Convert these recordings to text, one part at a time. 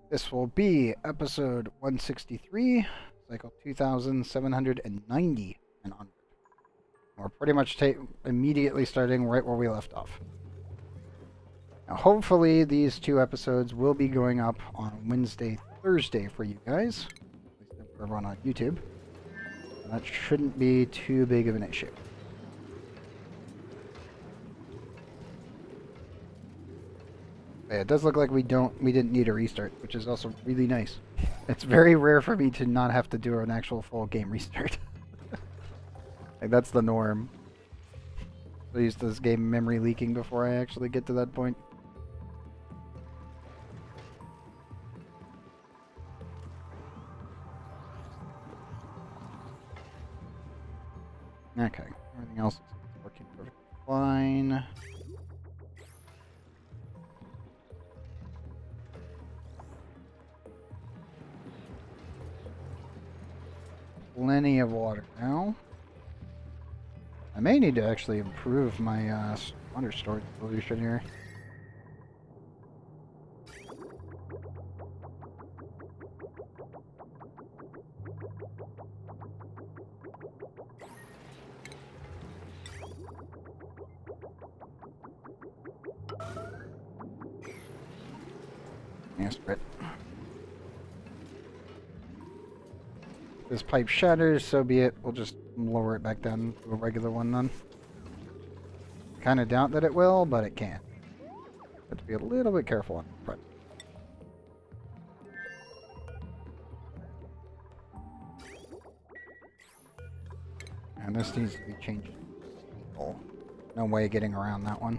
This will be episode 163, cycle 2790 and onward. We're pretty much immediately starting right where we left off. Now, hopefully, these two episodes will be going up on Wednesday, Thursday for you guys, at least for everyone on YouTube. So that shouldn't be too big of an issue. Yeah, it does look like we didn't need a restart, which is also really nice. It's very rare for me to not have to do an actual full game restart. Like, that's the norm. So used to this game memory leaking before I actually get to that point. Okay, everything else is working perfectly fine. Plenty of water now. I may need to actually improve my water storage solution here. Yes, right. This pipe shatters, so be it. We'll just lower it back down to a regular one then. Kind of doubt that it will, but it can. Have to be a little bit careful on the front. And this needs to be changed. Oh, no way getting around that one.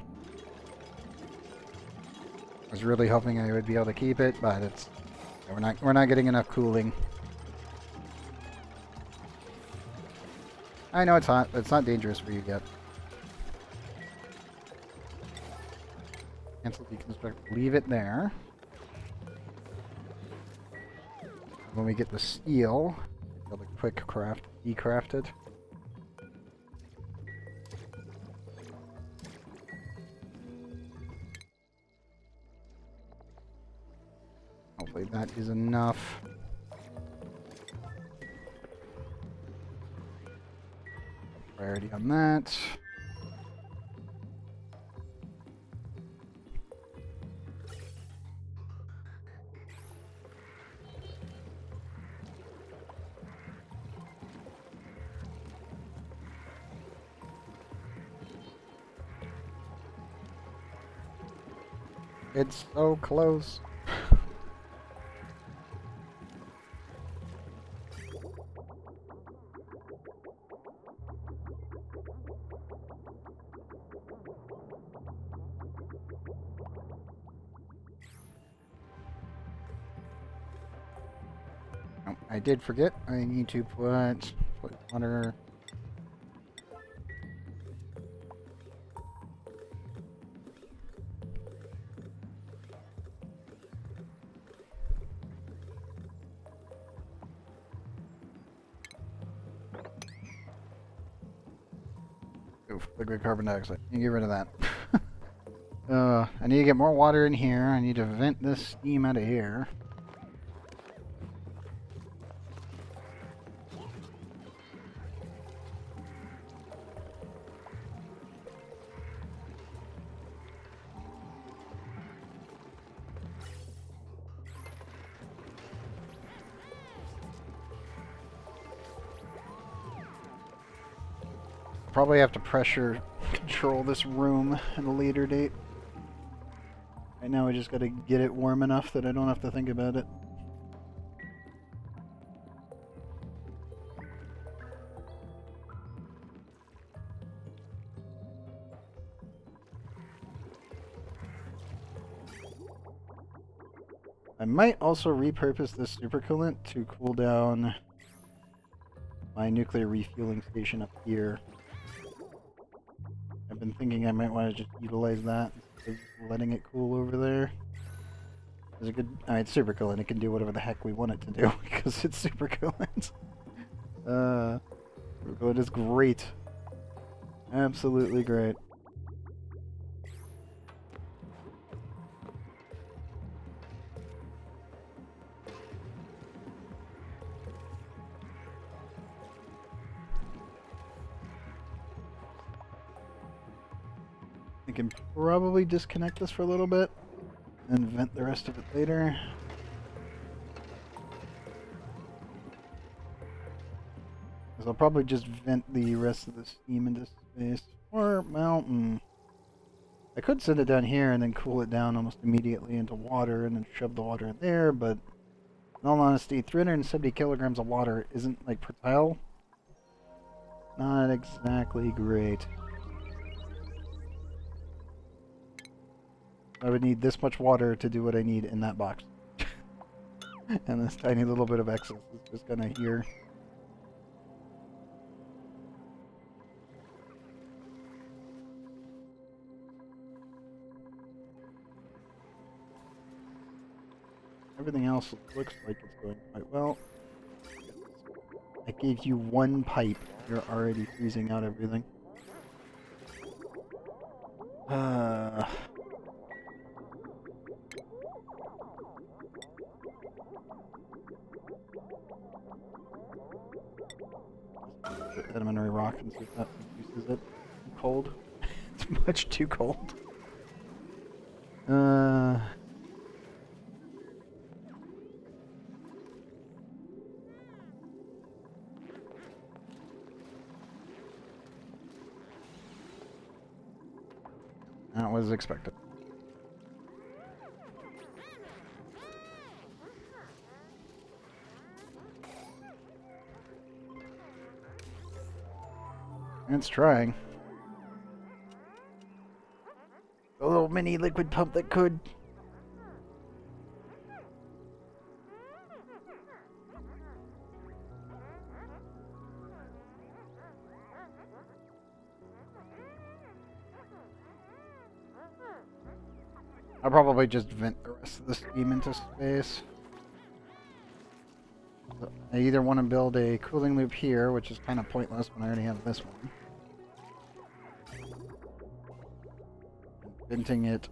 I was really hoping I would be able to keep it, but it's we're not getting enough cooling. I know it's hot, but it's not dangerous for you yet. Cancel deconstruct. Leave it there. When we get the steel, we'll be able to quick decraft it. Hopefully that is enough. Priority on that. It's so close. Oh, I did forget. I need to put water. Oof, liquid carbon dioxide. You get rid of that. I need to get more water in here. I need to vent this steam out of here. Probably have to pressure control this room at a later date. Right now I just gotta get it warm enough that I don't have to think about it. I might also repurpose this supercoolant to cool down my nuclear refueling station up here. I've been thinking I might want to just utilize that instead of letting it cool over there. It's a good. It's supercoolant. It can do whatever the heck we want it to do because it's supercoolant. Supercoolant is great. Absolutely great. can probably disconnect this for a little bit and vent the rest of it later. Because I'll probably just vent the rest of the steam into space. Or, well, I could send it down here and then cool it down almost immediately into water and then shove the water in there, but in all honesty, 370 kilograms of water isn't, like, per tile. Not exactly great. I would need this much water to do what I need in that box. And this tiny little bit of excess is just gonna here. Everything else looks like it's going quite well. I gave you one pipe. You're already freezing out everything. Sedimentary rock and see if that reduces it. Cold. It's much too cold. That was expected. It's trying. A little mini liquid pump that could. I'll probably just vent the rest of the steam into space. So I either want to build a cooling loop here, which is kind of pointless when I already have this one. And venting it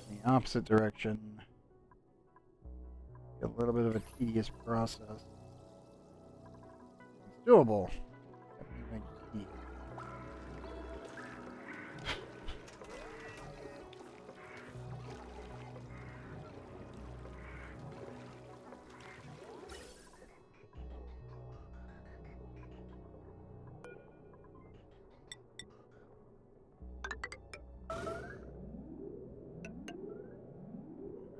in the opposite direction. A little bit of a tedious process. It's doable.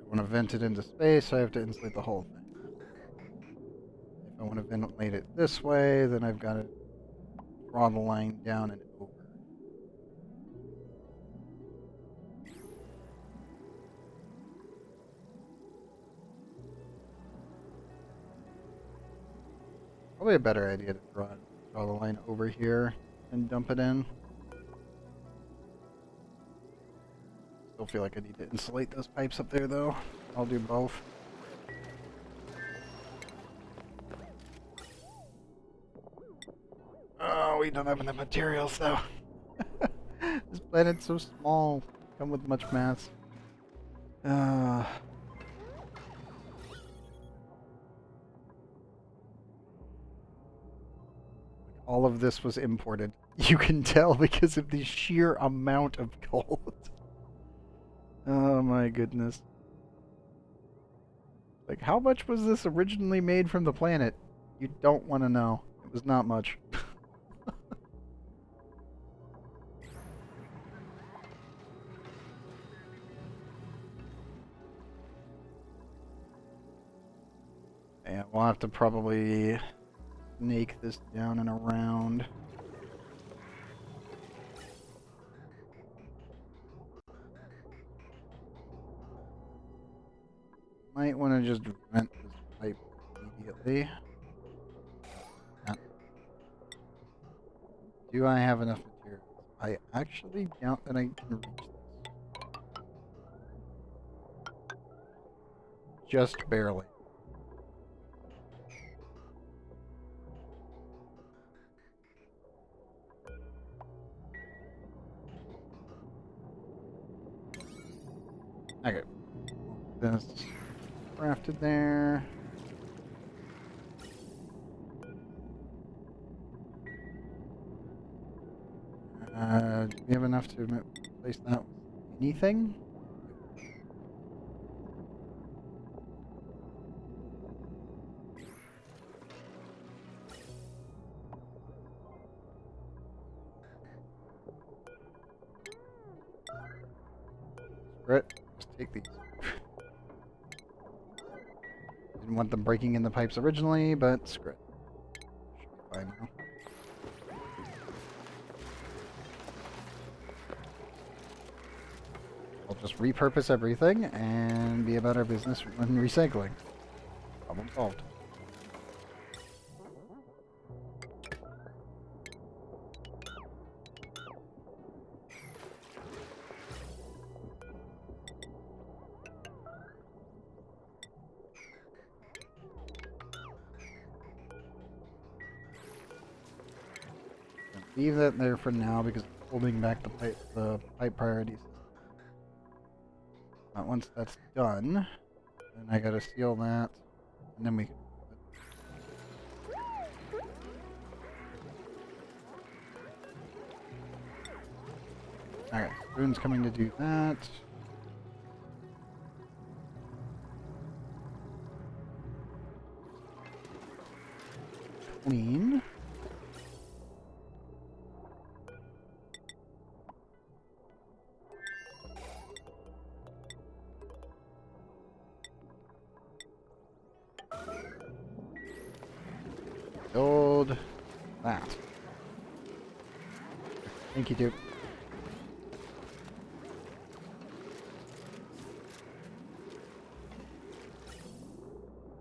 I want to vent it into space, I have to insulate the whole thing. If I want to ventilate it this way, then I've got to draw the line down and over. Probably a better idea to draw the line over here and dump it in. Still feel like I need to insulate those pipes up there though. I'll do both. Oh, we don't have enough materials though. This planet's so small. Come with much mass. All of this was imported. You can tell because of the sheer amount of gold. Oh my goodness. Like, how much was this originally made from the planet? You don't want to know. It was not much. Yeah, we'll have to probably snake this down and around. Might want to just vent this pipe immediately. Yeah. Do I have enough materials? I actually doubt that I can reach this. Just barely. Okay. This crafted there. Do we have enough to replace that? anything. Screw it. Just take these. Didn't want them breaking in the pipes originally, but screw it. Should be fine now. I'll just repurpose everything and be about our business when recycling. Problem solved. Leave that there for now because it's holding back the pipe priorities. Once that's done, then I gotta seal that, and then we can. Alright, Rune's coming to do that. Clean. Build that. Thank you, dude.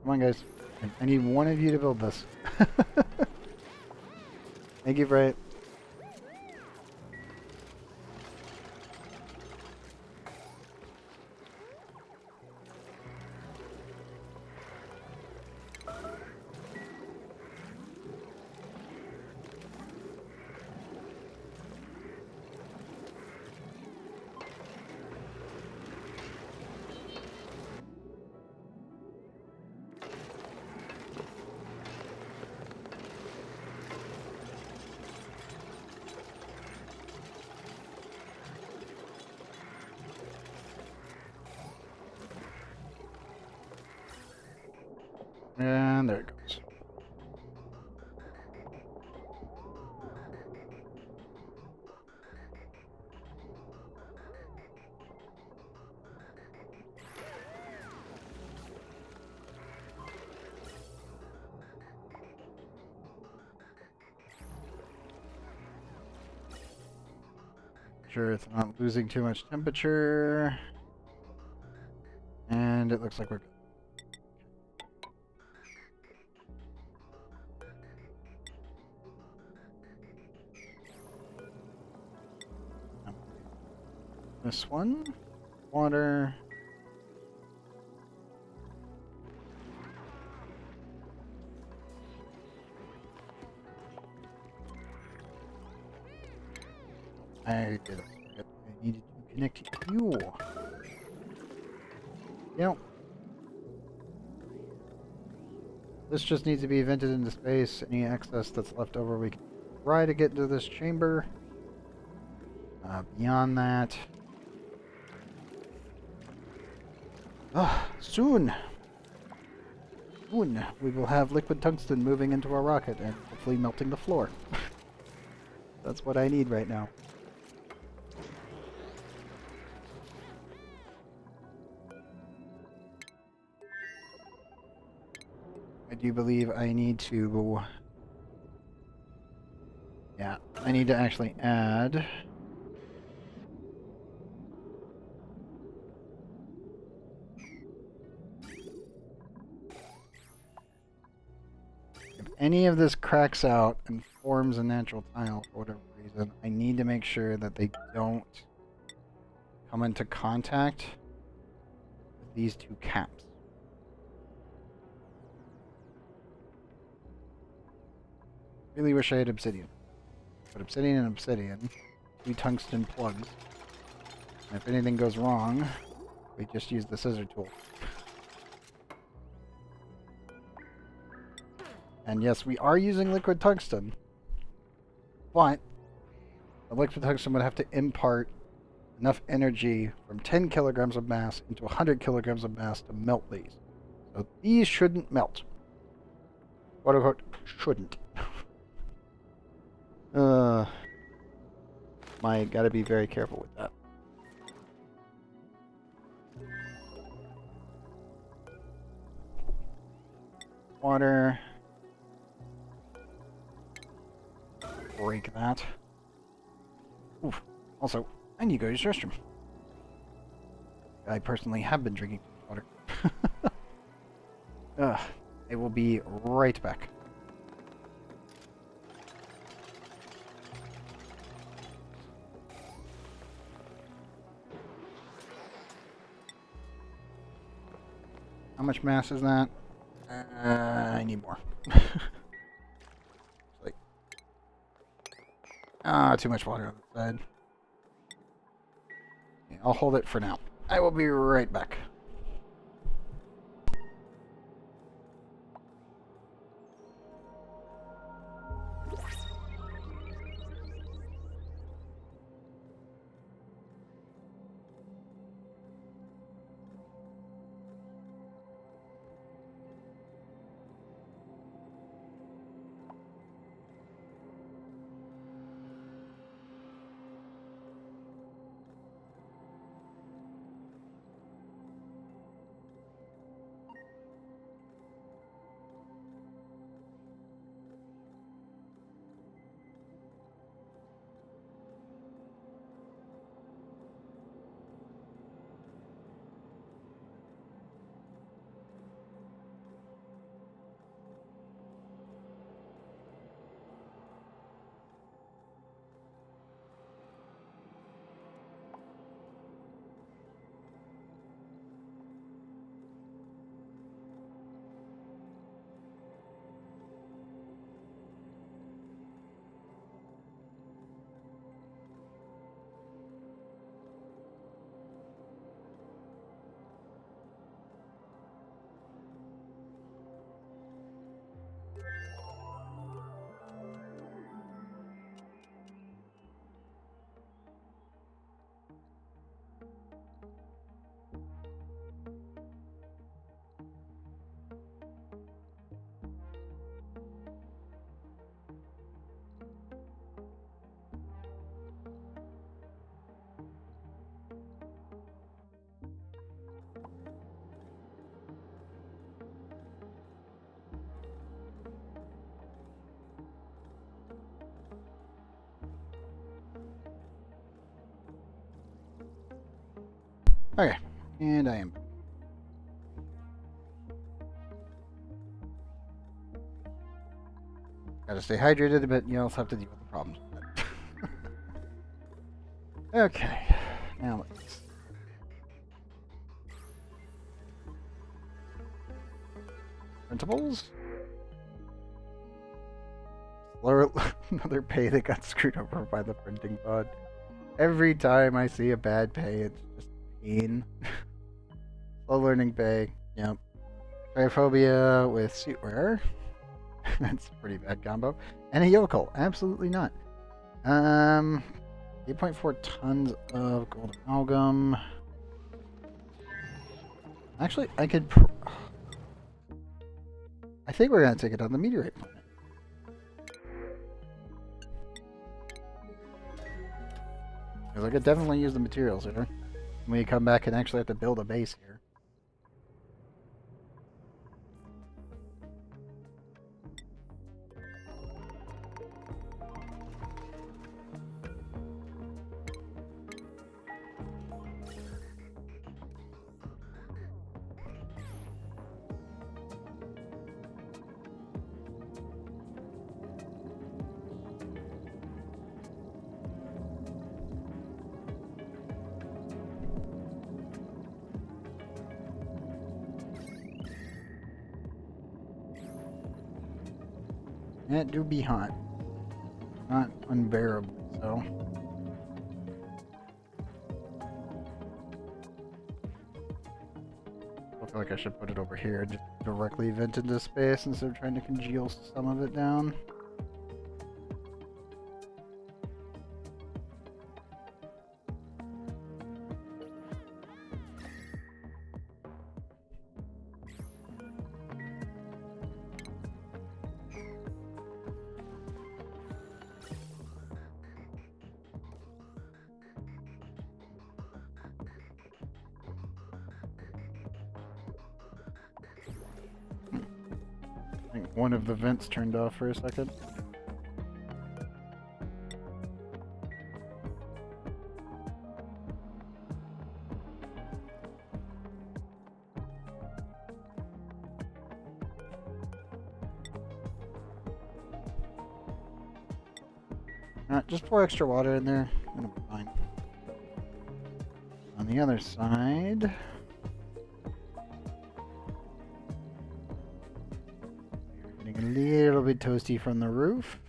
Come on, guys. I need one of you to build this. Thank you, Bright. And there it goes. Sure, it's not losing too much temperature. And it looks like we're good. This one, water. I did forget I needed to connect you. Yep. This just needs to be vented into space. Any excess that's left over, we can try to get into this chamber. Beyond that, soon we will have liquid tungsten moving into our rocket and hopefully melting the floor. That's what I need right now. I do believe I need to... Yeah, I need to actually add... If any of this cracks out and forms a natural tile for whatever reason, I need to make sure that they don't come into contact with these two caps. Really wish I had obsidian. But obsidian and obsidian, two tungsten plugs. And if anything goes wrong, we just use the scissor tool. And yes, we are using liquid tungsten, but the liquid tungsten would have to impart enough energy from 10 kilograms of mass into 100 kilograms of mass to melt these. So these shouldn't melt. Quote unquote, shouldn't. Gotta be very careful with that. Water. Break that. Oof. Also, I need to go to the restroom. I personally have been drinking water. I will be right back. How much mass is that? I need more. Like, too much water on the side. Yeah, I'll hold it for now. I will be right back. Okay, and I am. Gotta stay hydrated, but you also have to deal with the problems. Okay, now let's. Printables? Another pay that got screwed over by the printing pod. Every time I see a bad pay, it's just pain. Slow learning pay. Yep. Tryphobia with suit wear. That's a pretty bad combo. And a yokel. Absolutely not. 8.4 tons of gold amalgam. Actually, I could. I think we're gonna take it on the meteorite planet. Because I could definitely use the materials here. When we come back and actually have to build a base here. It do be hot. Not unbearable, so. I feel like I should put it over here and just directly vent into space instead of trying to congeal some of it down. one of the vents turned off for a second. Just pour extra water in there, and it'll be fine. On the other side, we're getting a little bit toasty from the roof.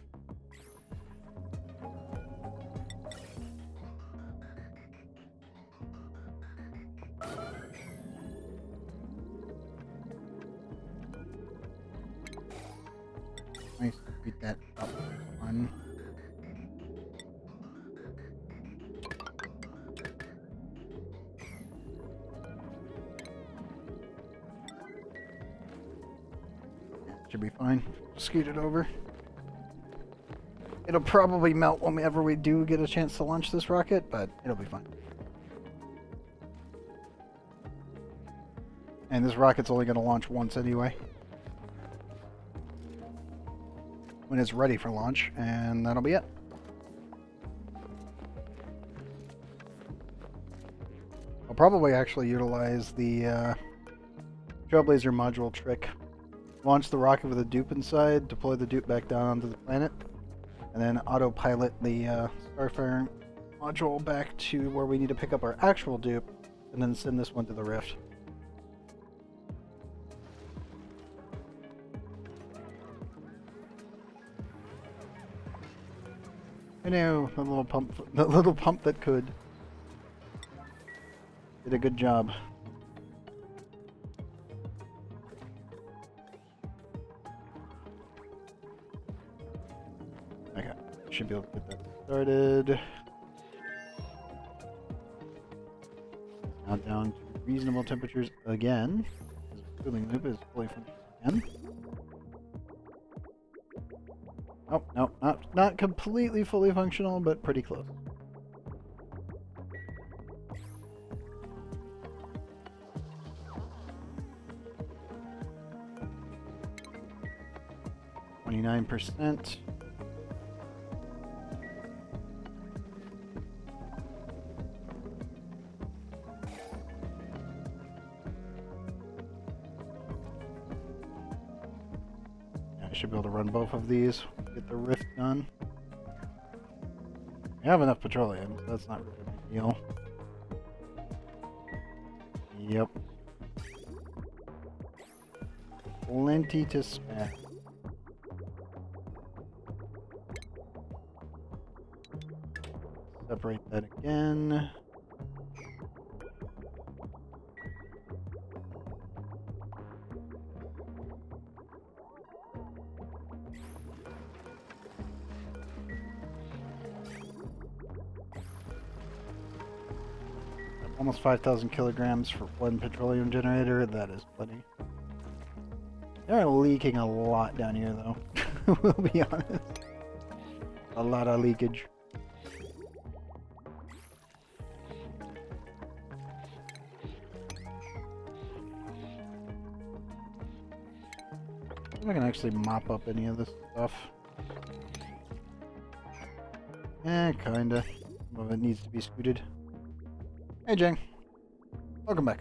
Nice, beat that up one. Should be fine. Scoot it over. It'll probably melt whenever we do get a chance to launch this rocket, but it'll be fine. And this rocket's only going to launch once anyway. When it's ready for launch, and that'll be it. I'll probably actually utilize the Trailblazer module trick. Launch the rocket with a dupe inside, deploy the dupe back down onto the planet, and then autopilot the Starfire module back to where we need to pick up our actual dupe, and then send this one to the Rift. I know, the little pump that could. Did a good job. Okay, should be able to get that started. Now down to reasonable temperatures again. The cooling loop is fully functional again. Oh, no, not completely fully functional, but pretty close. %. I should be able to run both of these. Get the Rift done. We have enough petroleum, so that's not really a big deal. Yep. Plenty to spare. Separate that again. Almost 5,000 kilograms for one petroleum generator. That is plenty. They're leaking a lot down here, though. We'll be honest. A lot of leakage. I can actually mop up any of this stuff. Kinda. Some of it needs to be scooted. Hey, Jang. Welcome back.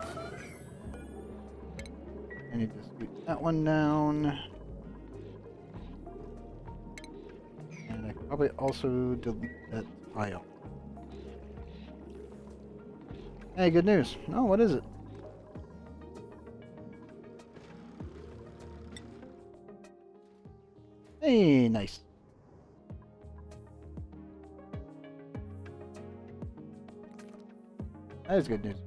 I need to scoot that one down. And I can probably also delete that file. Hey, good news. Oh, what is it? Hey, nice. That is good news.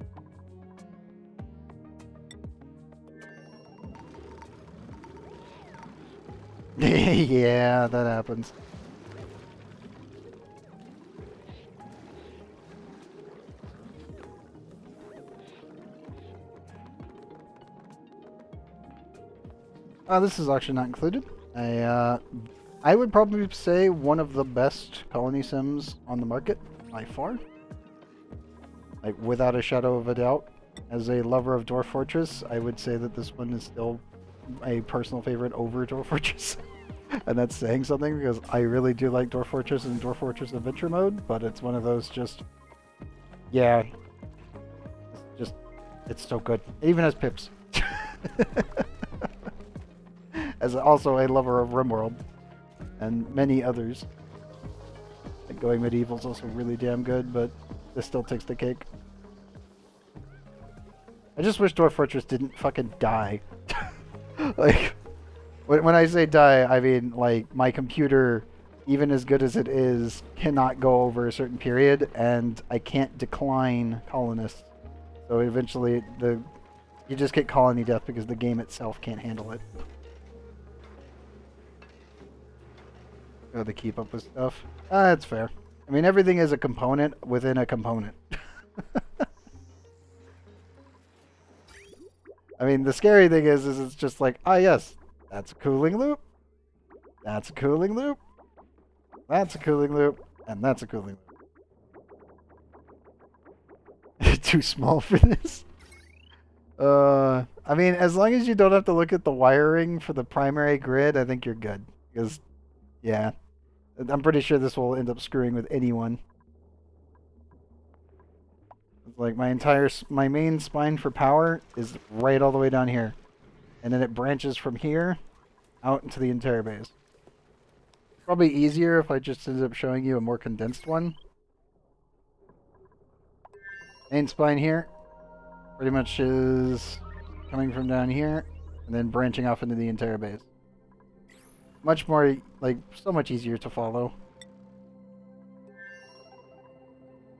Yeah, that happens. This is actually not included. I would probably say one of the best colony sims on the market by far. Like, without a shadow of a doubt. As a lover of Dwarf Fortress, I would say that this one is still a personal favorite over Dwarf Fortress. And that's saying something because I really do like Dwarf Fortress and Dwarf Fortress Adventure Mode, but it's one of those just, yeah, just, it's so good. It even has pips. As also a lover of RimWorld and many others. Like Going Medieval is also really damn good, but this still takes the cake. I just wish Dwarf Fortress didn't fucking die. Like, when I say die, I mean, like, my computer, even as good as it is, cannot go over a certain period, and I can't decline colonists. So eventually, you just get colony death because the game itself can't handle it. Oh, to keep up with stuff. That's fair. I mean, everything is a component within a component. I mean, the scary thing is it's just like, ah, yes, that's a cooling loop. That's a cooling loop. That's a cooling loop. And that's a cooling loop. Too small for this. I mean, as long as you don't have to look at the wiring for the primary grid, I think you're good. Because, yeah, I'm pretty sure this will end up screwing with anyone. It's like my main spine for power is right all the way down here. And then it branches from here out into the entire base. Probably easier if I just ended up showing you a more condensed one. Main spine here pretty much is coming from down here and then branching off into the entire base. Much more, like, so much easier to follow.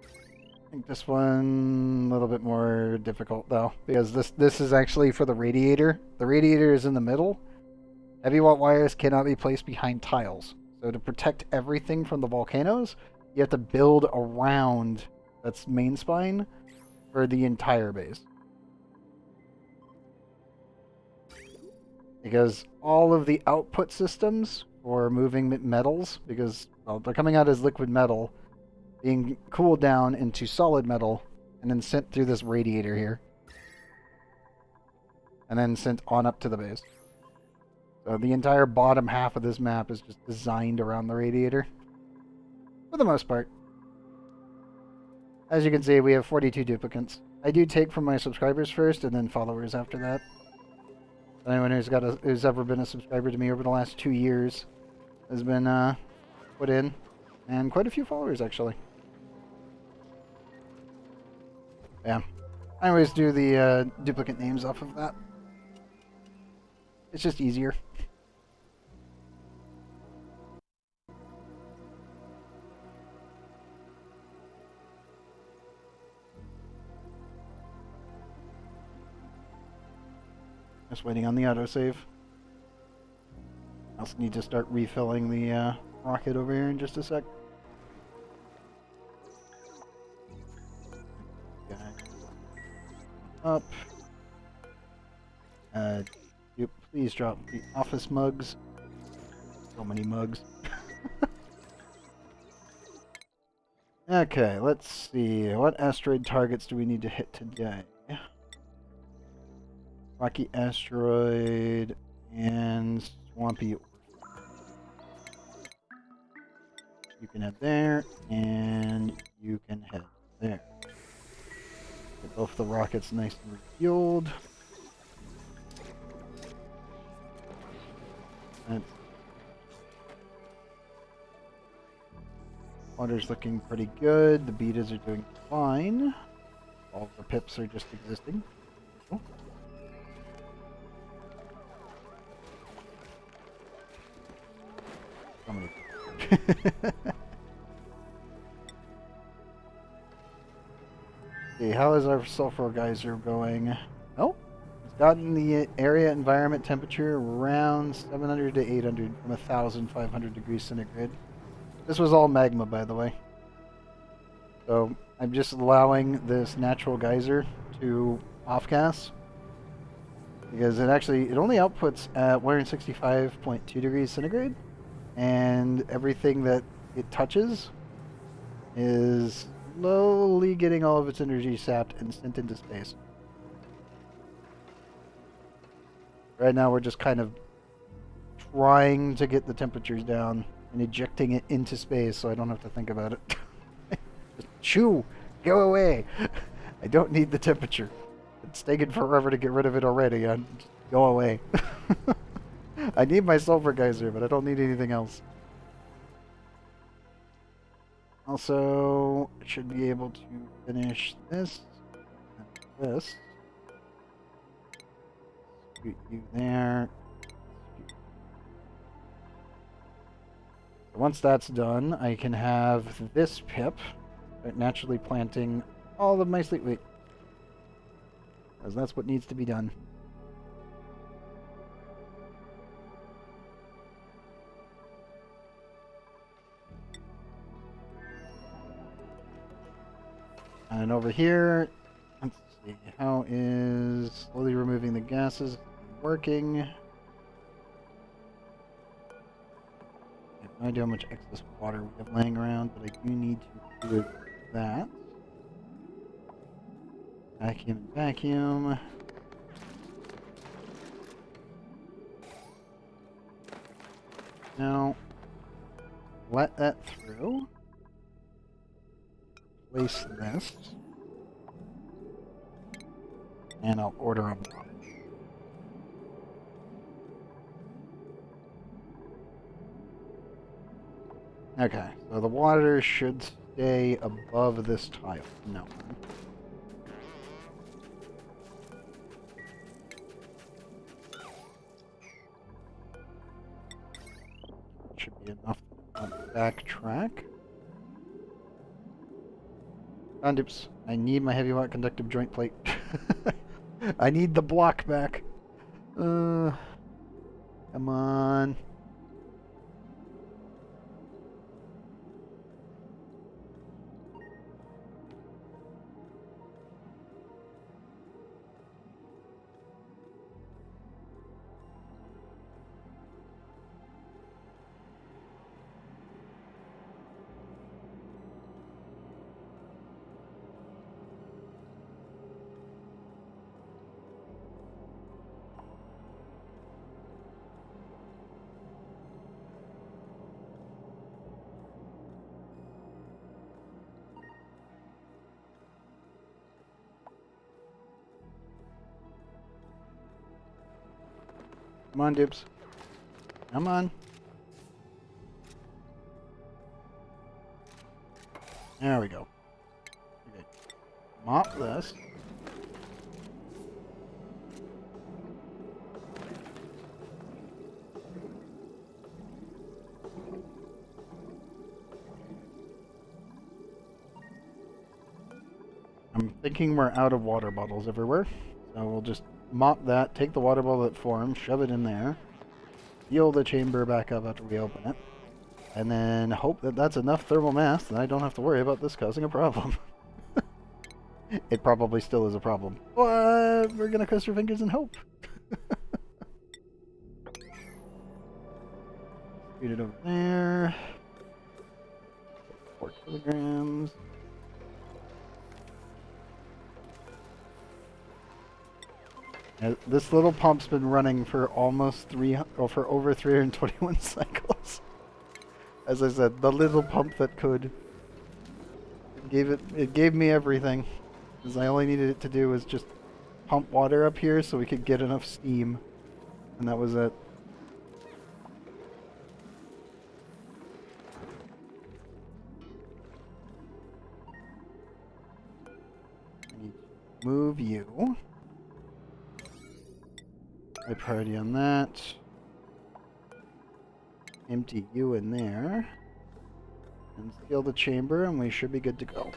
I think this one a little bit more difficult though, because this is actually for the radiator. The radiator is in the middle. Heavy watt wires cannot be placed behind tiles. So to protect everything from the volcanoes, you have to build around that's main spine for the entire base. Because all of the output systems for moving metals, because well, they're coming out as liquid metal, being cooled down into solid metal, and then sent through this radiator here. And then sent on up to the base. So the entire bottom half of this map is just designed around the radiator. For the most part. As you can see, we have 42 duplicates. I do take from my subscribers first, and then followers after that. Anyone who's ever been a subscriber to me over the last 2 years has been put in. And quite a few followers, actually. Yeah. I always do the duplicate names off of that. It's just easier. Just waiting on the autosave. I also need to start refilling the rocket over here in just a sec. Okay. Up. Please drop the office mugs. So many mugs. Okay, let's see. What asteroid targets do we need to hit today? Rocky asteroid and swampy. You can head there, and you can head there. Get both the rockets nice and refueled. Water's looking pretty good. The betas are doing fine. All the pips are just existing. Oh. So many. Okay, how is our sulfur geyser going? Oh, it's gotten the area environment temperature around 700 to 800 from 1,500 degrees centigrade. This was all magma, by the way. So I'm just allowing this natural geyser to off-gas. Because it only outputs at 165.2 degrees centigrade. And everything that it touches is slowly getting all of its energy sapped and sent into space. Right now we're just kind of trying to get the temperatures down and ejecting it into space so I don't have to think about it. Just shoo! Go away! I don't need the temperature. It's taken forever to get rid of it already. Just go away. I need my sulfur geyser, but I don't need anything else. Also, I should be able to finish this and this. Scoot you there. Once that's done, I can have this pip start naturally planting all of my sleep. Wait. Because that's what needs to be done. And over here, let's see, how is slowly removing the gases working? I have no idea how much excess water we have laying around, but I do need to do that. Vacuum and vacuum. Now, let that through. Place this. And I'll order them. Okay, so the water should stay above this tile. No. Should be enough to backtrack. Oops. I need my heavy watt conductive joint plate. I need the block back. Come on. Come on, Dibs. Come on. There we go. Okay. Mop this. I'm thinking we're out of water bottles everywhere, so we'll just mop that, take the water bottle that formed, shove it in there, seal the chamber back up after we open it, and then hope that that's enough thermal mass that I don't have to worry about this causing a problem. It probably still is a problem, but we're gonna cross our fingers and hope. Scoot it over there. 4 kilograms. This little pump's been running for almost for over 321 cycles. As I said, the little pump that could. It gave me everything. Because I only needed it to do was just pump water up here so we could get enough steam. And that was it. I need to move you. High priority on that. Empty you in there. And seal the chamber, and we should be good to go.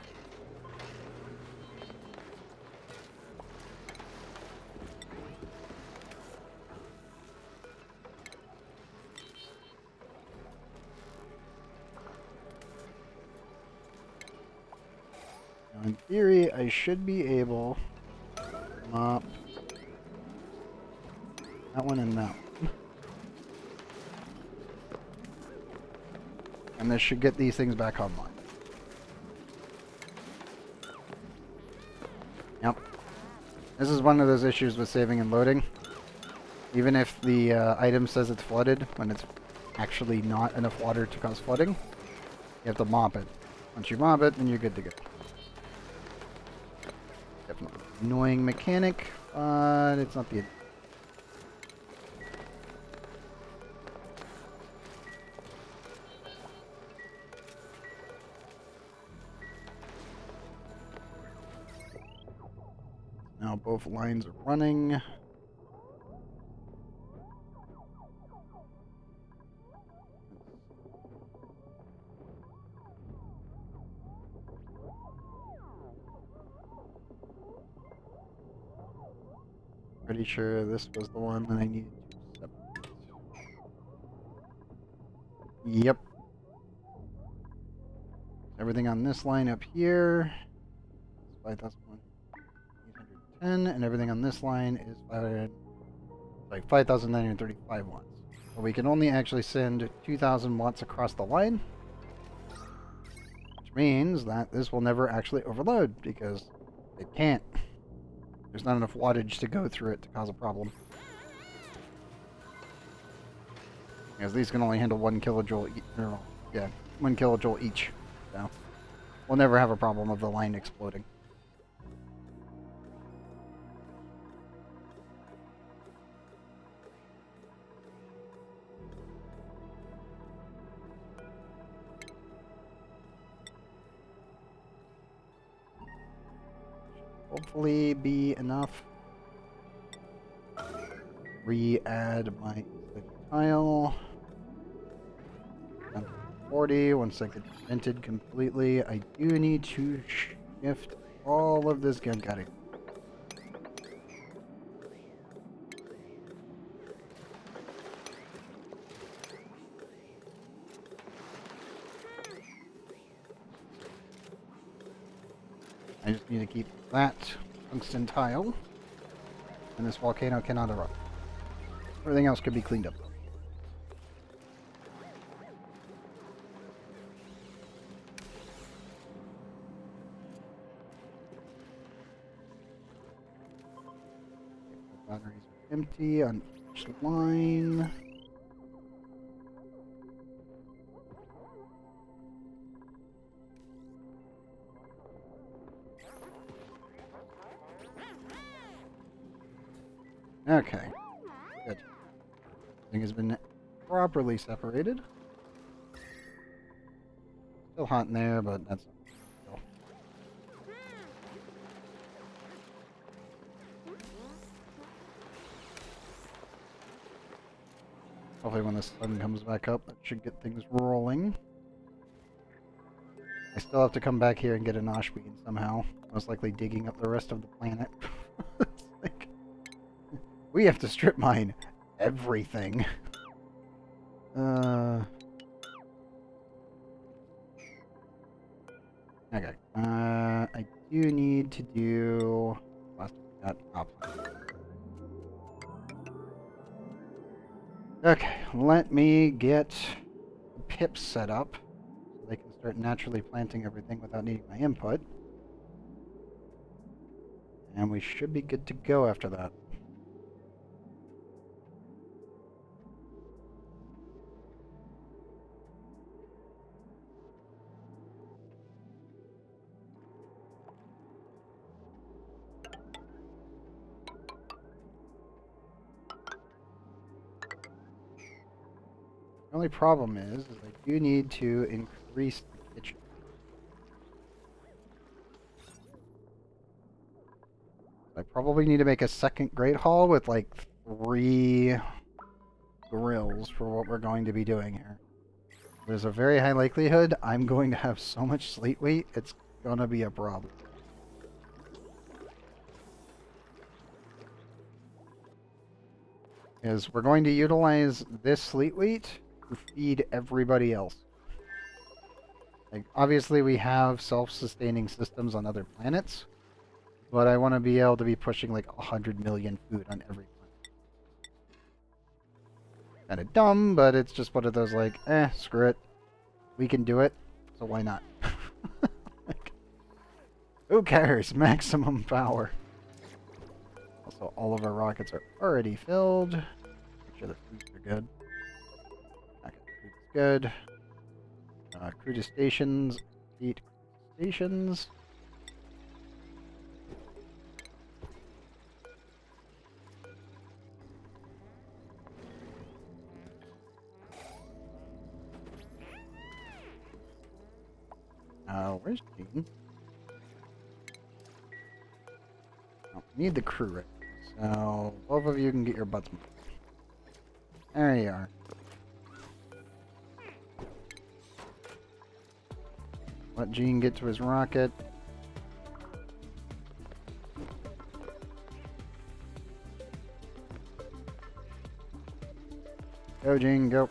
Now in theory, I should be able to mop that one and that one. And this should get these things back online. Yep. This is one of those issues with saving and loading. Even if the item says it's flooded, when it's actually not enough water to cause flooding, you have to mop it. Once you mop it, then you're good to go. Definitely annoying mechanic, but it's not the... Now both lines are running. Pretty sure this was the one that I needed to separate. Yep. Everything on this line up here is 5,810, and everything on this line is 5,935 watts. So we can only actually send 2,000 watts across the line, which means that this will never actually overload because it can't. There's not enough wattage to go through it to cause a problem. Because these can only handle 1 kilojoule yeah, 1 kilojoule each. So we'll never have a problem of the line exploding. Hopefully be enough. Re-add my tile. 40 once I get vented completely. I do need to shift all of this gun. I just need to keep that tungsten tile, and this volcano cannot erupt. Everything else could be cleaned up. Batteries are empty on each line. Okay. Good. Everything has been properly separated. Still hot in there, but that's... Hopefully when the sun comes back up, that should get things rolling. I still have to come back here and get an Osh bean somehow. Most likely digging up the rest of the planet. It's like... We have to strip mine everything. Okay. I do need to do... Okay, let me get the pips set up so they can start naturally planting everything without needing my input. And we should be good to go after that. The only problem is I do need to increase the kitchen. I probably need to make a second Great Hall with like 3 grills for what we're going to be doing here. There's a very high likelihood I'm going to have so much slate weight, it's gonna be a problem. Is we're going to utilize this slate weight to feed everybody else. Like, obviously we have self-sustaining systems on other planets, but I want to be able to be pushing like 100 million food on every planet. Kind of dumb, but it's just one of those like, screw it. We can do it, so why not? Like, who cares? Maximum power. Also, all of our rockets are already filled. sure the foods are good. Okay, food's good. Cruise stations. Eat stations. Where's Gene? Oh, we need the crew right now. So both of you can get your butts moved. There you are. Let Gene get to his rocket. Go, Gene, go.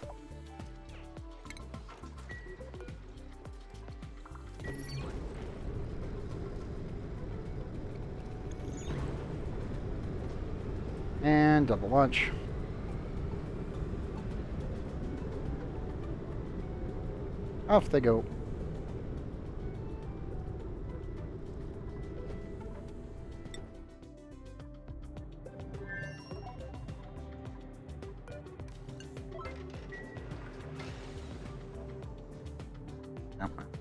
And double launch. Off they go.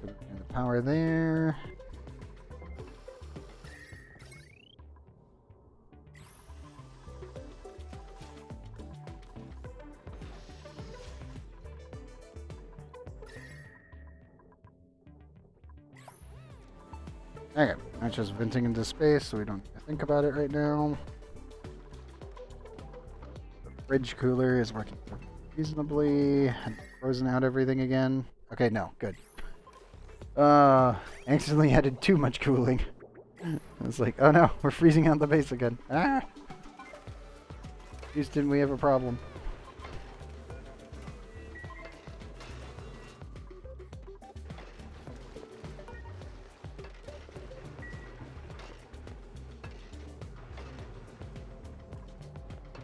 Put the power there. Okay, that's just venting into space, so we don't need to think about it right now. The fridge cooler is working reasonably. Had frozen out everything again. Okay, no, good. Accidentally added too much cooling. I was like, oh no, we're freezing out the base again. Ah! Houston, we have a problem.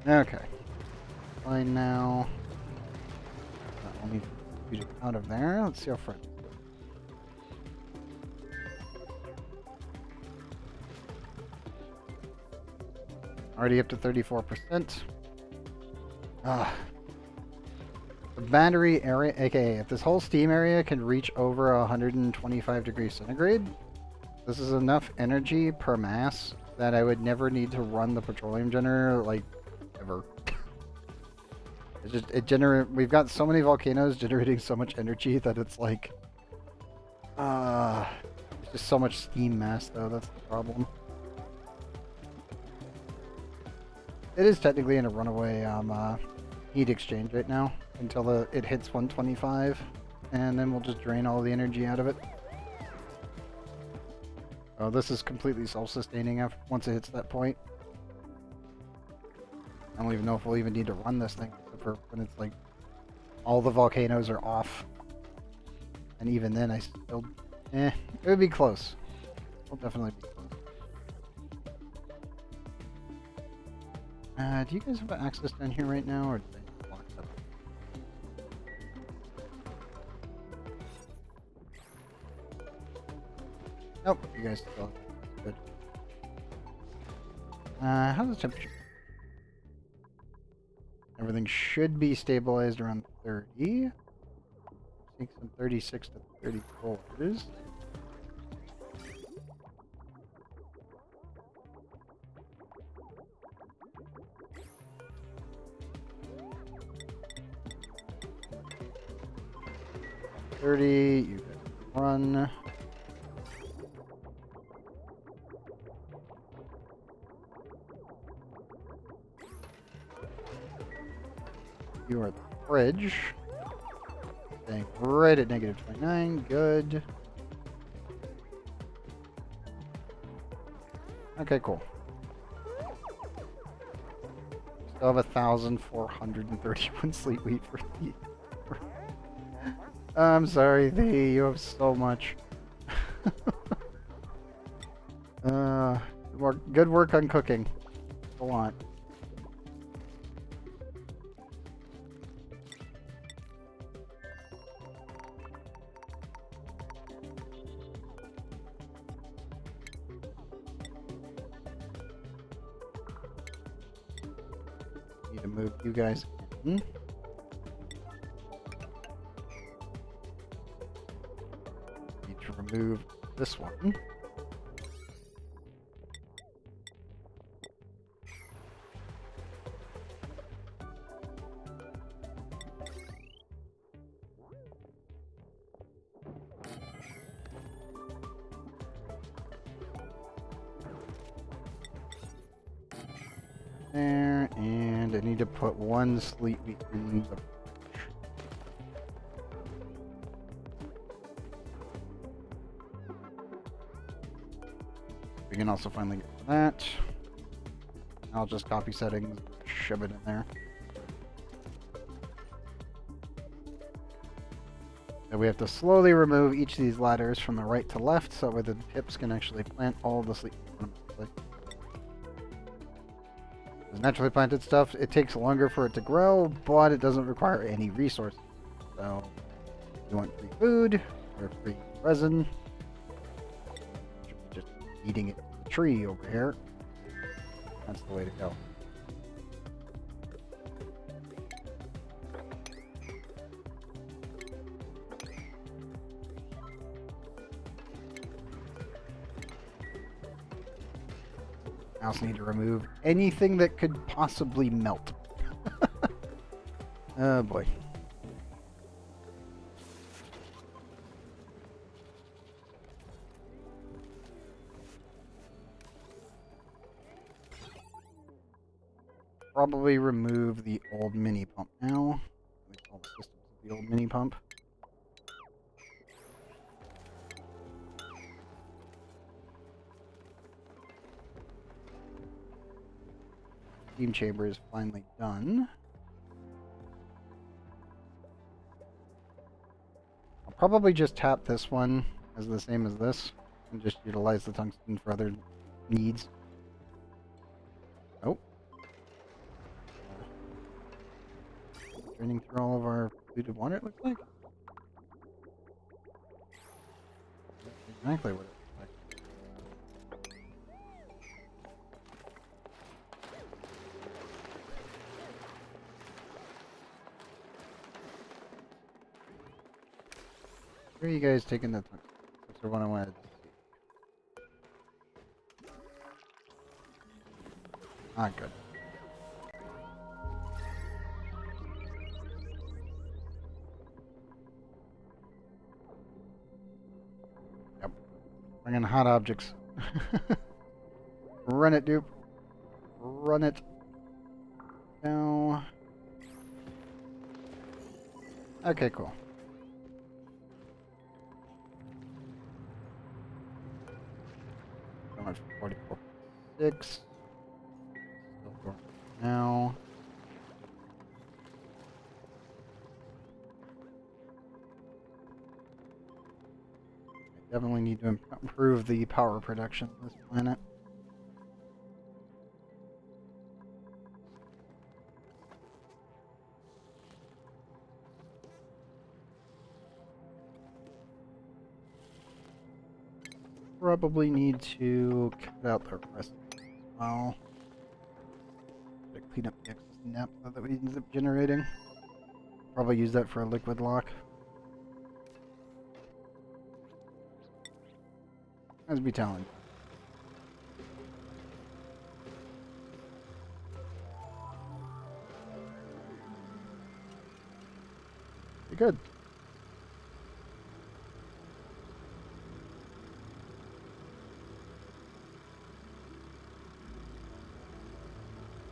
Okay. Fine now. I'll need to get out of there. Let's see how far. Already up to 34%. Ah. The battery area, aka if this whole steam area can reach over 125 degrees centigrade, this is enough energy per mass that I would never need to run the petroleum generator, like, ever. It's just, we've got so many volcanoes generating so much energy that it's like, it's just so much steam mass though, that's the problem. It is technically in a runaway heat exchange right now until it hits 125, and then we'll just drain all the energy out of it. Oh, this is completely self-sustaining once it hits that point. I don't even know if we'll even need to run this thing except for when it's like all the volcanoes are off. And even then I still... it would be close. It'll definitely be close. Do you guys have access down here right now, or did they block it up? Nope, you guys still have good. How's the temperature? Everything should be stabilized around 30. I think from 36 to 34 it is. You guys run. You are the fridge. Staying right at negative 29. Good. Okay, cool. Still have 1,431 sleep wheat for the... I'm sorry, Thea, you have so much. Good work on cooking. A lot. Need to move you guys Need to remove this one. There, and I need to put one sleep in the fridge. We can also finally get to that. I'll just copy settings, shove it in there. And we have to slowly remove each of these ladders from the right to left so that the pips can actually plant all the sleep automatically. With naturally planted stuff, it takes longer for it to grow, but it doesn't require any resources. So, if you want free food or free resin, just eating it to the tree over here. That's the way to go. I also need to remove anything that could possibly melt. Oh boy. Probably remove the old mini pump now. All the systems of the old mini pump. Steam chamber is finally done. I'll probably just tap this one as the same as this and just utilize the tungsten for other needs. Oh. Draining through all of our polluted water, it looks like. That's exactly what it looks like. Where are you guys taking the tungsten? That's the one I wanted to see. Ah, good. Yep. Bring in hot objects. Run it, dude. Run it. Now. Okay, cool. So much for 44.6. Still going now. I definitely need to improve the power production of this planet. Probably need to cut out the rest as well. To clean up the excess naphtha that we end up generating. Probably use that for a liquid lock. As be telling. Be good.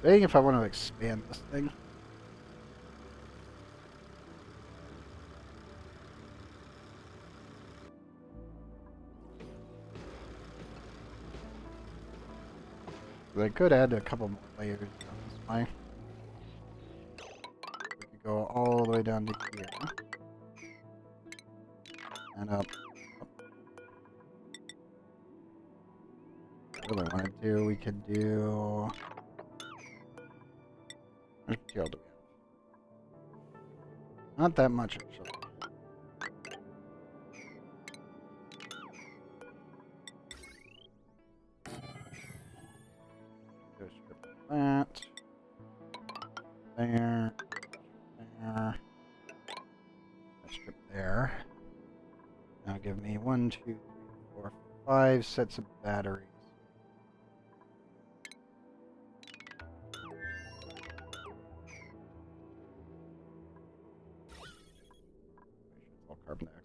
Dang, if I want to expand this thing. I could add a couple more layers on this way. We could go all the way down to here. And up. What do I want to do? We could do... How much material do we have? Not that much, actually. Go strip that. There. there. A strip there. Now give me 1, 2, 3, 4, 5 sets of batteries. All carbon dioxide.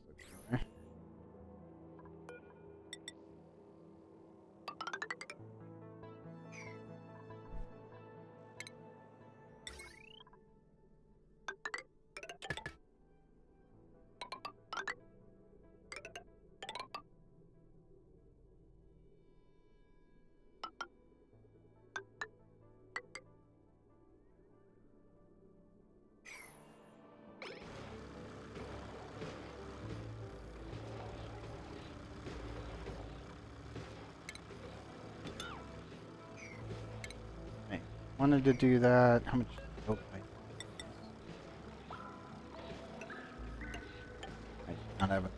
Okay. Wanted to do that. How much? Oh, I do not have it.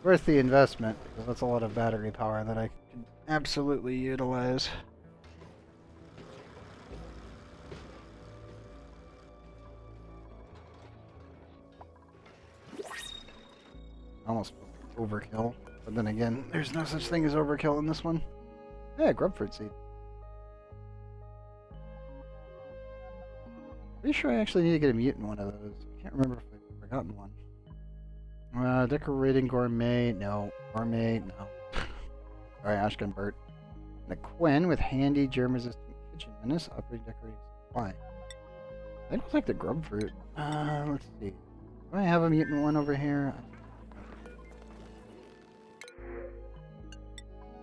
Worth the investment, because that's a lot of battery power that I can absolutely utilize. Almost overkill. But then again, there's no such thing as overkill in this one. Yeah, grubfruit seed. Pretty sure I actually need to get a mutant one of those. I can't remember if I've forgotten one. Decorating gourmet, no. Gourmet, no. Sorry, Ashkin Burt. And a Quinn with handy germ-resistant kitchen menace, operating decorating supply. I don't like the grubfruit. Let's see. Do I have a mutant one over here?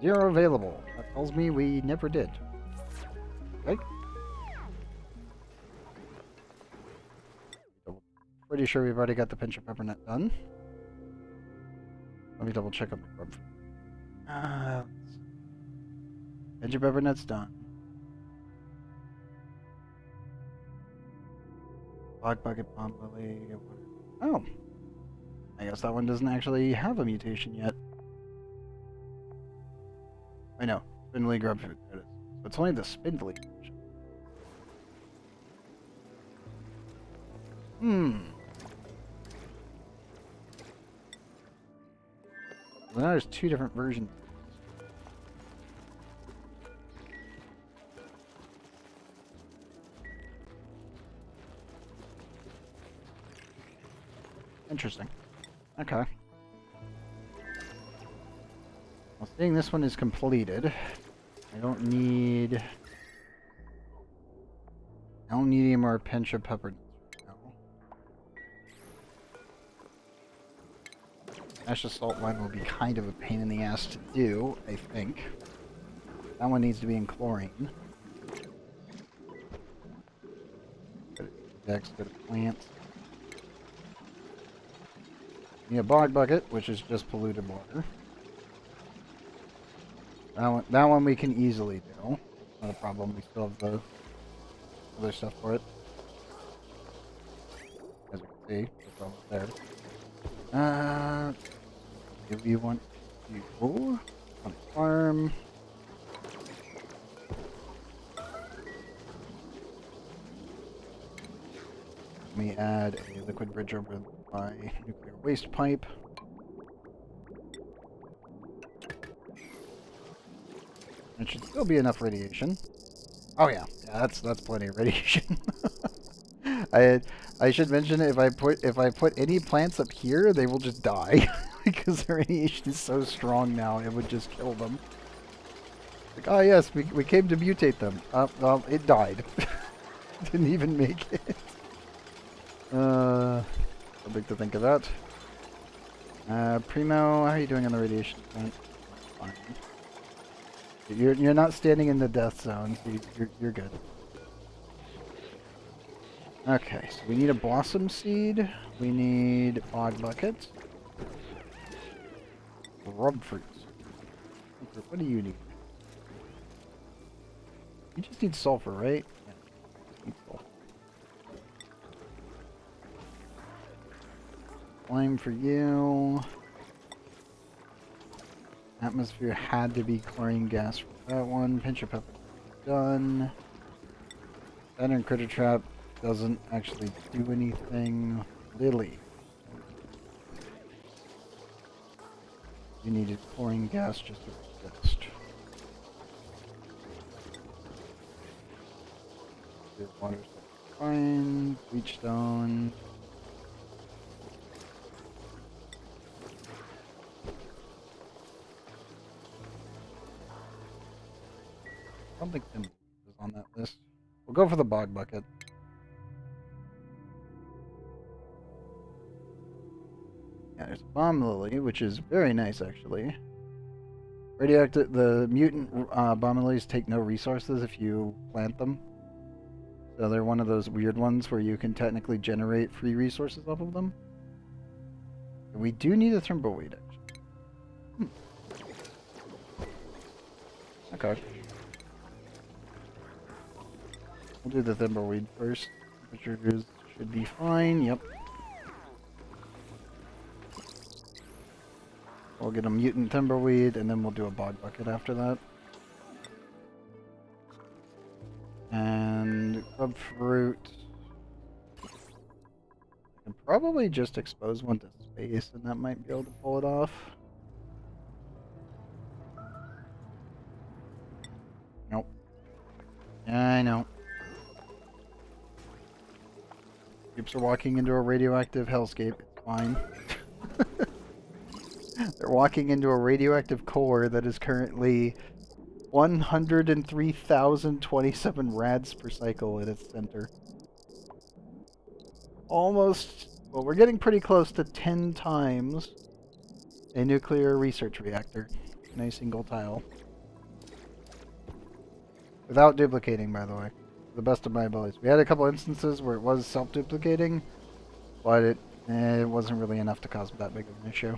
0 available. That tells me we never did. Okay. Pretty sure we've already got the pinch of peppermint done. Let me double check on the grubfruit. Pinch of peppermint's done. Bog bucket, palm lily. Oh. I guess that one doesn't actually have a mutation yet. I know. Spindly grubfruit. There it is. So it's only the spindly version. Well, now there's 2 different versions. Interesting. Okay. Well, seeing this one is completed, I don't need any more pinch of peppermint right now. Ashes salt line will be kind of a pain in the ass to do, I think. That one needs to be in chlorine. Next to the plants. Need a bog bucket, which is just polluted water. That one we can easily do. Not a problem. We still have the other stuff for it. As you can see, it's almost there. Do we want to go on a farm? Let me add a liquid bridge over my nuclear waste pipe. It should still be enough radiation. Oh yeah, that's plenty of radiation. I should mention if I put any plants up here, they will just die because the radiation is so strong now. It would just kill them. Like, oh yes, we came to mutate them. Well, it died. Didn't even make it. Something to think of that. Primo, how are you doing on the radiation front? Fine. You're not standing in the death zone, so you're good. Okay, so we need a blossom seed. We need bog buckets. Grub fruits. What do you need? You just need sulfur, right? Yeah. Need sulfur. Flame for you. Atmosphere had to be chlorine gas for that one. Pinch of pepper done. Pattern critter trap doesn't actually do anything. Lily. You needed chlorine gas just to resist. Your water's fine. Bleachstone. I don't think Tim is on that list. We'll go for the bog bucket. Yeah, there's a bomb lily, which is very nice actually. Radioactive, the mutant bomb lilies take no resources if you plant them. So they're one of those weird ones where you can technically generate free resources off of them. And we do need a thimbleweed actually. Okay. We'll do the thimbleweed first. Temperatures should be fine, yep. We'll get a mutant thimbleweed and then we'll do a bog bucket after that. And grub fruit. I can probably just expose one to space and that might be able to pull it off. Nope. Yeah, I know. Troops are walking into a radioactive hellscape. It's fine. They're walking into a radioactive core that is currently 103,027 rads per cycle at its center. Almost, well, we're getting pretty close to 10 times a nuclear research reactor in a single tile. Without duplicating, by the way. To the best of my abilities. We had a couple instances where it was self-duplicating, but it wasn't really enough to cause that big of an issue.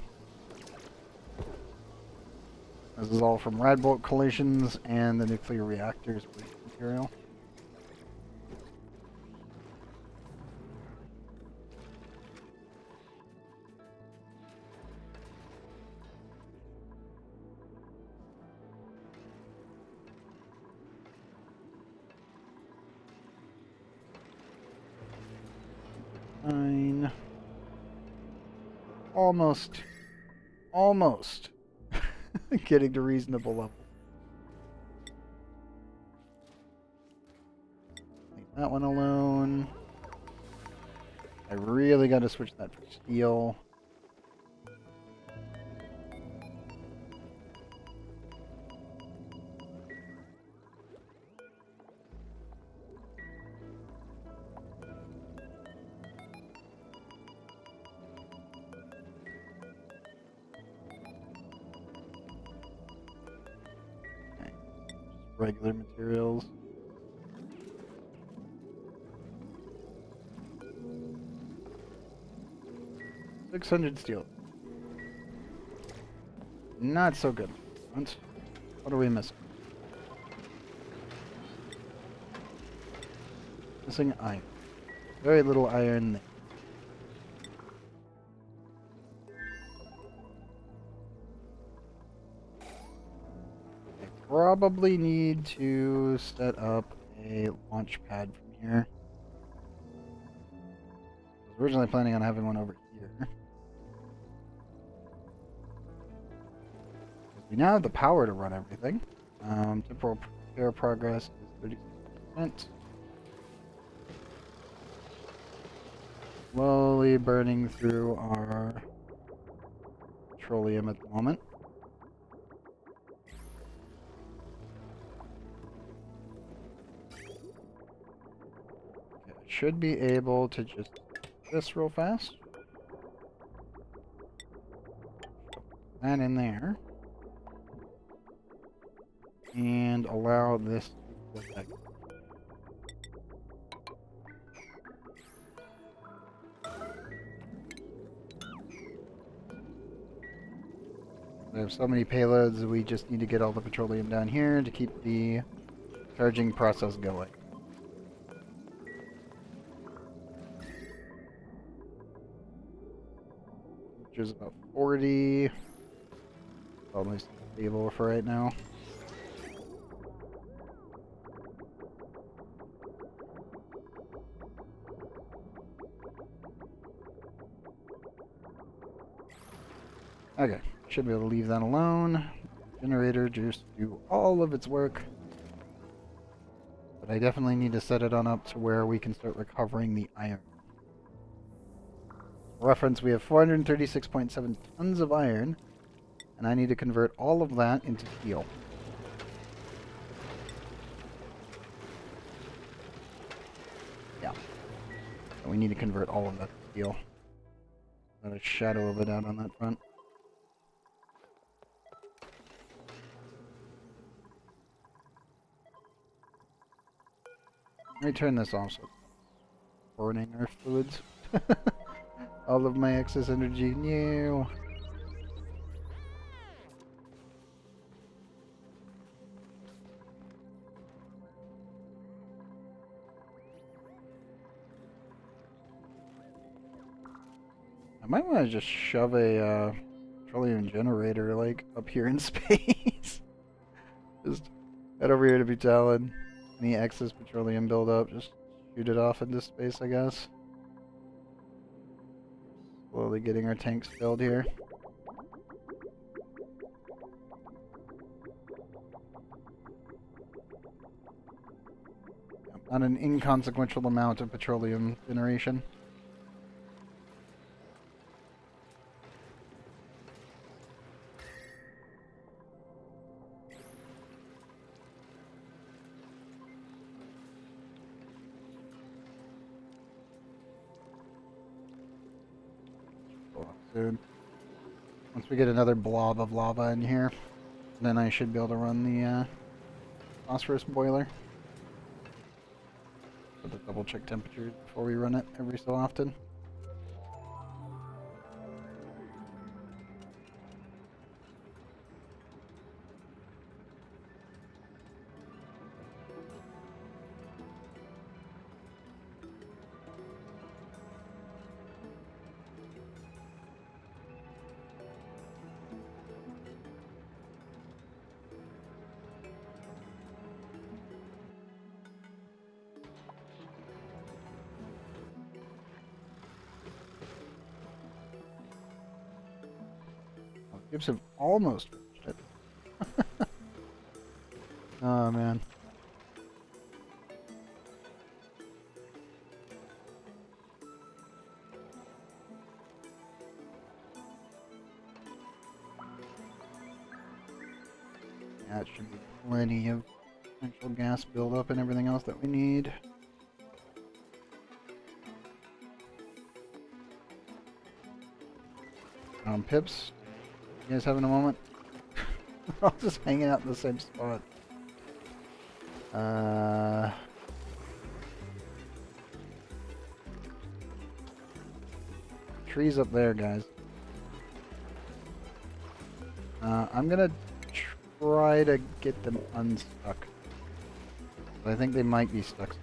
This is all from rad bolt collisions and the nuclear reactors waste material. Fine. Almost getting to reasonable level. Leave that one alone. I really got to switch that for steel. Regular materials. $600 steel. Not so good. What are we missing? Missing iron. Very little iron there. Probably need to set up a launch pad from here. I was originally planning on having one over here. We now have the power to run everything. Temporal repair progress is 36%. Slowly burning through our petroleum at the moment. Should be able to just do this real fast. That in there. And allow this to go back. We have so many payloads, we just need to get all the petroleum down here to keep the charging process going. Temperature's about 40. Almost stable for right now. Okay, should be able to leave that alone. Generator just do all of its work. But I definitely need to set it on up to where we can start recovering the iron. For reference, we have 436.7 tons of iron, and I need to convert all of that into steel. Yeah. So we need to convert all of that to steel. Not a shadow of a doubt on that front. Let me turn this off so it's burning our fluids. All of my excess energy. New. I might want to just shove a petroleum generator like up here in space. Just head over here to Butalin. Any excess petroleum buildup, just shoot it off into space, I guess. Slowly getting our tanks filled here. Not an inconsequential amount of petroleum generation. Soon. Once we get another blob of lava in here, then I should be able to run the phosphorus boiler. But to double check temperatures before we run it every so often. Gibbs have almost finished it. Oh man. That should be plenty of potential gas buildup and everything else that we need. Pips, you guys having a moment? We're all just hanging out in the same spot. Trees up there, guys. I'm gonna try to get them unstuck. I think they might be stuck.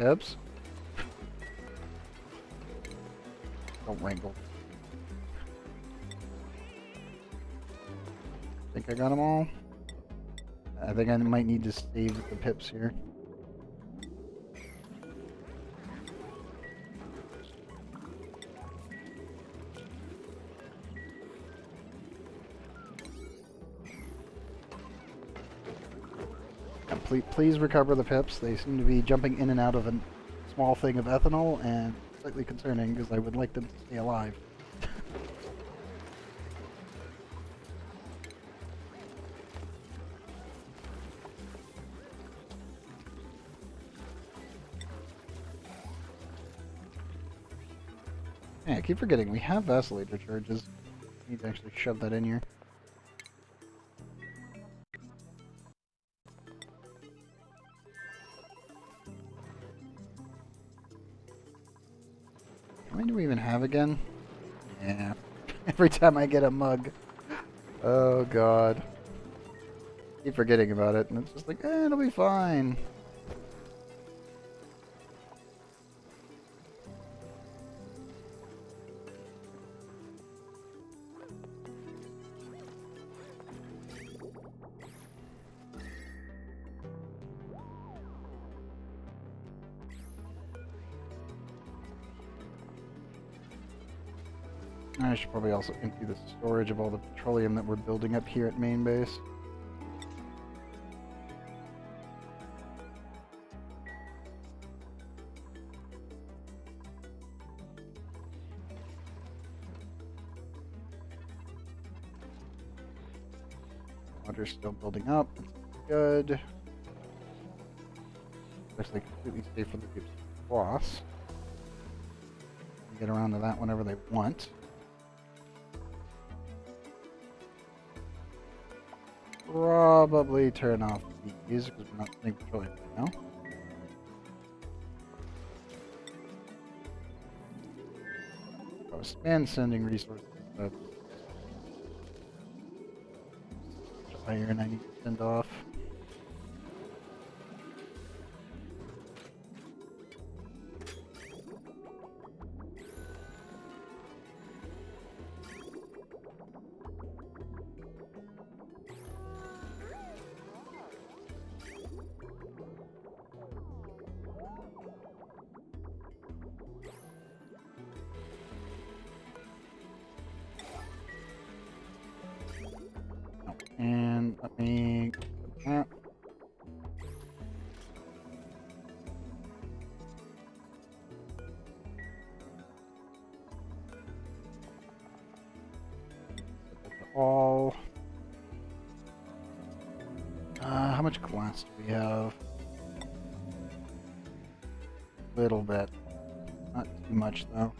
Oops. Don't wrinkle. Think I got them all? I think I might need to save the pips here. Please recover the pips. They seem to be jumping in and out of a small thing of ethanol, and slightly concerning because I would like them to stay alive. Yeah, I keep forgetting we have vacillator charges. I need to actually shove that in here. How many do we even have again? Yeah. Every time I get a mug. Oh god. Keep forgetting about it, and it's just like, it'll be fine. I should probably also empty the storage of all the petroleum that we're building up here at main base. Water's still building up. That's good. Especially completely safe for the troops to cross. Get around to that whenever they want. Probably turn off these because we're not sending petroleum right now. I was sending resources. Iron I need to send off. And let me put that. All. How much glass do we have? Little bit. Not too much though.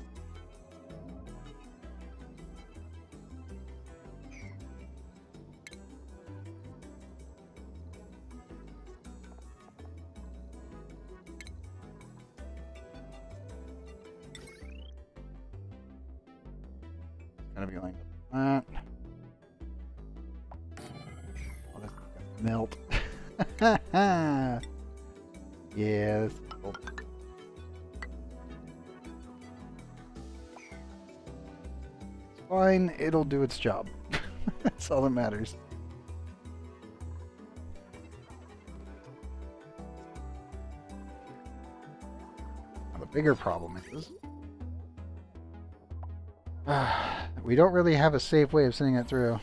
Gotta be like that. Oh, this is gonna melt. Yeah, this is cool. It's fine, it'll do its job. That's all that matters. Now, the bigger problem is we don't really have a safe way of sending it through.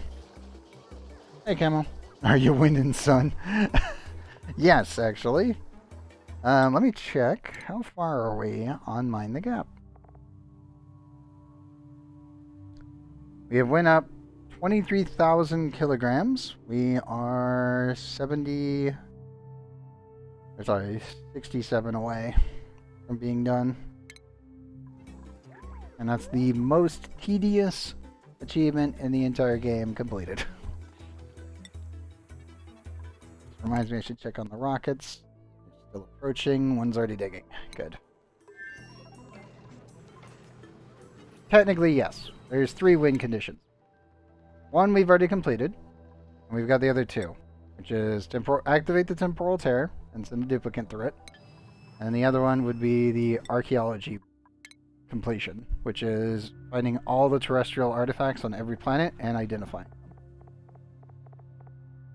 Hey, Camel. Are you winning, son? Yes, actually. Let me check. How far are we on Mind the Gap? We have went up 23,000 kilograms. We are 67 away from being done. And that's the most tedious achievement in the entire game completed. Reminds me I should check on the rockets. They're still approaching. One's already digging. Good. Technically, yes. There's 3 win conditions. One we've already completed. And we've got the other 2. Which is activate the temporal tear and send a duplicate through it. And the other one would be the archaeology completion, which is finding all the terrestrial artifacts on every planet and identifying them.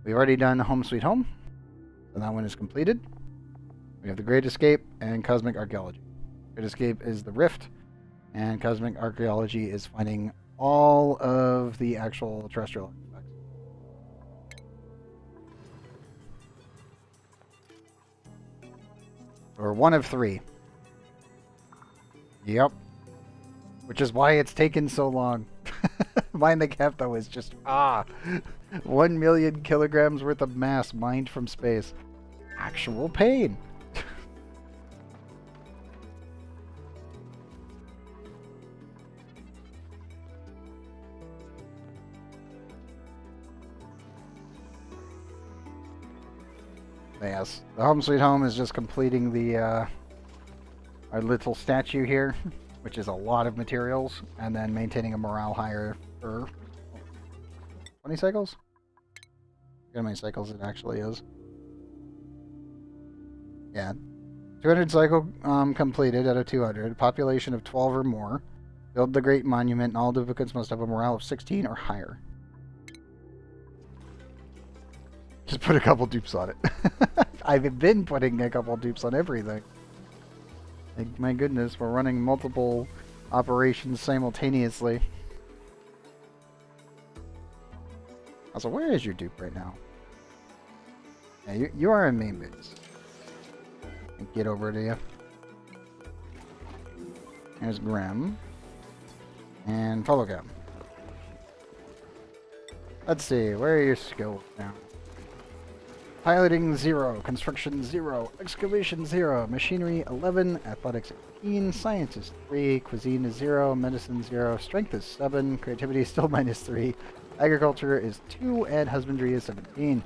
We've already done Home Sweet Home, so that one is completed. We have the Great Escape and Cosmic Archaeology. Great Escape is the Rift, and Cosmic Archaeology is finding all of the actual terrestrial artifacts. Or 1 of 3. Yep. Which is why it's taken so long. Mind the Gap, though, is just 1 million kilograms worth of mass mined from space. Actual pain. Yes, the Home Sweet Home is just completing the our little statue here, which is a lot of materials, and then maintaining a morale higher for 20 cycles? I forget how many cycles it actually is. Yeah. 200 cycle completed out of 200. Population of 12 or more. Build the Great Monument, and all duplicates must have a morale of 16 or higher. Just put a couple dupes on it. I've been putting a couple dupes on everything. Like, my goodness, we're running multiple operations simultaneously. Also, where is your dupe right now? Yeah, you are in main base. Get over to you. There's Grim. And follow Grim. Let's see, where are your skills now? Piloting 0, construction 0, excavation 0, machinery 11, athletics 18, science is 3, cuisine is 0, medicine 0, strength is 7, creativity is still -3, agriculture is 2, and husbandry is 17.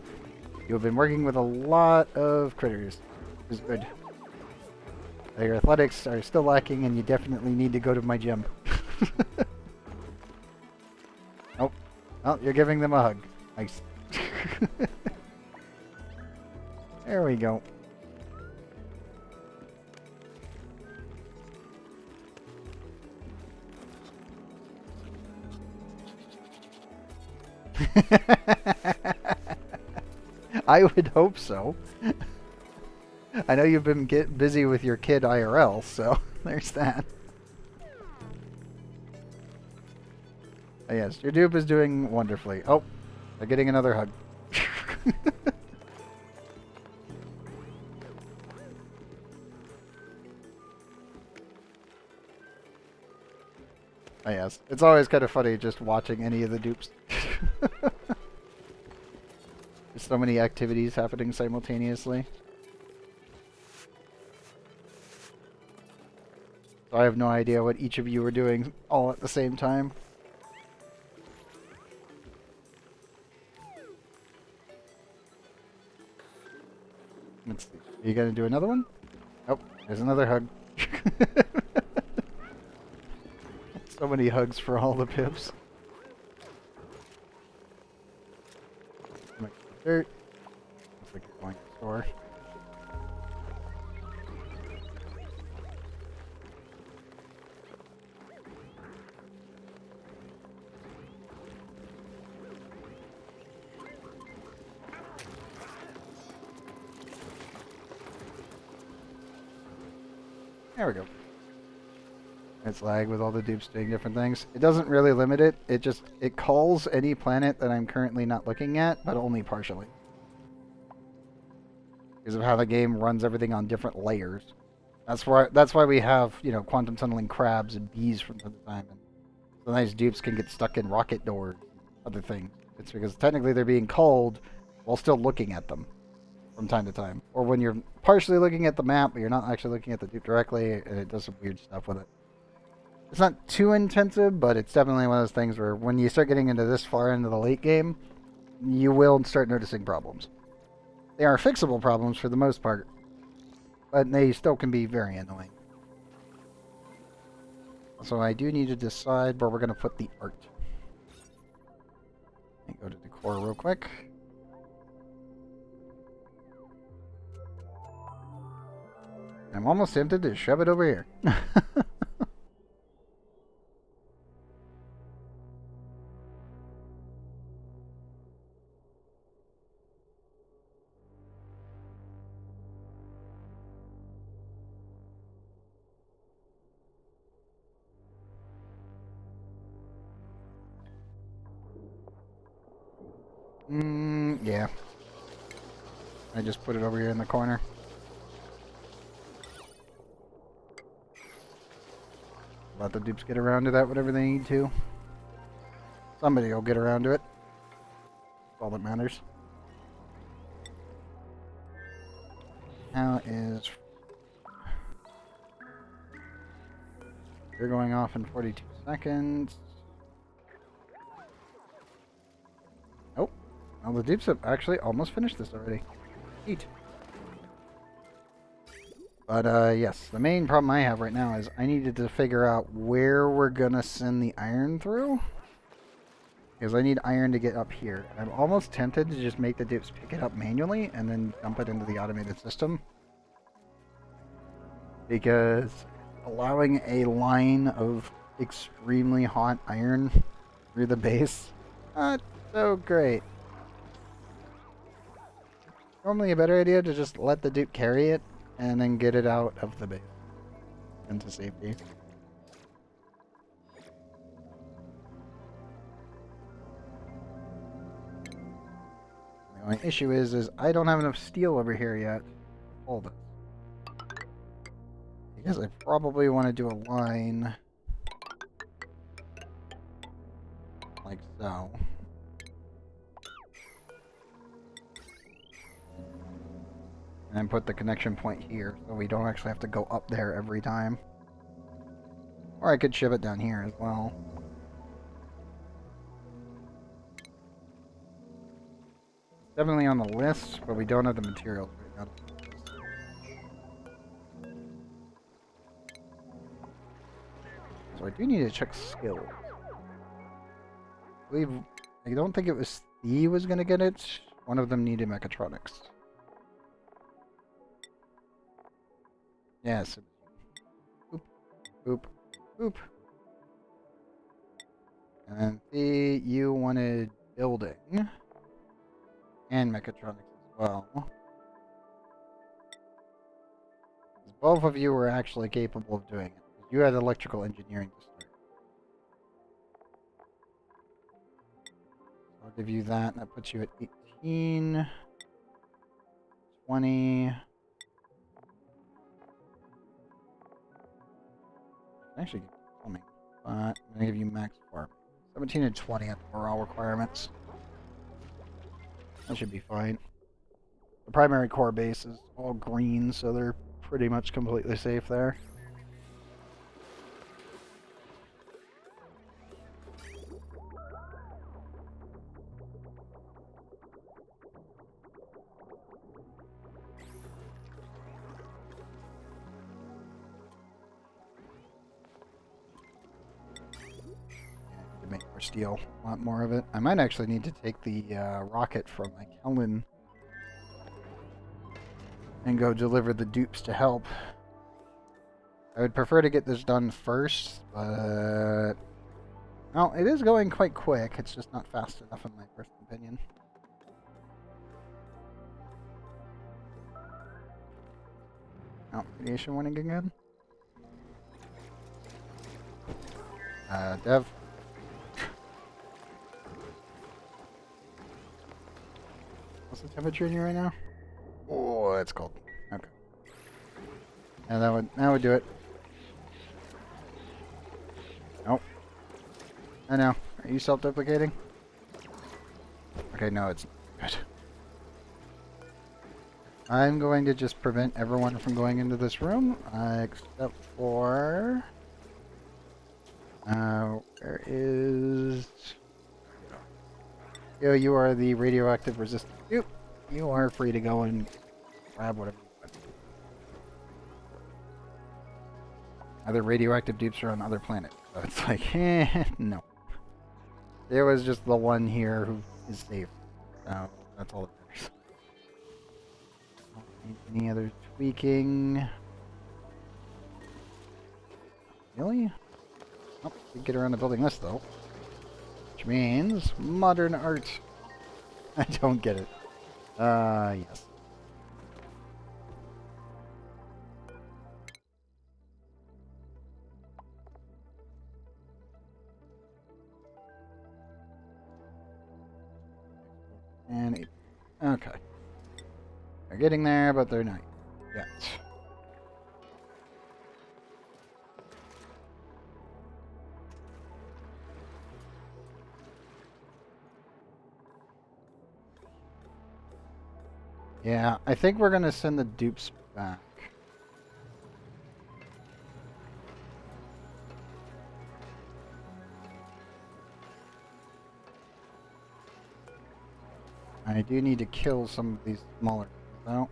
You have been working with a lot of critters, which is good. Your athletics are still lacking, and you definitely need to go to my gym. Nope. Oh, you're giving them a hug. Nice. There we go. I would hope so. I know you've been busy with your kid IRL, so there's that. Oh, yes, your dupe is doing wonderfully. Oh, they're getting another hug. Oh, yes, it's always kind of funny just watching any of the dupes. There's so many activities happening simultaneously. So I have no idea what each of you are doing all at the same time. Let's see. Are you gonna do another one? Oh, there's another hug. So many hugs for all the pips. Dirt. Looks like you're going to the store. There we go. It's lag with all the dupes doing different things. It doesn't really limit it. It calls any planet that I'm currently not looking at, but only partially. Because of how the game runs everything on different layers. That's why we have, you know, quantum tunneling crabs and bees from time to time, and sometimes dupes can get stuck in rocket doors and other things. It's because technically they're being called while still looking at them from time to time. Or when you're partially looking at the map, but you're not actually looking at the dupe directly, and it does some weird stuff with it. It's not too intensive, but it's definitely one of those things where when you start getting into this far into the late game, you will start noticing problems. They are fixable problems for the most part, but they still can be very annoying. So I do need to decide where we're going to put the art. Let me go to decor real quick. I'm almost tempted to shove it over here. Yeah. I just put it over here in the corner. Let the dupes get around to that whatever they need to. Somebody will get around to it. That's all that matters. How is... You're going off in 42 seconds. Oh. Well, the dupes have actually almost finished this already. Neat. But, yes, the main problem I have right now is I needed to figure out where we're gonna send the iron through. Because I need iron to get up here. I'm almost tempted to just make the dupes pick it up manually and then dump it into the automated system. Because allowing a line of extremely hot iron through the base, not so great. Normally a better idea to just let the dupe carry it and then get it out of the base into safety. The only issue is I don't have enough steel over here yet. Hold it. Because I probably want to do a line like so. And then put the connection point here so we don't actually have to go up there every time. Or I could ship it down here as well. Definitely on the list, but we don't have the materials right now. So I do need to check skills. I don't think it was Steve was gonna get it. One of them needed mechatronics. Yes. Boop, boop, boop. And then C, you wanted building and mechatronics as well. Both of you were actually capable of doing it. You had electrical engineering to start. I'll give you that, and that puts you at 18, 20. Actually, plumbing, but I'm gonna give you max farm. 17 and 20 at the morale requirements. That should be fine. The primary core base is all green, so they're pretty much completely safe there. Make more steel. A lot more of it. I might actually need to take the rocket from like Helen and go deliver the dupes to help. I would prefer to get this done first, but well, it is going quite quick. It's just not fast enough in my personal opinion. Oh, radiation warning again. Dev. What's the temperature in here right now? Oh, it's cold. Okay. And that would do it. Nope. I know. Are you self-duplicating? Okay, no, it's good. I'm going to just prevent everyone from going into this room, except for... where is... Yo, you are the radioactive resistant dupe. You are free to go and grab whatever you want. Other radioactive dupes are on other planets, so it's like, no. There was just the one here who is safe. So that's all that matters. Any other tweaking? Really? Oh, we get around the building list though. Which means modern art. I don't get it. Yes. And 8. Okay. They're getting there, but they're not yet. Yeah, I think we're gonna send the dupes back. I do need to kill some of these smaller ones, though.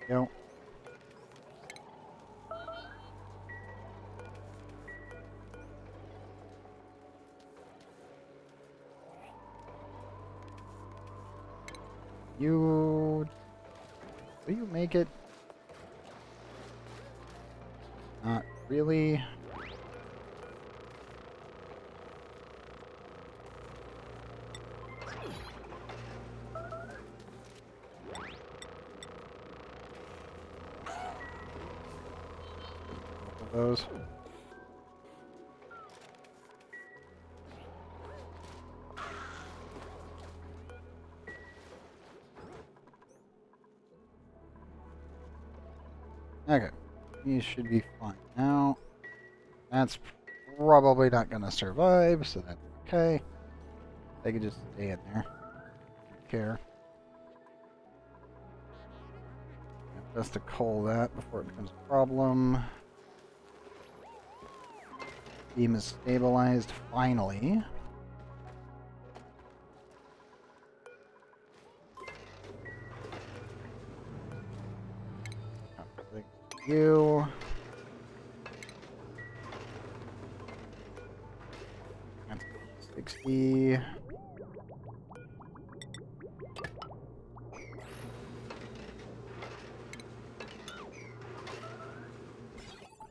There we go. Will you make it? Not really. Both of those. Okay. These should be fine now. That's probably not gonna survive, so that's okay. They can just stay in there. Don't care. Best to cull that before it becomes a problem. Beam is stabilized finally. Thanks to you. 60.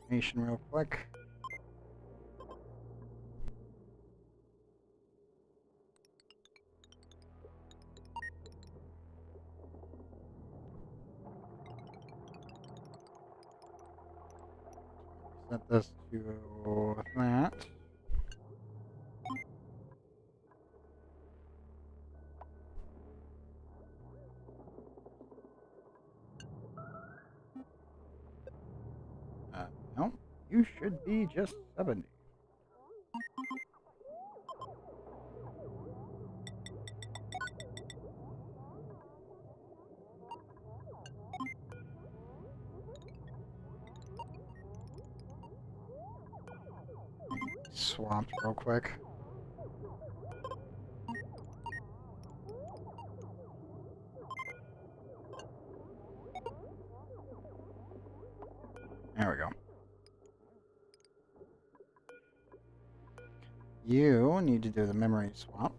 Automation real quick. Set this to that. No, you should be just 70. Swamped real quick. There we go. You need to do the memory swap.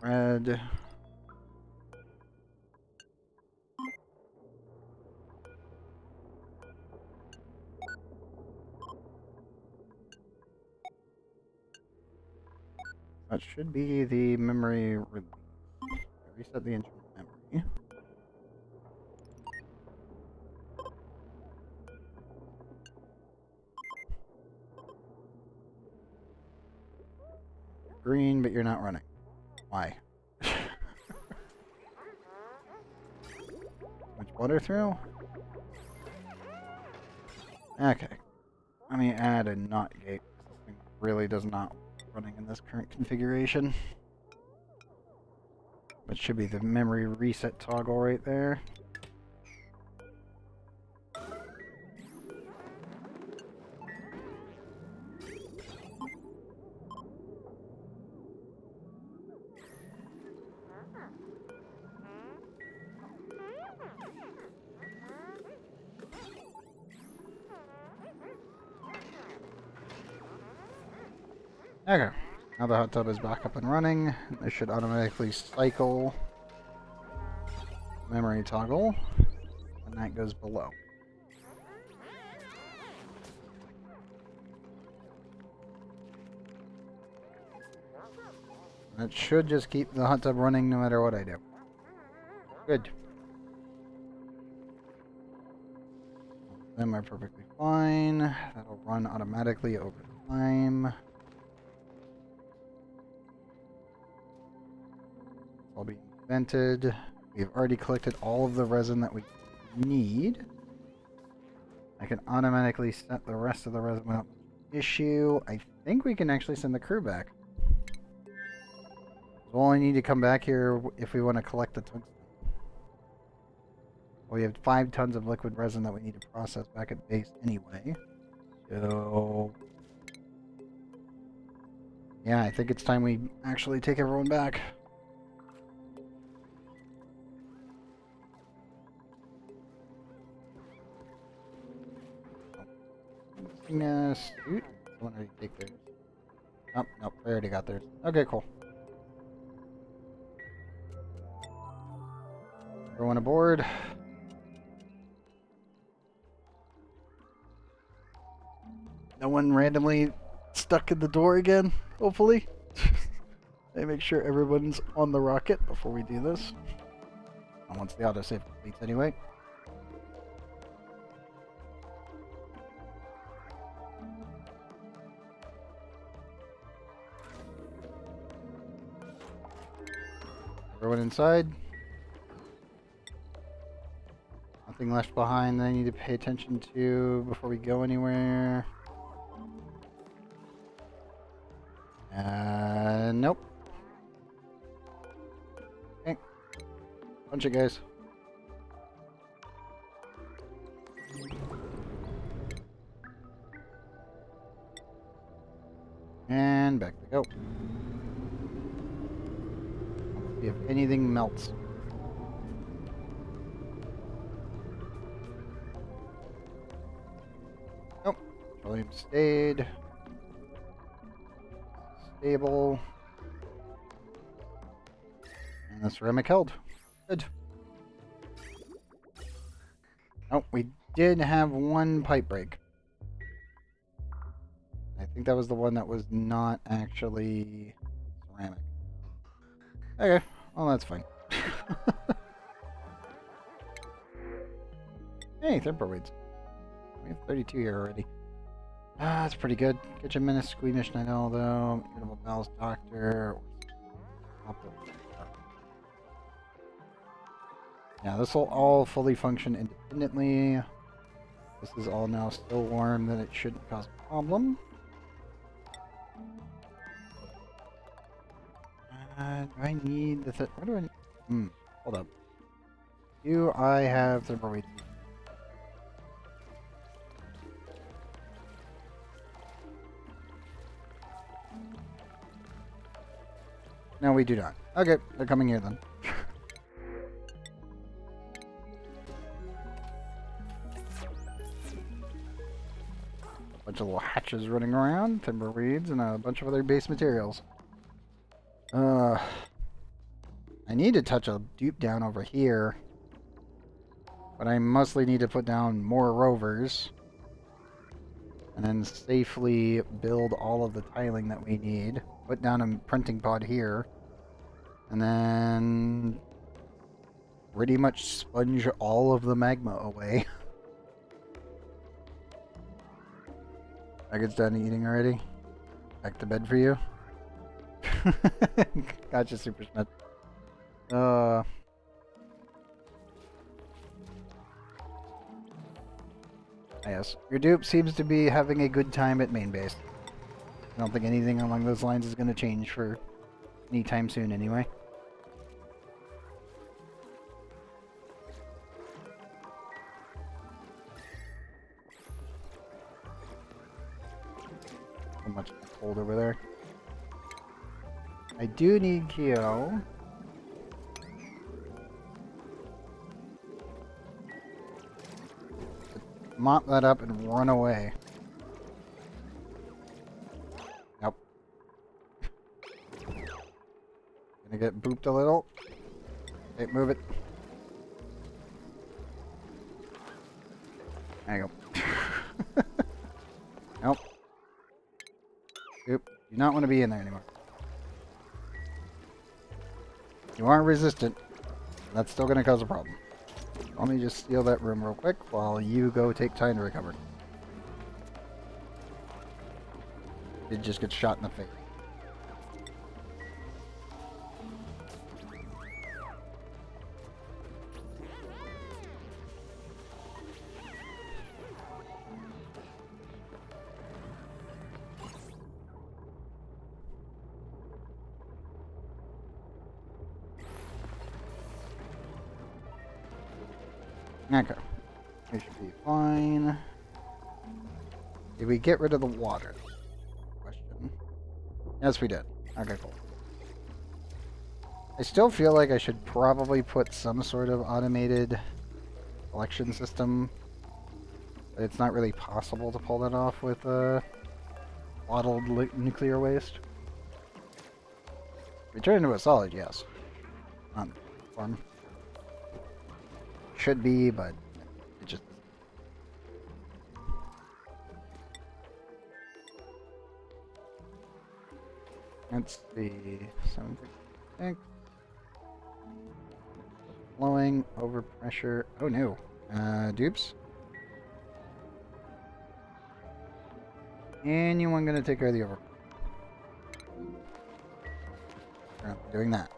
Red. That should be the memory release. Reset the internal memory. Green, but you're not running. Why? Much water through? Okay. Let me add a not gate. This thing really does not running in this current configuration. But should be the memory reset toggle right there. Okay, now the hot tub is back up and running. It should automatically cycle memory toggle, and that goes below. That should just keep the hot tub running no matter what I do. Good. Them are perfectly fine. That'll run automatically over time. All being vented. We've already collected all of the resin that we need. I can automatically set the rest of the resin without issue. I think we can actually send the crew back. We'll only need to come back here if we want to collect the tungsten. We have 5 tons of liquid resin that we need to process back at base anyway. So yeah, I think it's time we actually take everyone back. Suit. Someone already take theirs. Oh, nope, they already got theirs. Okay, cool. Everyone aboard. No one randomly stuck in the door again, hopefully. They make sure everyone's on the rocket before we do this. And once the autosave completes anyway. Everyone inside. anything left behind that I need to pay attention to before we go anywhere? Nope. Okay. Bunch of guys. And back we go. Let's see if anything melts. Nope. Petroleum stayed. Stable. And the ceramic held. Good. Oh, we did have one pipe break. I think that was the one that was not actually ceramic. Okay, well that's fine. Hey, Thimperweeds. We have 32 here already. Ah, that's pretty good. Kitchen Menace, Squeamish Night Owl, though. Irritable Bowels Doctor. Yeah, this will all fully function independently. This is all now still warm, then it shouldn't cause a problem. Do I need the what do I need? Hold up. Do I have Thimperweed? No, we do not. Okay, they're coming here then. Bunch of little hatches running around, Timberweeds, and a bunch of other base materials. I need to touch a dupe down over here. But I mostly need to put down more rovers. And then safely build all of the tiling that we need. Put down a printing pod here. And then pretty much sponge all of the magma away. It's done eating already. Back to bed for you. Gotcha, Super Smith. Yes. Your dupe seems to be having a good time at main base. I don't think anything along those lines is going to change for anytime soon anyway. So much cold over there. I do need Kyo. Mop that up and run away. Nope. Gonna get booped a little. Okay, move it. There you go. Nope. Oop. Do not want to be in there anymore. You are resistant. That's still going to cause a problem. Let me just steal that room real quick while you go take time to recover. It just gets shot in the face. Okay. We should be fine. Did we get rid of the water? Question. Yes, we did. Okay, cool. I still feel like I should probably put some sort of automated collection system. But it's not really possible to pull that off with bottled nuclear waste. Return to a solid, yes. Not form. Should be, but it just... Let's see... 756... Flowing, overpressure... Oh no. Dupes? Anyone gonna take care of the over... We're not doing that.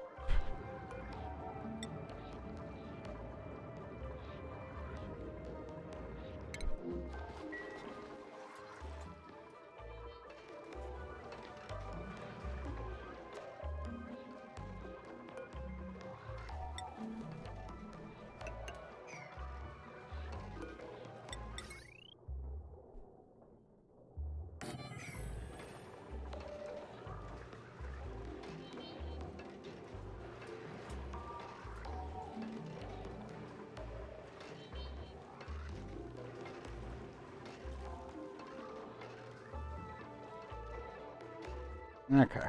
Okay.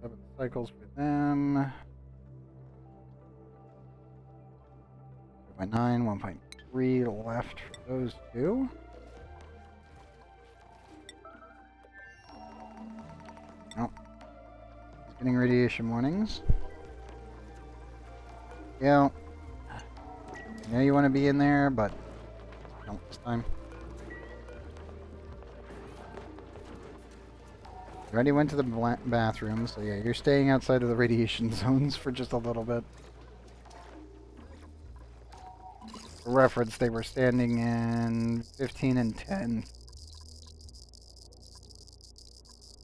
.7 cycles for them. 2.9, 1.3 left for those two. Nope. He's getting radiation warnings. Yeah. I know you want to be in there, but don't this time. You already went to the bathroom, so yeah, you're staying outside of the radiation zones for just a little bit. For reference, they were standing in 15 and 10.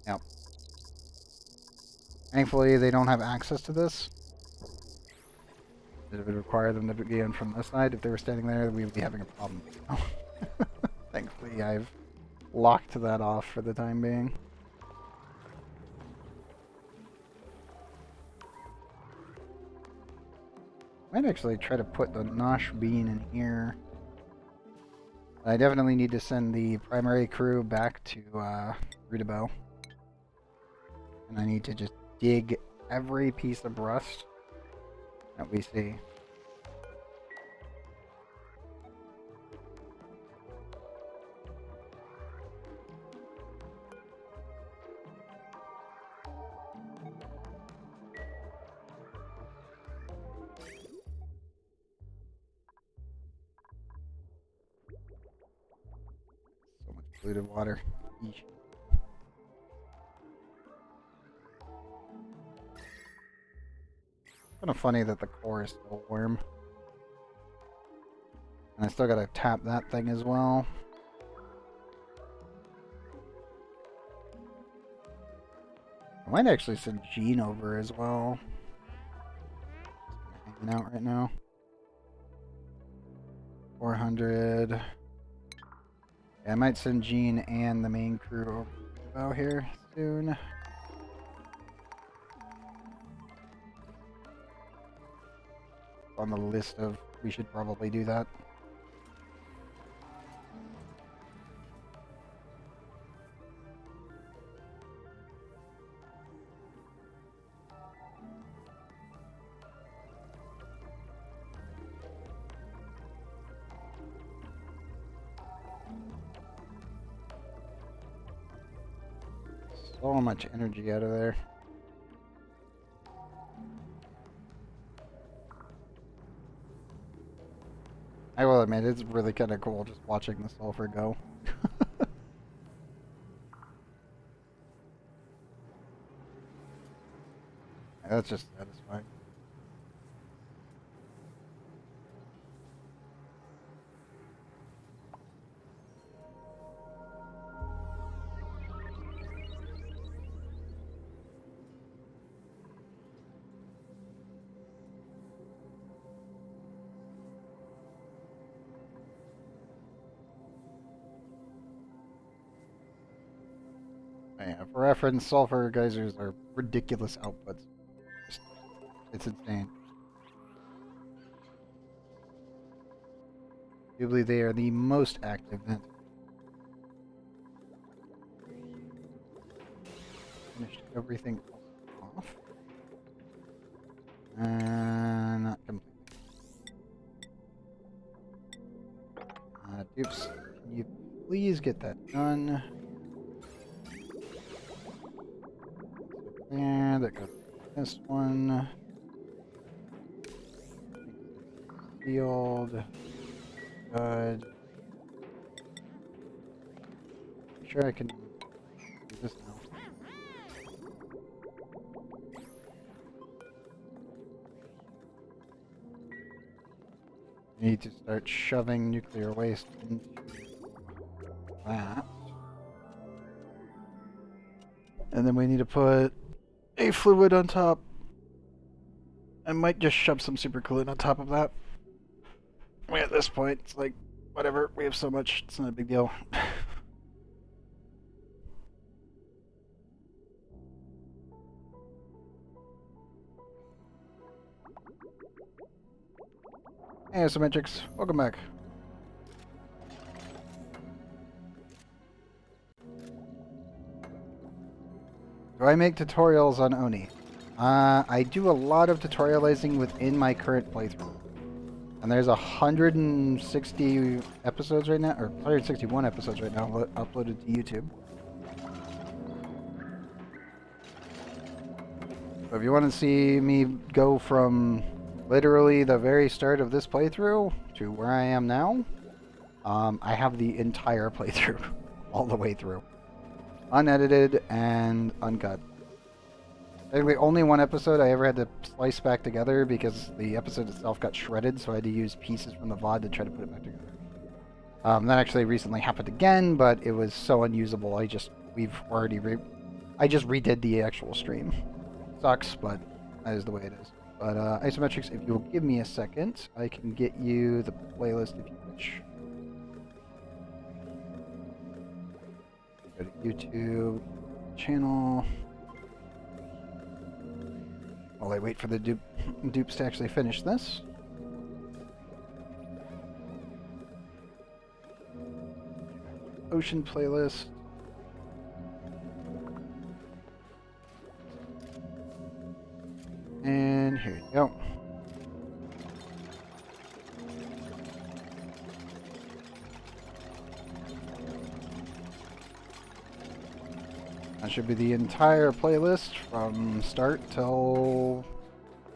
Yep. Thankfully, they don't have access to this. It would require them to be in from this side. If they were standing there, we would be having a problem. Thankfully, I've locked that off for the time being. Might actually try to put the Nosh bean in here. I definitely need to send the primary crew back to Rudabo. And I need to just dig every piece of rust that we see. So much polluted water. Eesh. Kind of funny that the core is still warm. And I still gotta tap that thing as well. I might actually send Gene over as well. He's hanging out right now. 400. Yeah, I might send Gene and the main crew over here soon. On the list of we should probably do that. So much energy out of there. I will admit, it's really kind of cool just watching the sulfur go. That's just satisfying. Yeah, for reference, sulfur geysers are ridiculous outputs. It's insane. Arguably, they are the most active vent. Finished everything off. Not completely. Dupes, can you please get that done? There, that goes this one. Sealed. Good. Sure I can do this now. Need to start shoving nuclear waste into that. And then we need to put a fluid on top. I might just shove some supercoolant on top of that. I mean, at this point, it's like, whatever, we have so much, it's not a big deal. Hey, Asymmetrics, welcome back. Do I make tutorials on ONI? I do a lot of tutorializing within my current playthrough. And there's 160 episodes right now, or 161 episodes right now uploaded to YouTube. So if you want to see me go from literally the very start of this playthrough to where I am now, I have the entire playthrough all the way through. Unedited and uncut. Technically, only one episode I ever had to slice back together because the episode itself got shredded, so I had to use pieces from the VOD to try to put it back together. That actually recently happened again, but it was so unusable. I just redid the actual stream. Sucks, but that is the way it is. But Isometrics, if you'll give me a second, I can get you the playlist if you wish. Go to YouTube channel. While I wait for the dupes to actually finish this. Ocean playlist. And here you go. That should be the entire playlist from start till,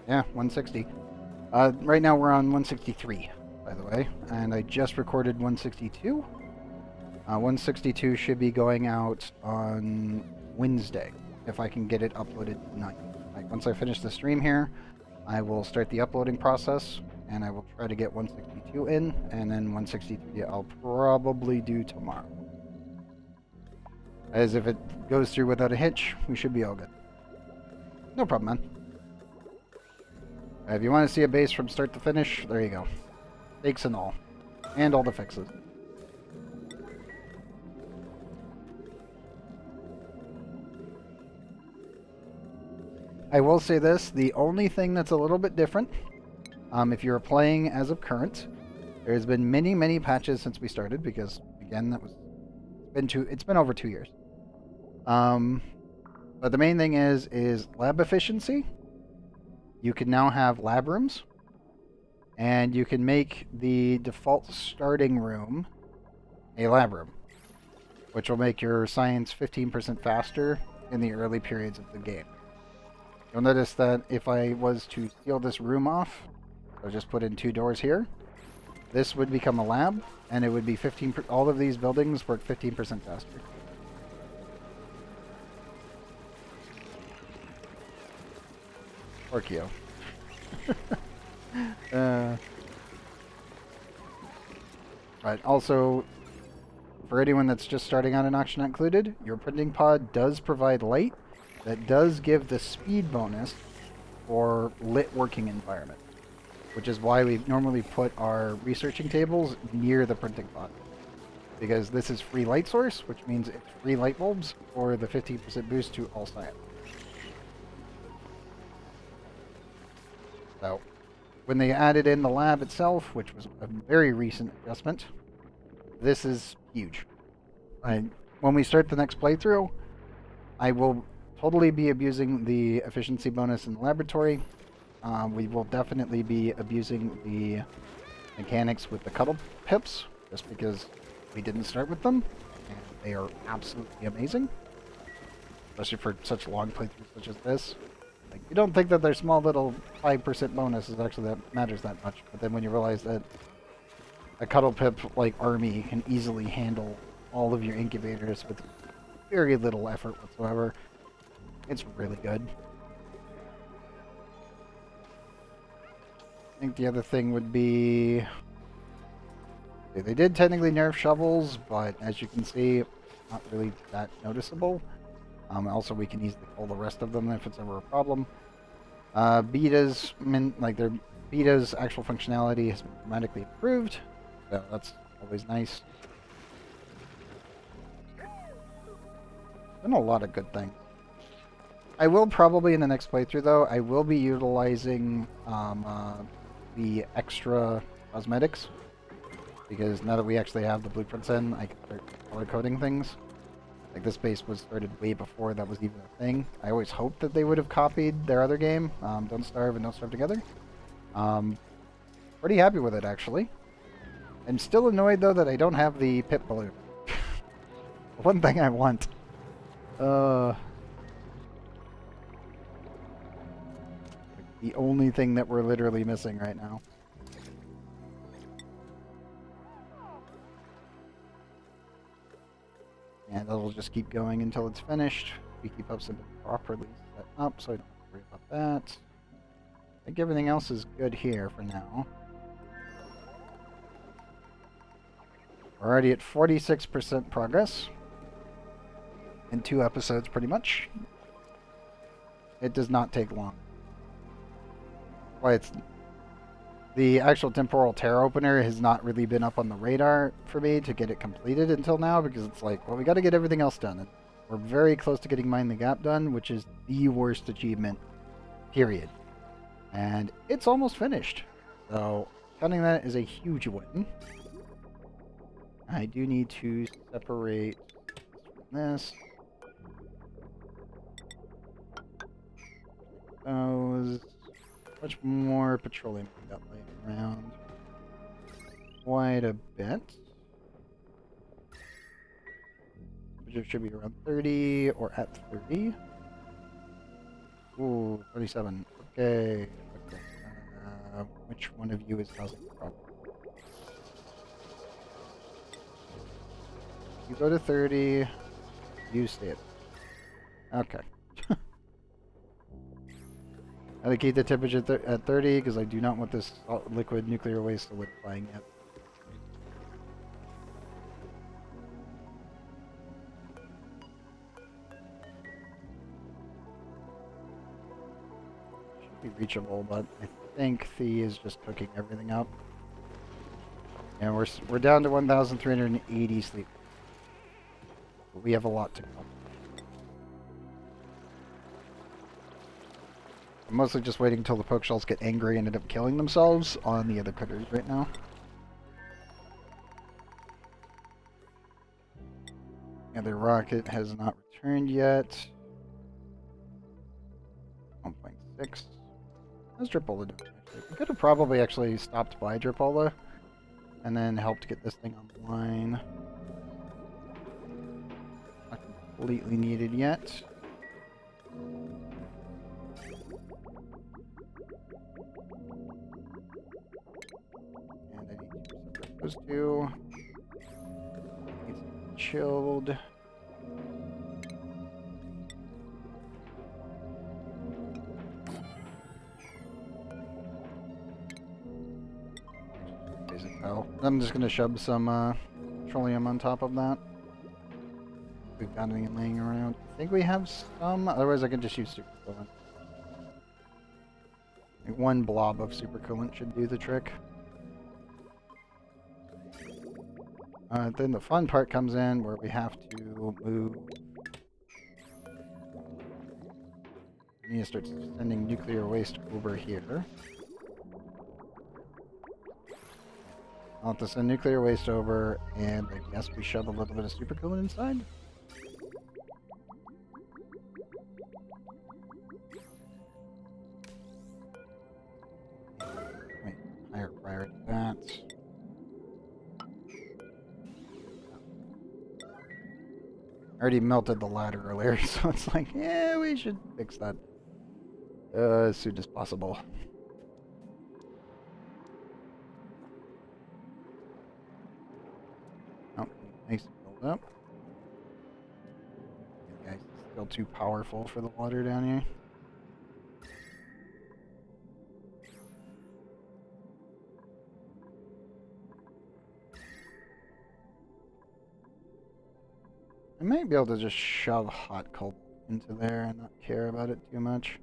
yeah, 160. Right now we're on 163, by the way, and I just recorded 162. 162 should be going out on Wednesday, if I can get it uploaded tonight. Like, once I finish the stream here, I will start the uploading process, and I will try to get 162 in, and then 163 I'll probably do tomorrow. As if it goes through without a hitch, we should be all good. No problem, man. If you want to see a base from start to finish, there you go. Takes and all. And all the fixes. I will say this, the only thing that's a little bit different, if you're playing as of current, there's been many patches since we started, because, again, it's been over 2 years. But the main thing is lab efficiency. You can now have lab rooms, and you can make the default starting room a lab room, which will make your science 15% faster in the early periods of the game. You'll notice that if I was to seal this room off, I'll just put in 2 doors here, this would become a lab, and it would be 15%. All of these buildings work 15% faster. Orkio. But also, for anyone that's just starting on an Oxygen Not Included, your printing pod does provide light that does give the speed bonus for lit working environment, which is why we normally put our researching tables near the printing pod, because this is free light source, which means it's free light bulbs for the 15% boost to all science. So, when they added in the lab itself, which was a very recent adjustment, this is huge. When we start the next playthrough, I will totally be abusing the efficiency bonus in the laboratory. We will definitely be abusing the mechanics with the cuddle pips, just because we didn't start with them, and they are absolutely amazing, especially for such long playthroughs such as this. Like, you don't think that their small little 5% bonus is actually that matters that much, but then when you realize that a cuddle pip like army can easily handle all of your incubators with very little effort whatsoever, it's really good. I think the other thing would be, they did technically nerf shovels, but as you can see, not really that noticeable. Also, we can easily pull the rest of them if it's ever a problem. Beta's actual functionality has been dramatically improved, so that's always nice. Been a lot of good things. I will probably in the next playthrough though. I will be utilizing the extra cosmetics because now that we actually have the blueprints in, I can start color coding things. Like this base was started way before that was even a thing. I always hoped that they would have copied their other game, Don't Starve and Don't Starve Together. Pretty happy with it actually. I'm still annoyed though that I don't have the pit balloon. One thing I want. The only thing that we're literally missing right now. And it'll just keep going until it's finished. We keep up something properly set up, so I don't have to worry about that. I think everything else is good here for now. We're already at 46% progress. In 2 episodes, pretty much. It does not take long. Well, it's... The actual temporal tear opener has not really been up on the radar for me to get it completed until now, because it's like, well, we got to get everything else done. And we're very close to getting Mind the Gap done, which is the worst achievement, period. And it's almost finished. So, counting that is a huge win. I do need to separate this from this. Much more petroleum we got laying around. Quite a bit. Temperature should be around 30 or at 30. Ooh, 27. Okay. Which one of you is housing the problem? You go to 30. You stay at. Okay. I have to keep the temperature at 30 because I do not want this liquid nuclear waste solidifying yet. Should be reachable, but I think the is just cooking everything up. And we're down to 1,380 sleep. But we have a lot to go. I'm mostly just waiting until the poke shells get angry and end up killing themselves on the other critters right now. The other rocket has not returned yet. 1.6. How's Dripola doing? We could have probably actually stopped by Dripola and then helped get this thing online. Not completely needed yet. Those two. Needs to be chilled. Basic hell. I'm just gonna shove some petroleum on top of that. If we've got any laying around. I think we have some, otherwise I can just use super coolant. Like one blob of super coolant should do the trick. Then the fun part comes in where we have to move. We need to start sending nuclear waste over here. I'll have to send nuclear waste over, and I guess we shove a little bit of super coolant inside. Wait, higher priority that. I already melted the ladder earlier, so it's like, yeah, we should fix that as soon as possible. Oh, nice build up. The guy's still too powerful for the water down here. I might be able to just shove hot coal into there and not care about it too much.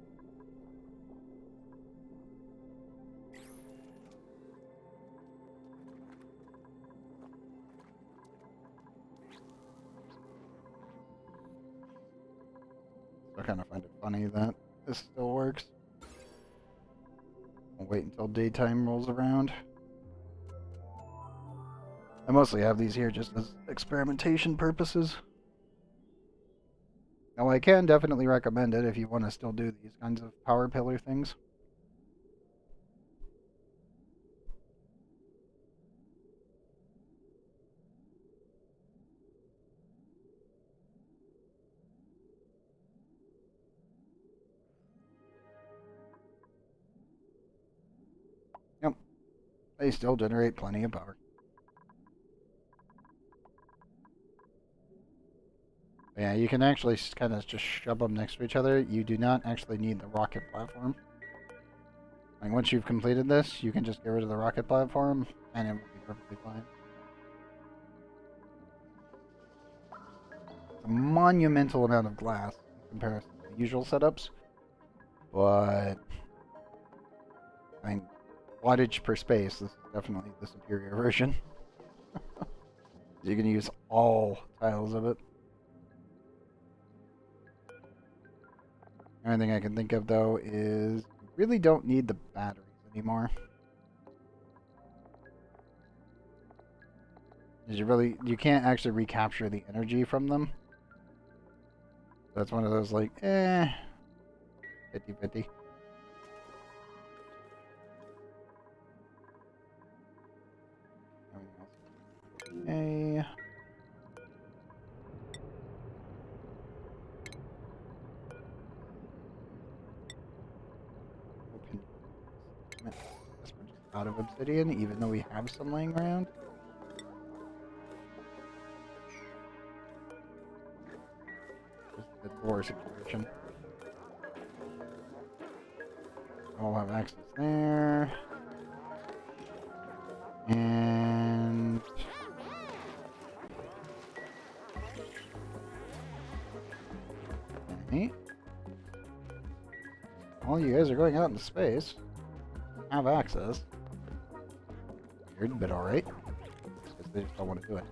kind of find it funny that this still works. I'll wait until daytime rolls around. I mostly have these here just as experimentation purposes. Now, I can definitely recommend it if you want to still do these kinds of power pillar things. Yep, they still generate plenty of power. Yeah, you can actually kind of just shove them next to each other. You do not actually need the rocket platform. Like, once you've completed this, you can just get rid of the rocket platform, and it will be perfectly fine. A monumental amount of glass in comparison to the usual setups, but I mean, wattage per space, this is definitely the superior version. You can use all tiles of it. The only thing I can think of, though, is you really don't need the batteries anymore. You can't actually recapture the energy from them. That's one of those, like, 50-50. Okay. Guess we're just out of obsidian, even though we have some laying around. Just the door situation. I'll have access there. And okay. Well, you guys are going out into space. Have access. Weird, but alright. Because they just don't want to do it.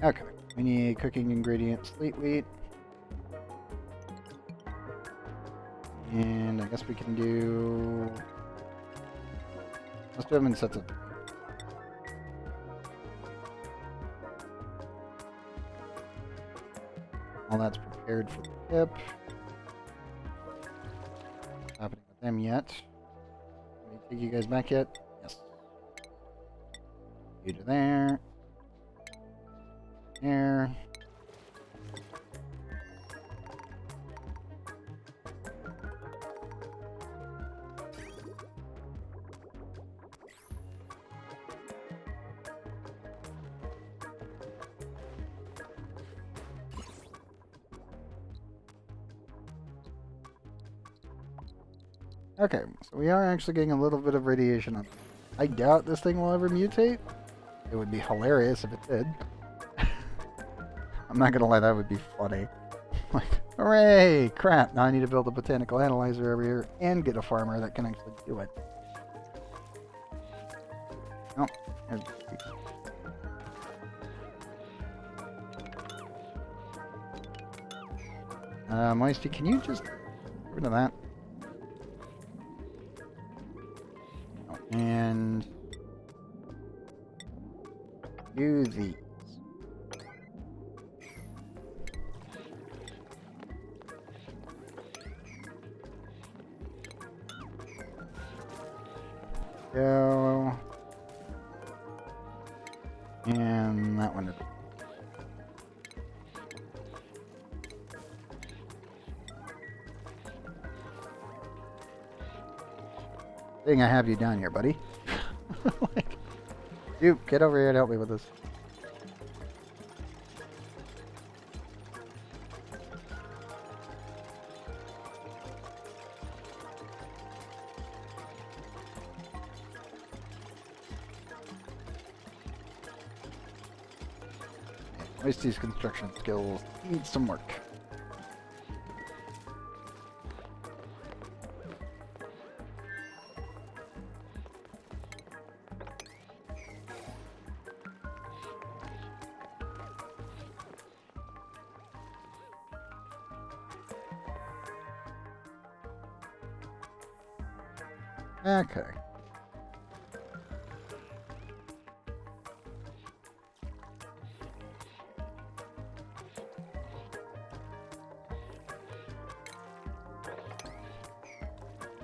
Okay. We need cooking ingredients, slate wheat. And I guess we can do... Let's do them in sets of... All that's prepared for the tip. What's happening with them yet? Can we take you guys back yet? Yes. You to there. There. Okay, so we are actually getting a little bit of radiation on. I doubt this thing will ever mutate. It would be hilarious if it did. I'm not gonna lie, that would be funny. Like, hooray! Crap, now I need to build a botanical analyzer over here and get a farmer that can actually do it. Oh, there's Moisty, can you just get rid of that? Oh, and do these. Go. And that one is. Thing I have you down here, buddy. Like, you get over here and help me with this. Moisty's construction skills need some work. Okay.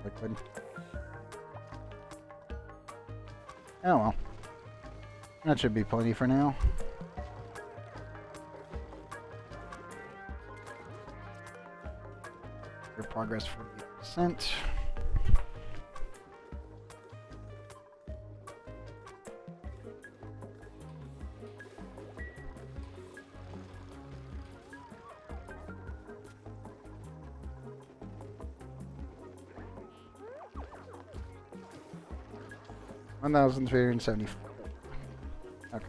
Liquid. Oh well. That should be plenty for now. Your progress 48%. $1,374. Okay.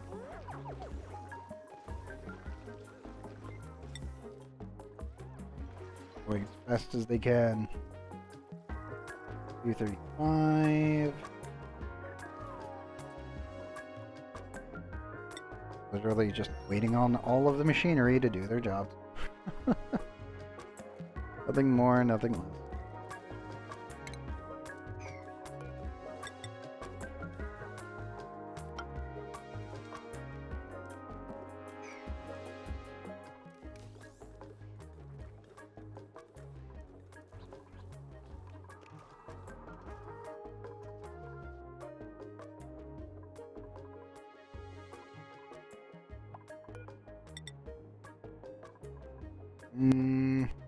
Going as fast as they can. 235. Literally just waiting on all of the machinery to do their job. Nothing more, nothing less.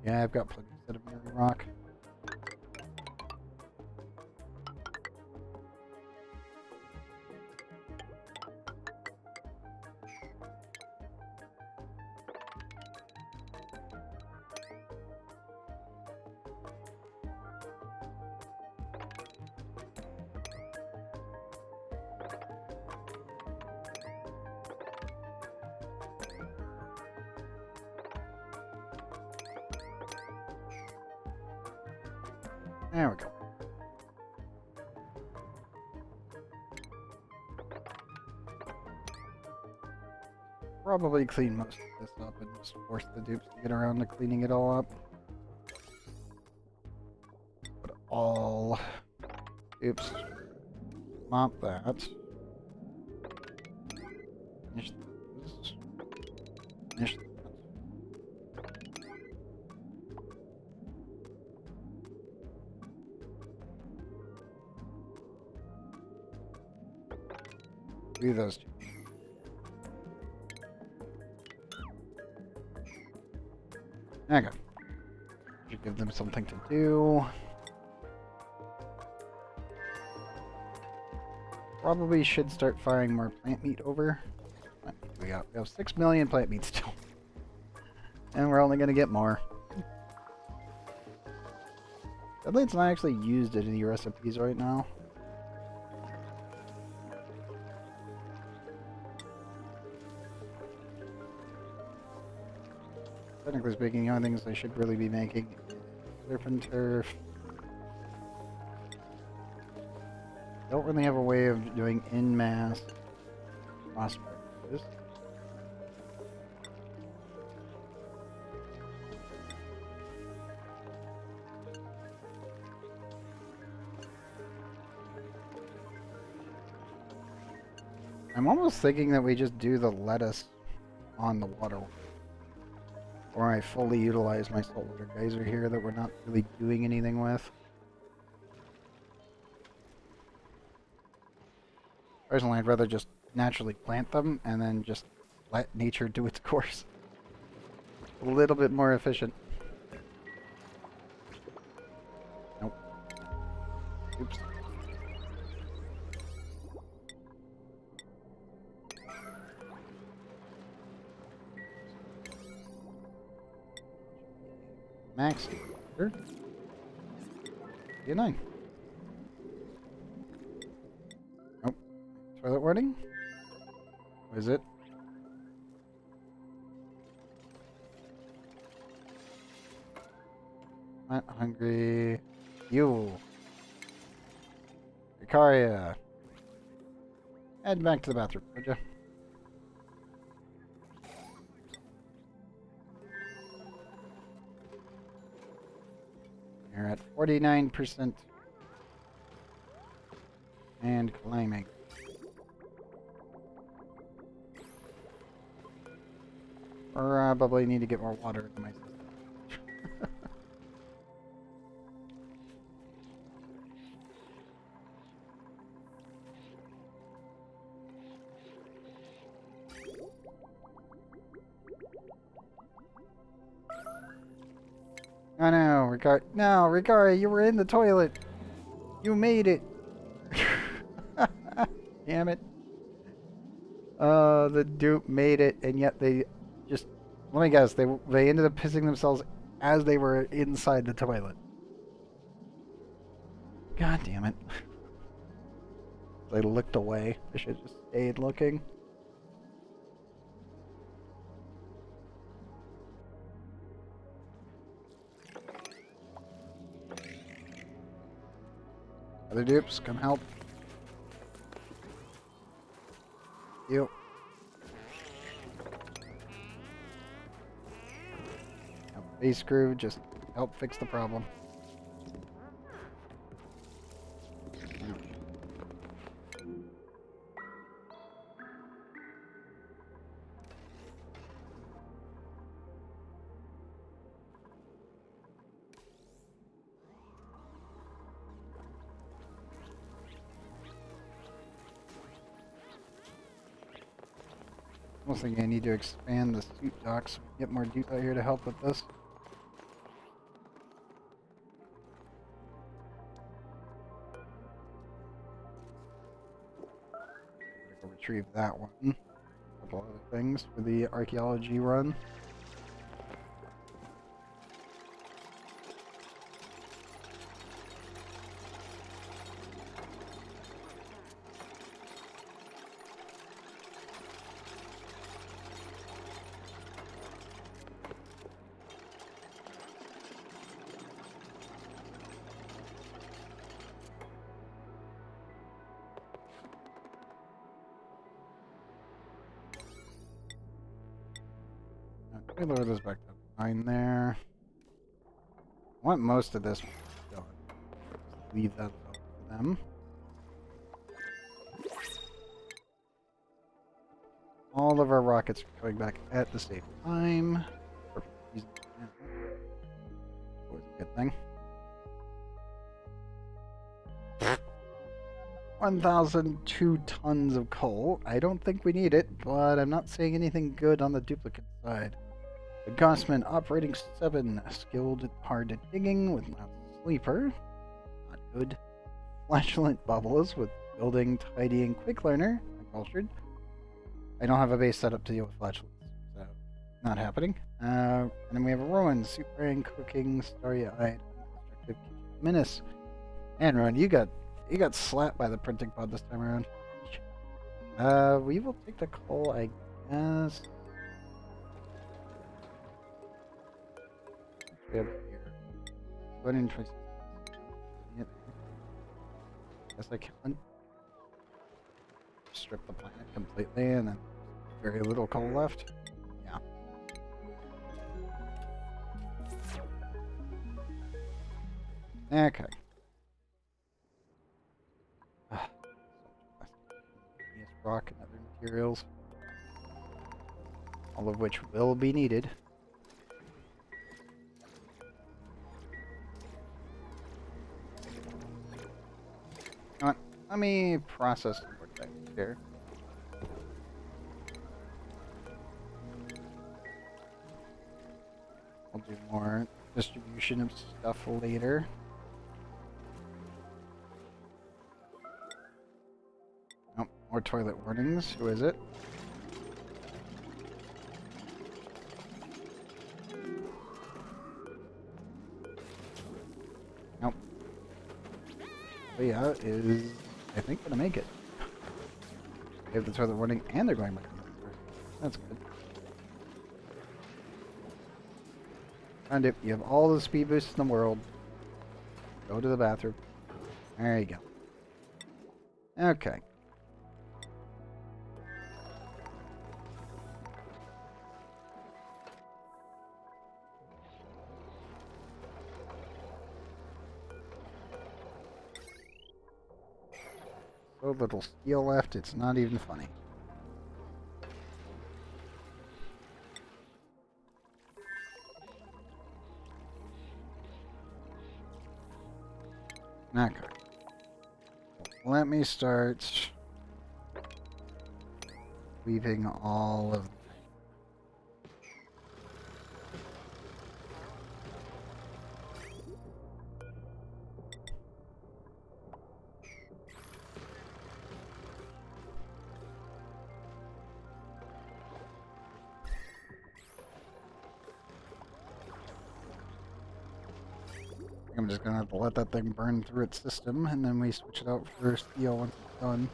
Yeah, I've got plenty of sedimentary rock. There we go. Probably clean most of this up and just force the dupes to get around to cleaning it all up. Put all... Oops. Mop that. Finish this. Finish that. Do those two. Okay. Should give them something to do. Probably should start firing more plant meat over. What do we got? We have 6 million plant meat still. And we're only going to get more. Sadly, it's not actually used in any recipes right now. Technically speaking, the only things they should really be making is surf and turf. Don't really have a way of doing in mass phosphorus. I'm almost thinking that we just do the lettuce on the water. Or I fully utilize my saltwater geyser here that we're not really doing anything with. Personally, I'd rather just naturally plant them and then just let nature do its course. A little bit more efficient. Nope. Oops. Max. Sure. Good night. Nope. Toilet warning? What is it? Not hungry. You. Vicaria. Head back to the bathroom, would you? You're at 49%. And climbing. Probably need to get more water into my system. Oh no, Ricard, you were in the toilet. You made it. Damn it. The dupe made it, and yet they just... Let me guess, they ended up pissing themselves as they were inside the toilet. God damn it. They looked away. They should have just stayed looking. Other dupes, come help. You. Base crew, just help fix the problem. I almost think I need to expand the suit dock so we can get more dupe out here to help with this. Go retrieve that one. A couple other things for the archaeology run. Let me lower this back to 9 there. I want most of this done. Leave that up to them. All of our rockets are coming back at the same time. Always a good thing. 1,002 tons of coal. I don't think we need it, but I'm not saying anything good on the duplicate side. The Gossman operating 7, skilled at hard digging with not sleeper. Not good. Flatulent bubbles with building, tidying, quick learner. Cultured. I don't have a base set up to deal with flatulence, so not happening. And then we have a Rowan, super cooking, starry-eyed, constructive menace. And Rowan, you got slapped by the printing pod this time around. We will take the coal, I guess. We have here. Go ahead and try. Yep. Guess I can strip the planet completely, and then very little coal left. Yeah. Okay. Rock and other materials, all of which will be needed. Come on, let me process the work back here. I'll do more distribution of stuff later. Nope, more toilet warnings. Who is it? Nope. Leah is, I think, gonna make it. They have the toilet warning, and they're going back. That's good. And if you have all the speed boosts in the world, go to the bathroom. There you go. Okay. So little steel left, it's not even funny. Okay. Let me start weaving all of 'em. I'm just gonna have to let that thing burn through its system, and then we switch it out for steel once it's done.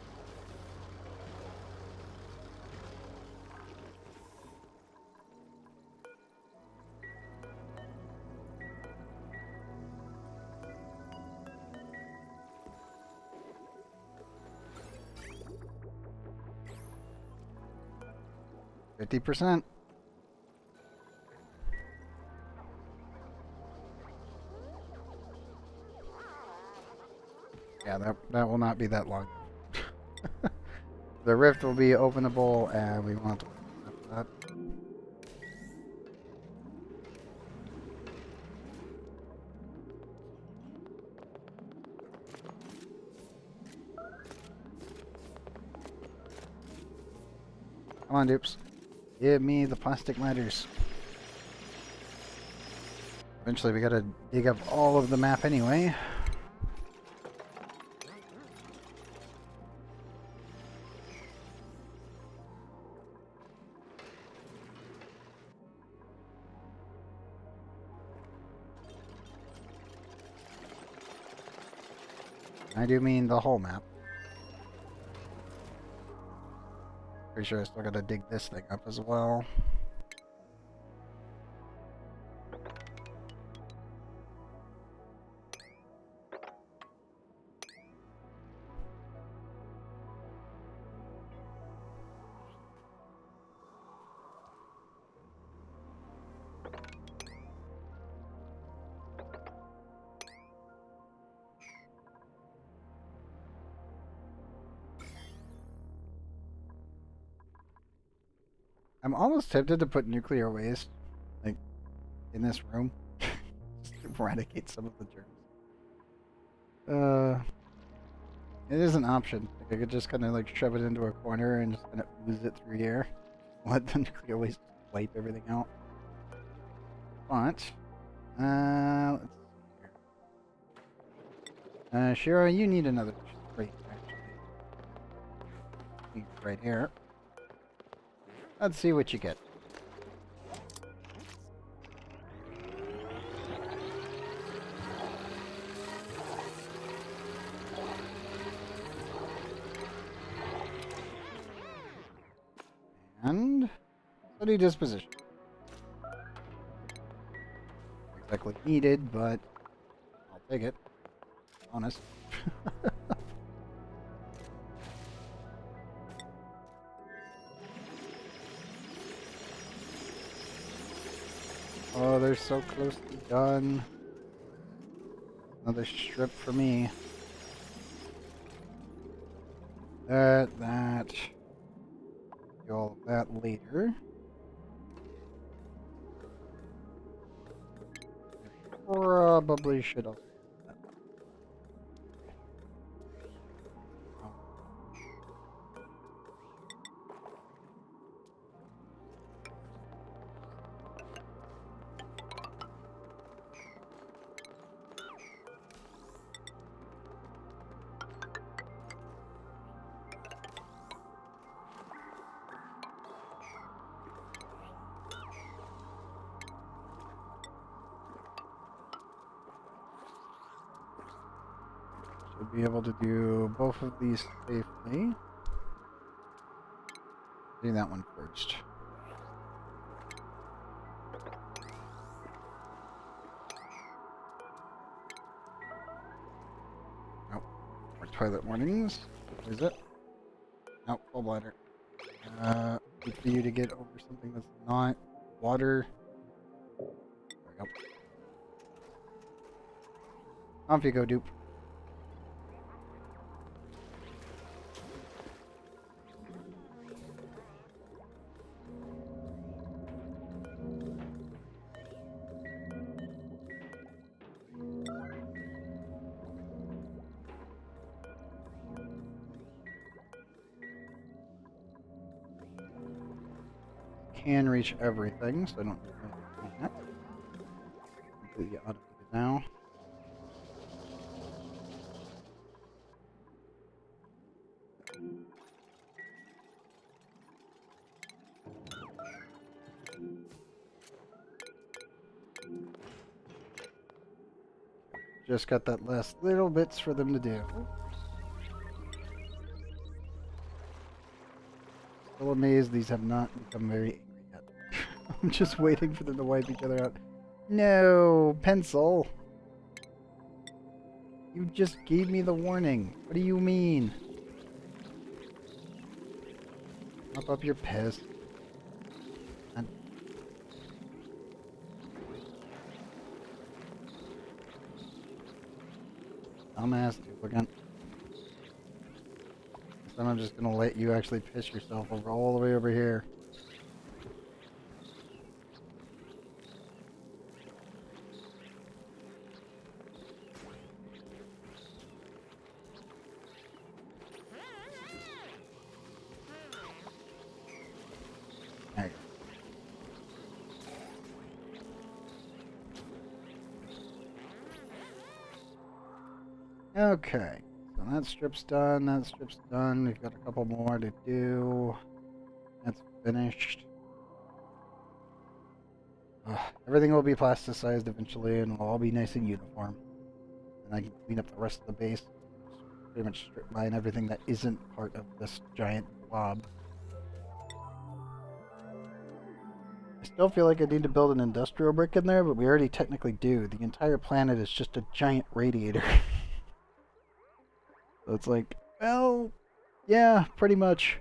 %. Yeah, that will not be that long. The rift will be openable, and we want to after that. Come on, dupes. Give me the plastic ladders. Eventually, we gotta dig up all of the map anyway. I do mean the whole map. Pretty sure I still gotta dig this thing up as well. I'm almost tempted to put nuclear waste, like, in this room. Just to eradicate some of the germs. It is an option. Like, I could just kind of like shove it into a corner and just kind of ooze it through here. Let the nuclear waste wipe everything out. But, let's see here. Shira, you need another crate, actually. Right here. Let's see what you get. And study disposition. Not exactly needed, but I'll take it. Honest. Oh, they're so close to done. Another strip for me. That. Do all of that later. Probably should also. Should be able to do both of these safely. Do that one first. Nope. More toilet warnings. What is it? Nope, full bladder. Need for you to get over something that's not water. There we go. Off you go, dupe. can reach everything, so I don't really need that. Completely automated now. Just got that last little bits for them to do. Still amazed these have not become very angry yet. I'm just waiting for them to wipe each other out. No, pencil. You just gave me the warning. What do you mean? Mop up your piss. And dumbass duplicate. Then I'm just gonna let you actually piss yourself over all the way over here. There you go. Okay. So that strip's done, that strip's done. We've got a couple more to do. That's finished. Everything will be plasticized eventually and it'll all be nice and uniform. And I can clean up the rest of the base. Pretty much strip mine everything that isn't part of this giant blob. I still feel like I need to build an industrial brick in there, but we already technically do. The entire planet is just a giant radiator. So it's like, well, yeah, pretty much.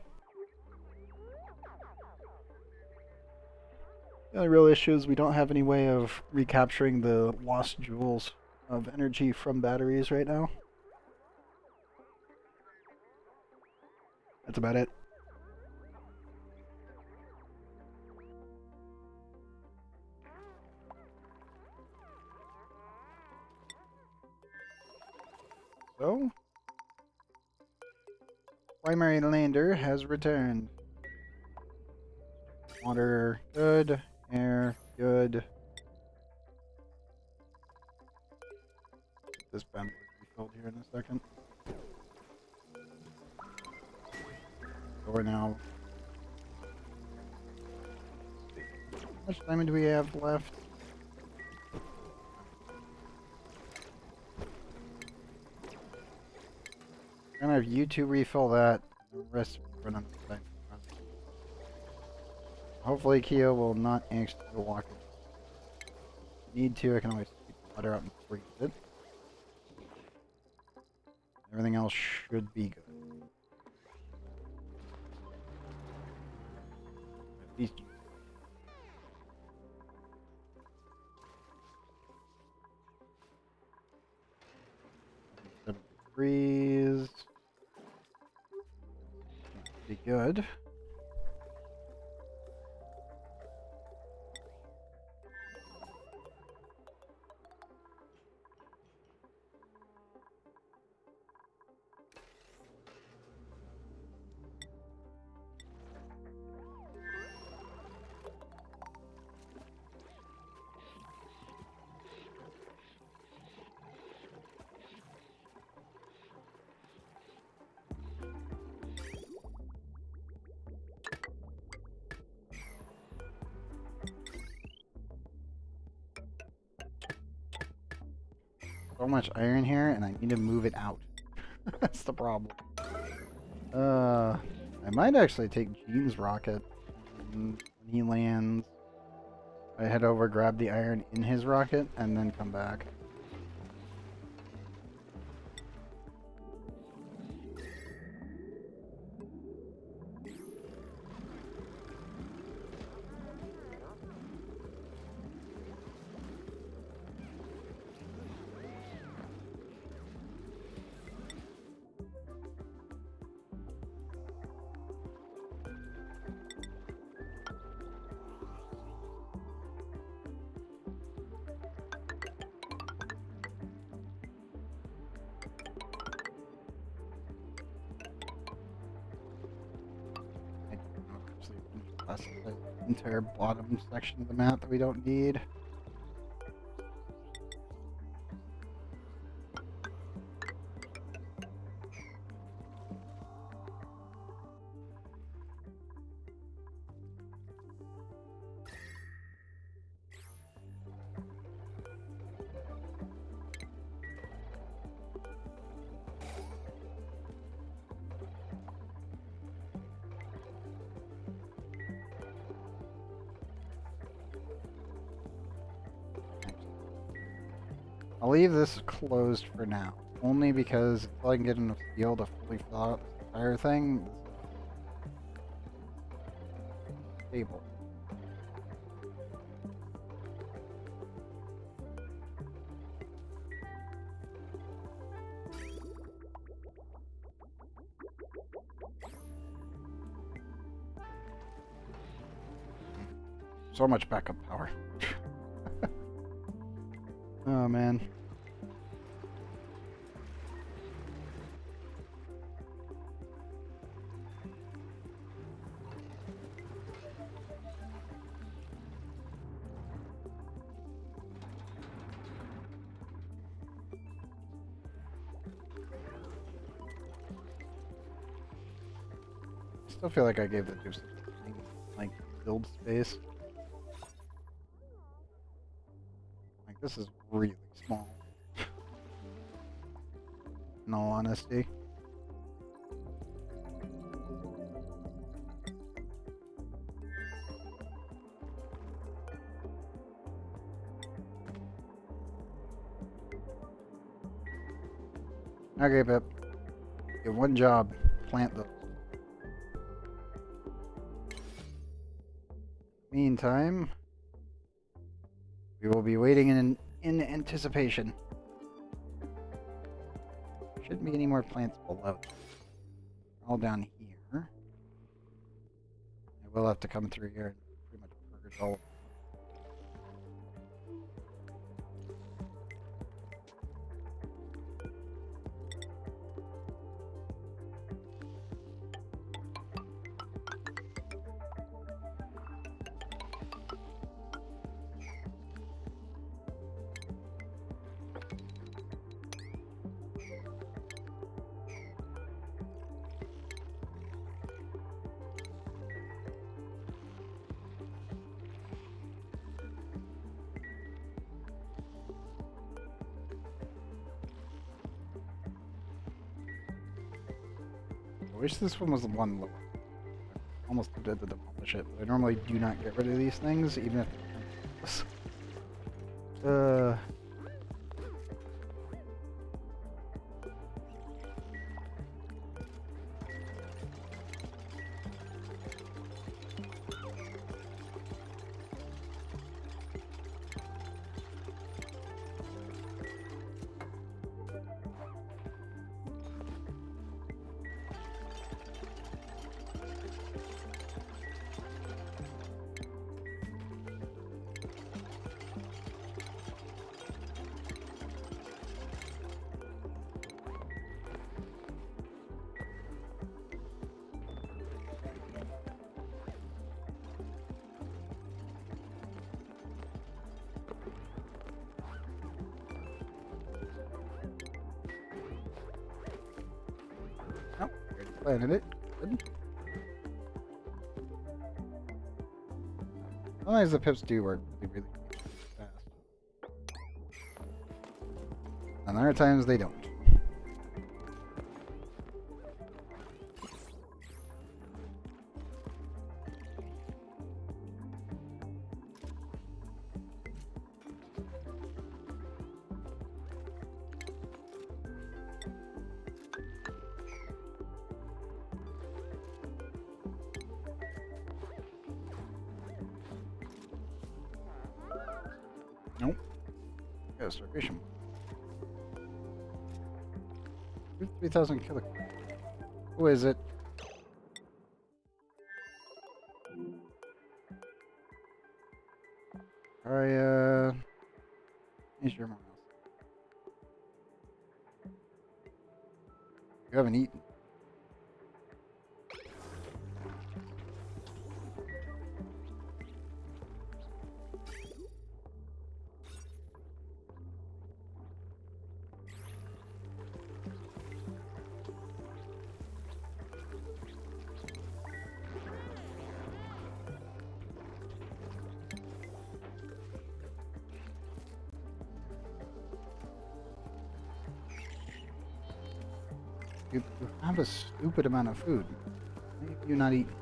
The only real issue is we don't have any way of recapturing the lost joules of energy from batteries right now. That's about it. So, primary lander has returned. Water, good. Air, good. This bend will be filled here in a second. So we're now. How much time do we have left? I'm gonna have you two refill that. The rest run on the side. Hopefully, Keo will not actually go walking. If I need to, I can always keep the water out and freeze it. Everything else should be good. At least you. Freeze. Be good. So much iron here, and I need to move it out. That's the problem. I might actually take Gene's rocket. And when he lands, I head over, grab the iron in his rocket, and then come back. Last entire bottom section of the map that we don't need. I'll leave this closed for now, only because until I can get enough steel to fully fill out this entire thing, this is stable. So much backup power. Oh man. I still feel like I gave the juice like build space. Like this is really small. In all honesty. Okay, Pip. You have one job. Plant those. Meantime, we will be waiting in anticipation. Shouldn't be any more plants below. All down here. I will have to come through here and pretty much purge all of them. I wish this one was the one lower. Almost did to demolish it, but I normally do not get rid of these things, even if oh, already planted it. Good. Sometimes the pips do work really fast. And other times they don't. Nope. Got a starvation. 3,000 kilograms. Who is it? Alright, here's your mouse. You haven't eaten. You have a stupid amount of food. Why have you not eaten?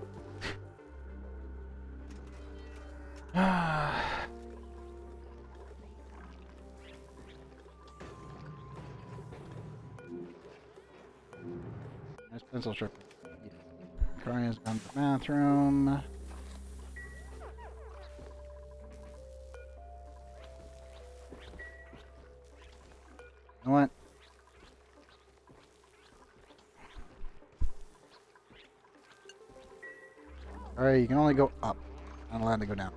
Nice pencil strip. Victoria's gone to the bathroom. You know what? Alright, you can only go up. Not allowed to go down.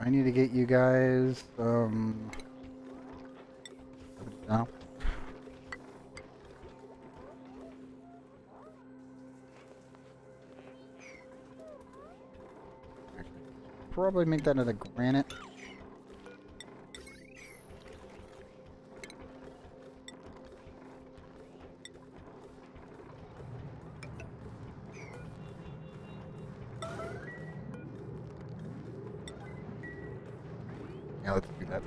I need to get you guys, no. Probably make that out of granite. Yeah, let's do that.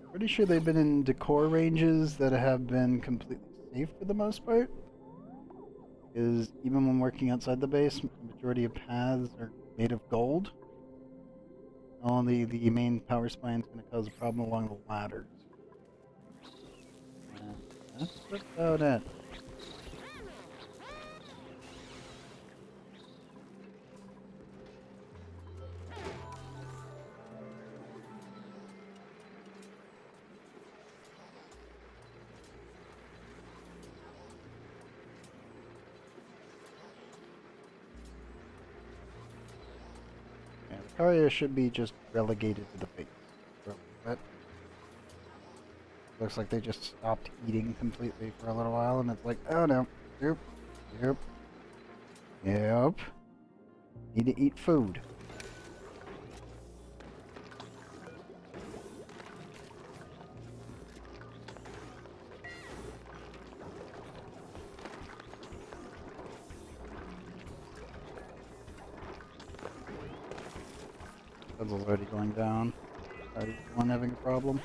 Pretty sure they've been in decor ranges that have been completely safe for the most part. Because even when working outside the base, the majority of paths are made of gold. Only the main power spine is going to cause a problem along the ladders. And that's about it. Arya should be just relegated to the base for a little bit. Looks like they just stopped eating completely for a little while, and it's like, oh no, yep, yep, yep. Need to eat food. Pencil's already going down. Already one having a problem.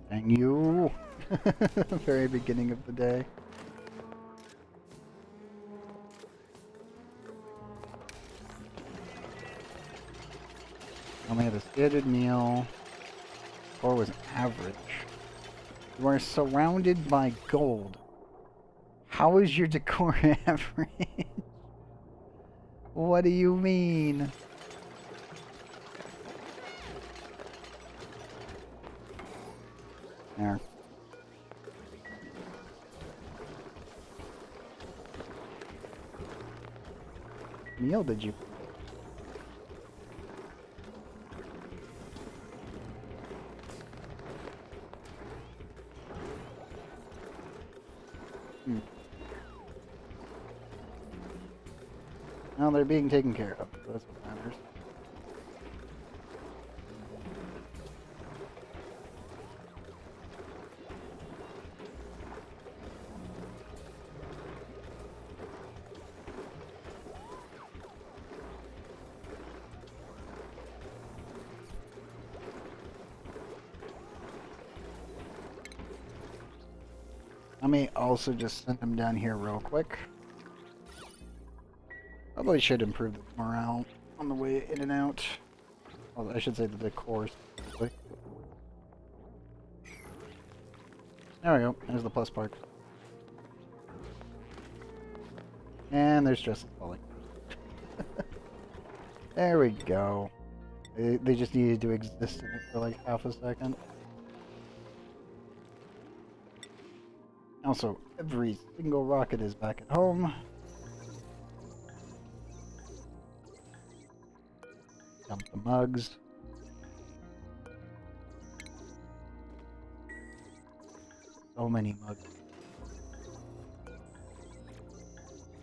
Dang you! Very beginning of the day. Only had a standard meal. Score was average. You are surrounded by gold. How is your decor average? What do you mean? There. Meal did you? Well, they're being taken care of, so that's what matters. I may also just send him down here real quick. Probably should improve the morale on the way in and out. Well, I should say the decor specifically. There we go. There's the plus park. And there's Justice falling. There we go. They just needed to exist in it for like half a second. Also, every single rocket is back at home. Dump the mugs. So many mugs.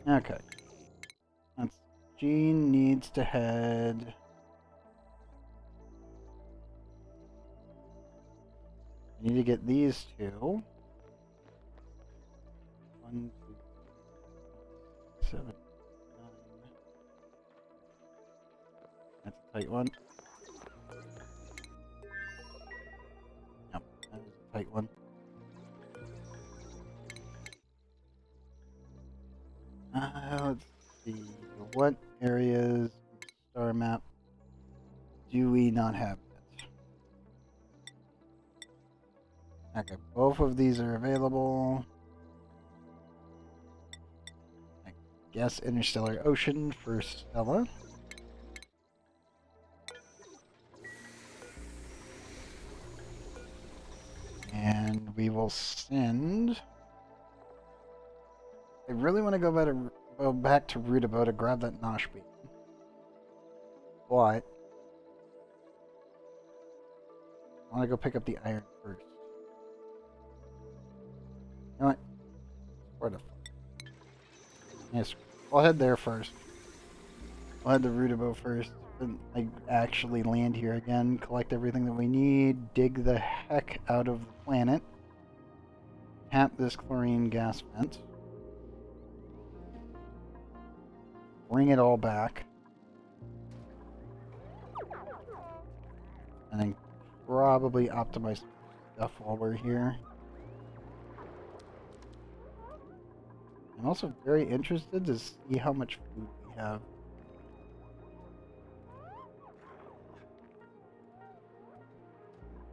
Okay. Jean needs to head... I need to get these two. 1, 2, 7, 9. That's a tight one. Yep, that is a tight one. Let's see. What areas star map do we not have yet? Okay, both of these are available. I guess Interstellar Ocean for Stella. And we will send... I really want to go back to Rudabo to grab that Nosh beam. But I want to go pick up the iron first. You know what? Where the fuck? Yes, I'll head there first. I'll head to Rudabo first. Then I actually land here again, collect everything that we need, dig the heck out of the planet, tap this chlorine gas vent, bring it all back, and then probably optimize stuff while we're here. I'm also very interested to see how much food we have.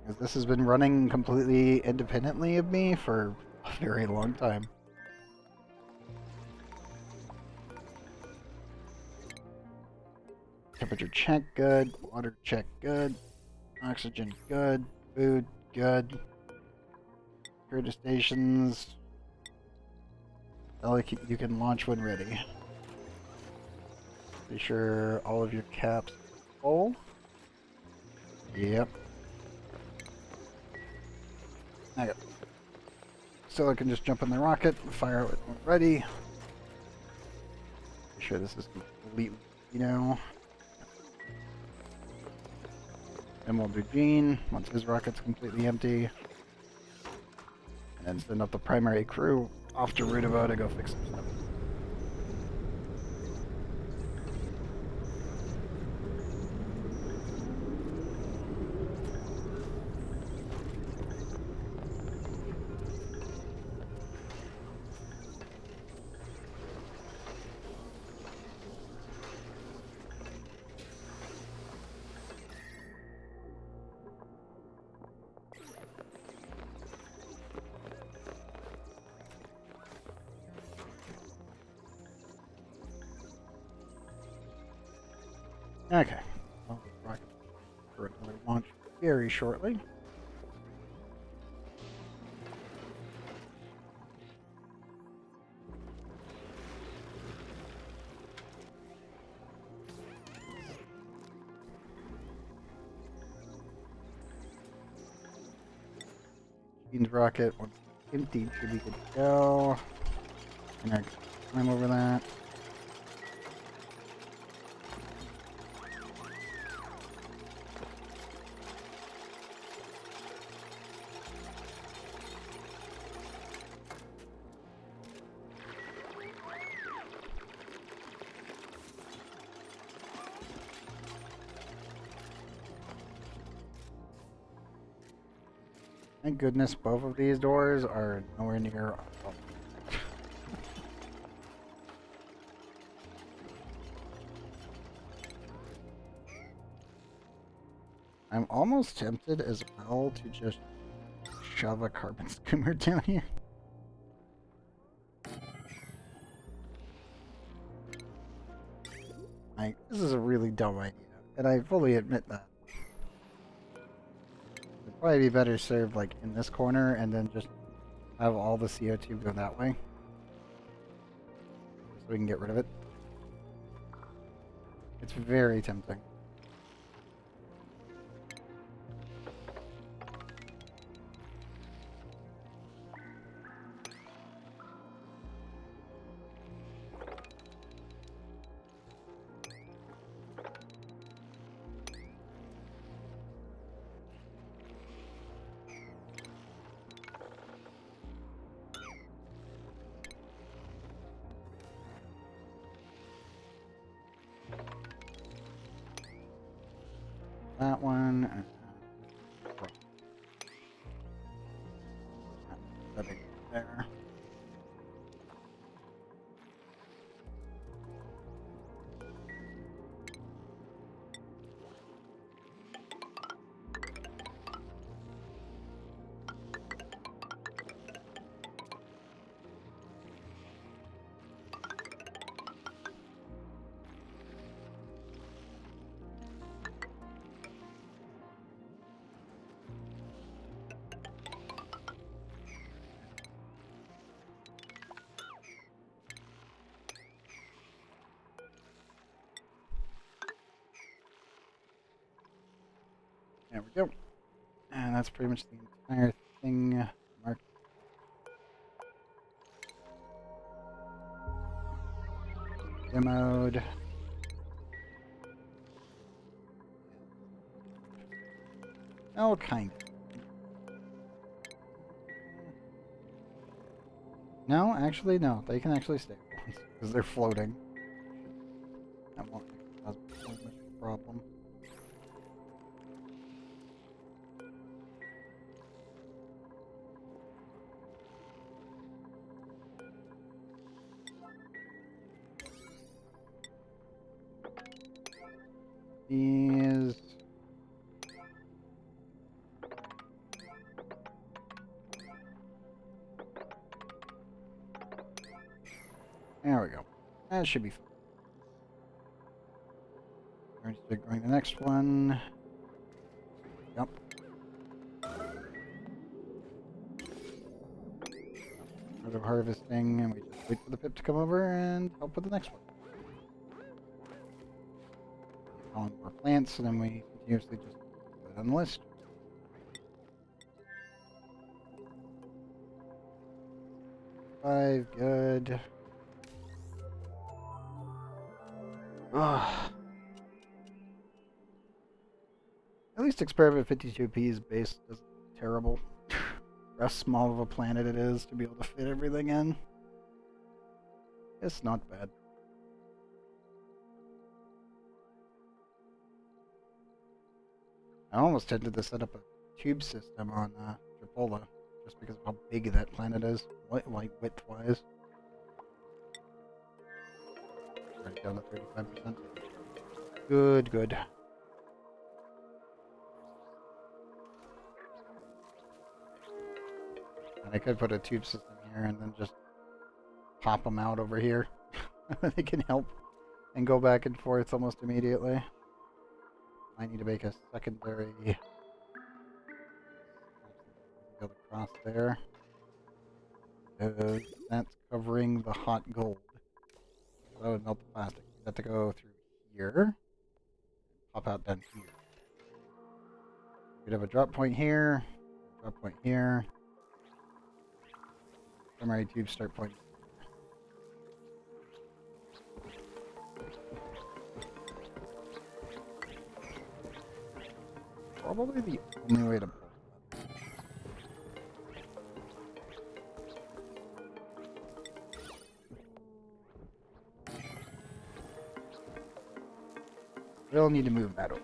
Because this has been running completely independently of me for a very long time. Temperature check, good. Water check, good. Oxygen, good. Food, good. Security stations. You can launch when ready. Be sure all of your caps are full. Yep. Okay. So I can just jump in the rocket, fire it when ready. Be sure this is completely, Then we'll do Gene once his rocket's completely empty. And then send up the primary crew off to Rudabo to go fix some stuff. Okay. Well, rocket for another launch very shortly. Gene's rocket, once emptied, should be good to go. And I climb over that. Thank goodness both of these doors are nowhere near. I'm almost tempted as well to just shove a carbon skimmer down here. Like, this is a really dumb idea, and I fully admit that. It'd probably be better served like in this corner and then just have all the CO2 go that way. So we can get rid of it. It's very tempting. That one. That big there. There we go. And that's pretty much the entire thing marked. Demoed. Oh, kind of. No, actually, no. They can actually stay because they're floating. That won't cause much of a problem. These. There we go. That should be fine. We're going to the next one. Yep. Sort of harvesting, and we just wait for the pip to come over and help with the next one. On more plants, and then we continuously just put it on the list. Five, good. Ugh. At least Experiment 52P's base isn't terrible. How small of a planet it is to be able to fit everything in. It's not bad. I almost tempted to set up a tube system on Tripola, just because of how big that planet is, like width-wise. Right down to 35%. Good, good. And I could put a tube system here and then just pop them out over here. They can help and go back and forth almost immediately. I need to make a secondary go across there. That's covering the hot gold. That would melt the plastic. We have to go through here. Pop out down here. We'd have a drop point here. Drop point here. Primary tube start point. Probably the only way to pull that. We'll need to move that over.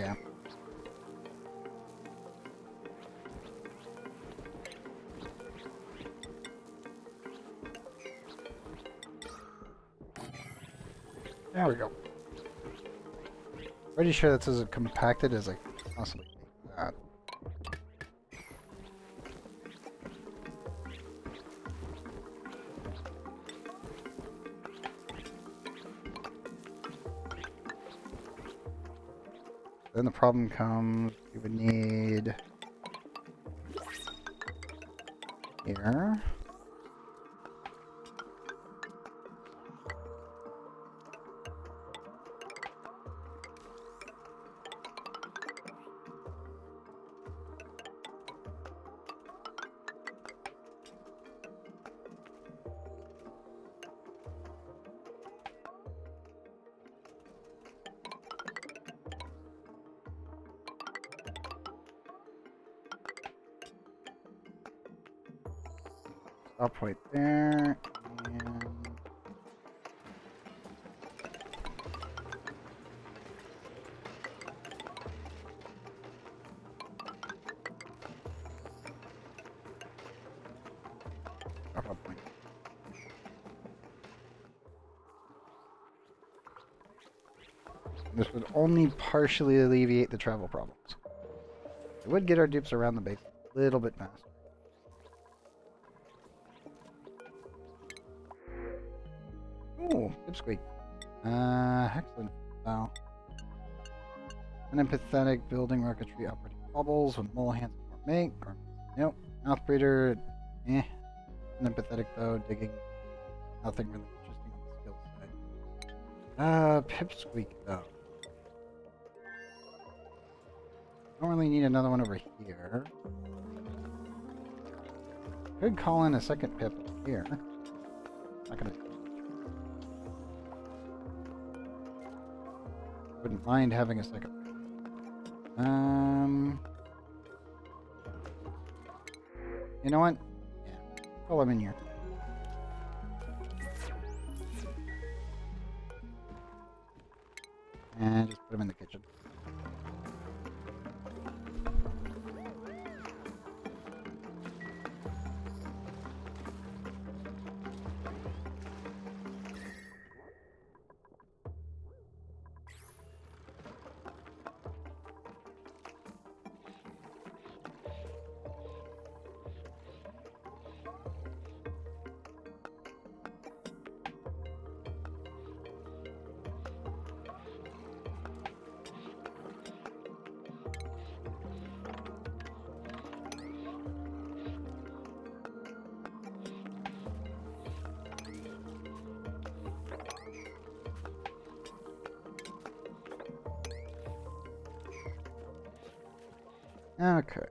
Yeah. There we go. Pretty sure that's as compacted as I can possibly make that. Then the problem comes, you would need here. Stop right there, and stop up point. This would only partially alleviate the travel problems. It would get our dupes around the base a little bit faster. Ooh, dipsqueak. Excellent. Wow. An empathetic building rocketry operating bubbles with mole hands or make. Or, nope. Mouth breeder. Eh. An empathetic though, digging. Nothing really interesting on the skill side. Pipsqueak though. Don't really need another one over here. Could call in a second pip over here. Not gonna. Wouldn't mind having a second. You know what? Yeah, call him in here. And just put him in the kitchen. Okay.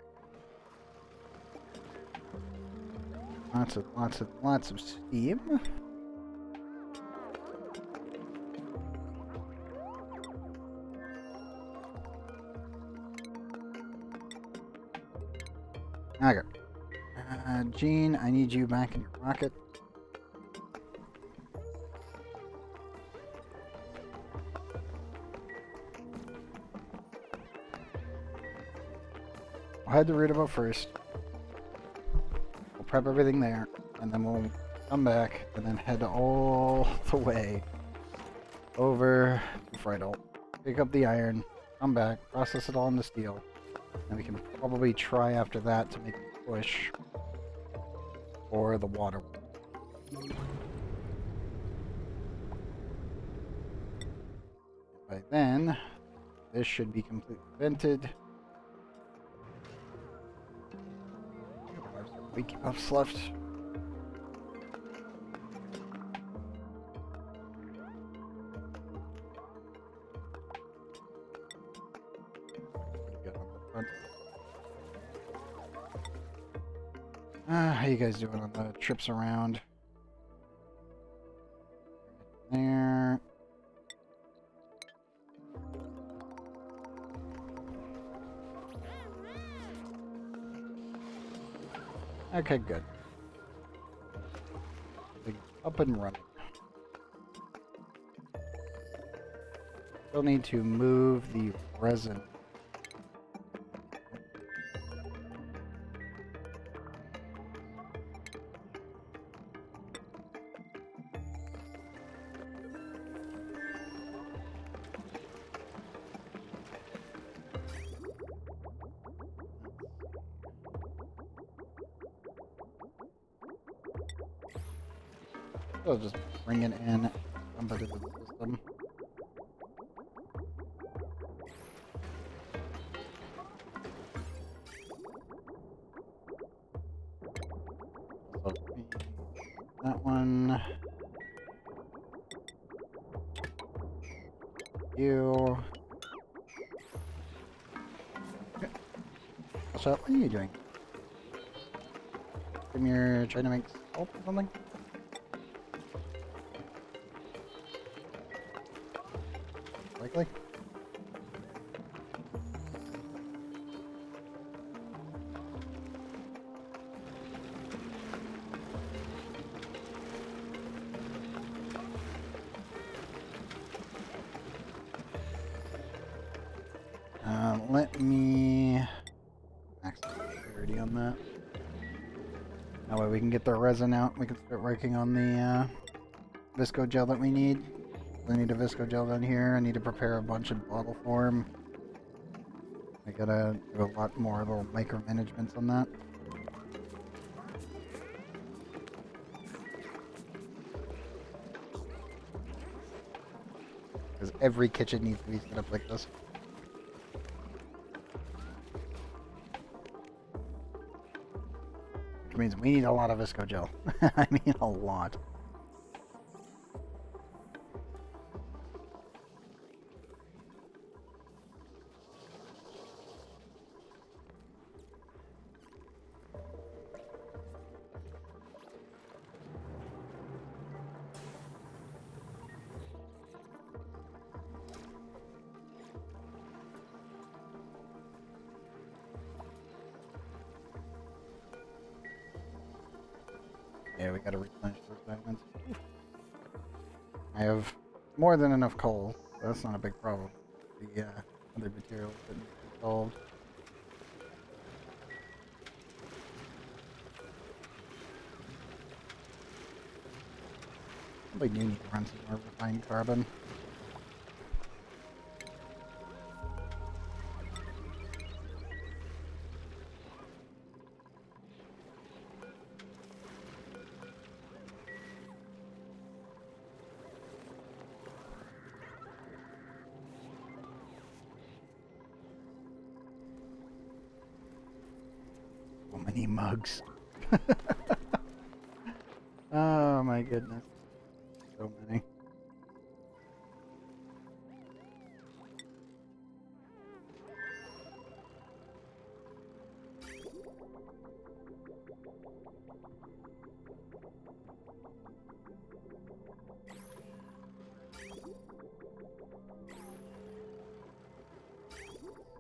Lots of steam. Okay. Gene, I need you back in your rocket. I'll head to Radioactive first. We'll prep everything there, and then we'll come back and then head all the way over to Friedel. Pick up the iron, come back, process it all into steel, and we can probably try after that to make a push for the water. By then, this should be completely vented. Wiki puffs left. Good on the front. How you guys doing on the trips around? There. Okay, good. Up and running. Still need to move the resin I'll just bring it in, dump it into the system. Also, that one. You. So, what are you doing? You're trying to make salt or something? Likely. Let me max security on that. That way we can get the resin out. We can start working on the visco gel that we need. I need a visco gel down here. I need to prepare a bunch in bottle form. I gotta do a lot more little micromanagements on that. Because every kitchen needs to be set up like this. Which means we need a lot of visco gel. I mean a lot. Yeah, we gotta replenish those diamonds. I have more than enough coal, so that's not a big problem. The other materials that need to be solved. Probably do need to run some more refined carbon. So many mugs. Oh my goodness. So many.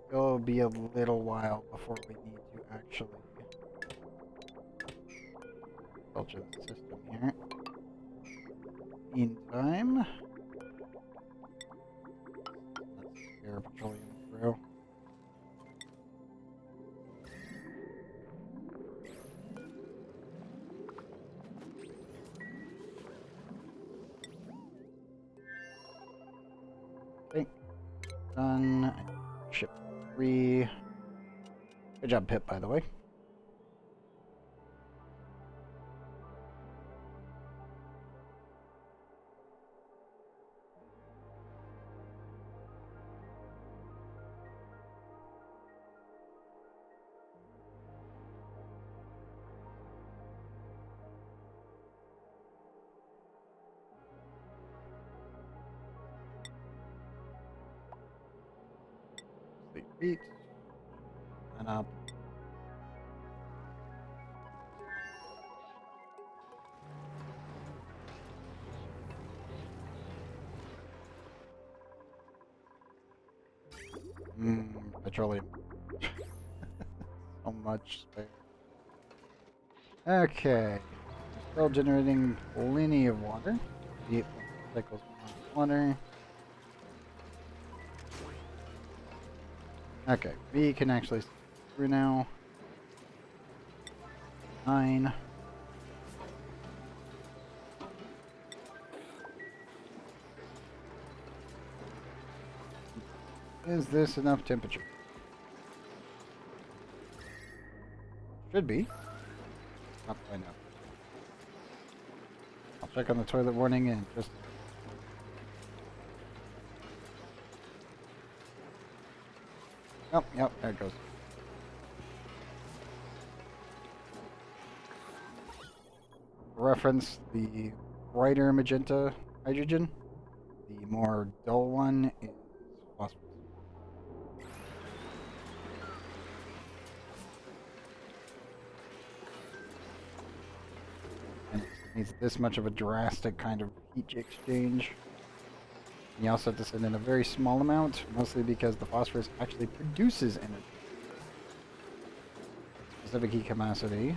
It'll be a little while before we need to actually filter the system here. Meantime, let's air petroleum through. Okay, done. Ship 3. Good job, Pip, by the way. Sleep feet. And up. Petroleum. So much spare. Okay. Still generating plenty of water. 8 cycles of water. Okay, we can actually see through now. 9. Is this enough temperature? Should be. Not quite enough. check on the toilet warning and just... Oh, yep, there it goes. Reference, the brighter magenta hydrogen, the more dull one is phosphorus. And it needs this much of a drastic kind of heat exchange. And you also have to send in a very small amount, mostly because the phosphorus actually produces energy. Specific heat capacity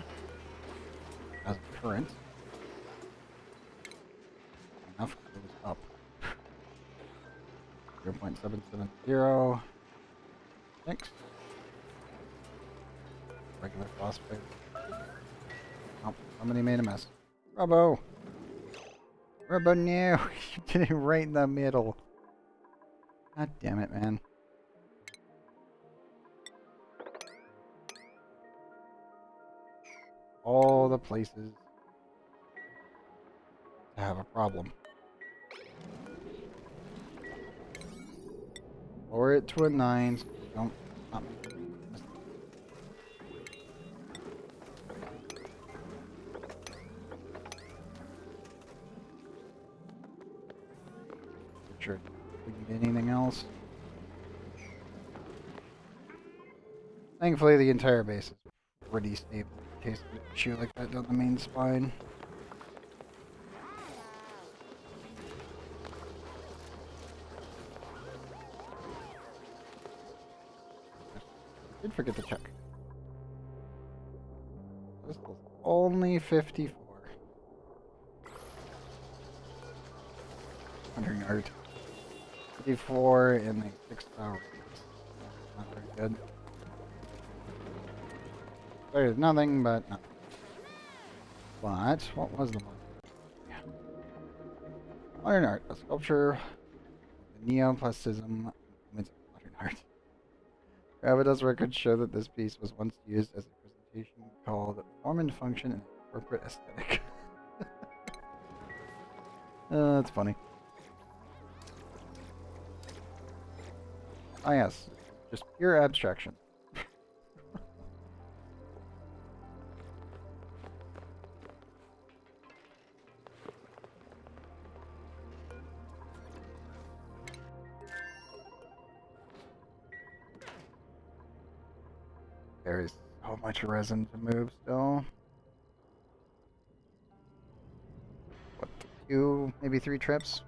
as current. Enough goes up. 0.770. Thanks. Regular phosphate. Oh, somebody made a mess. Robo! Robo, no! You did it right in the middle. God damn it, man. All the places to have a problem. Lower it to a 9 so you don't not make a mistake. Sure. We need anything else? Thankfully, the entire base is pretty stable in case of an issue like that down the main spine. Did forget to check. This is only 54. 100 yard. 54 in the 6-hour radius. Not very good. There's nothing but nothing. But what was the one? Yeah. Modern art, a sculpture, the neoplastism movements of modern art. Gravitas records show that this piece was once used as a presentation called Form and Function in Corporate Aesthetic. That's funny. Ah yes, just pure abstraction. There is so much resin to move still. What, 2, maybe 3 trips?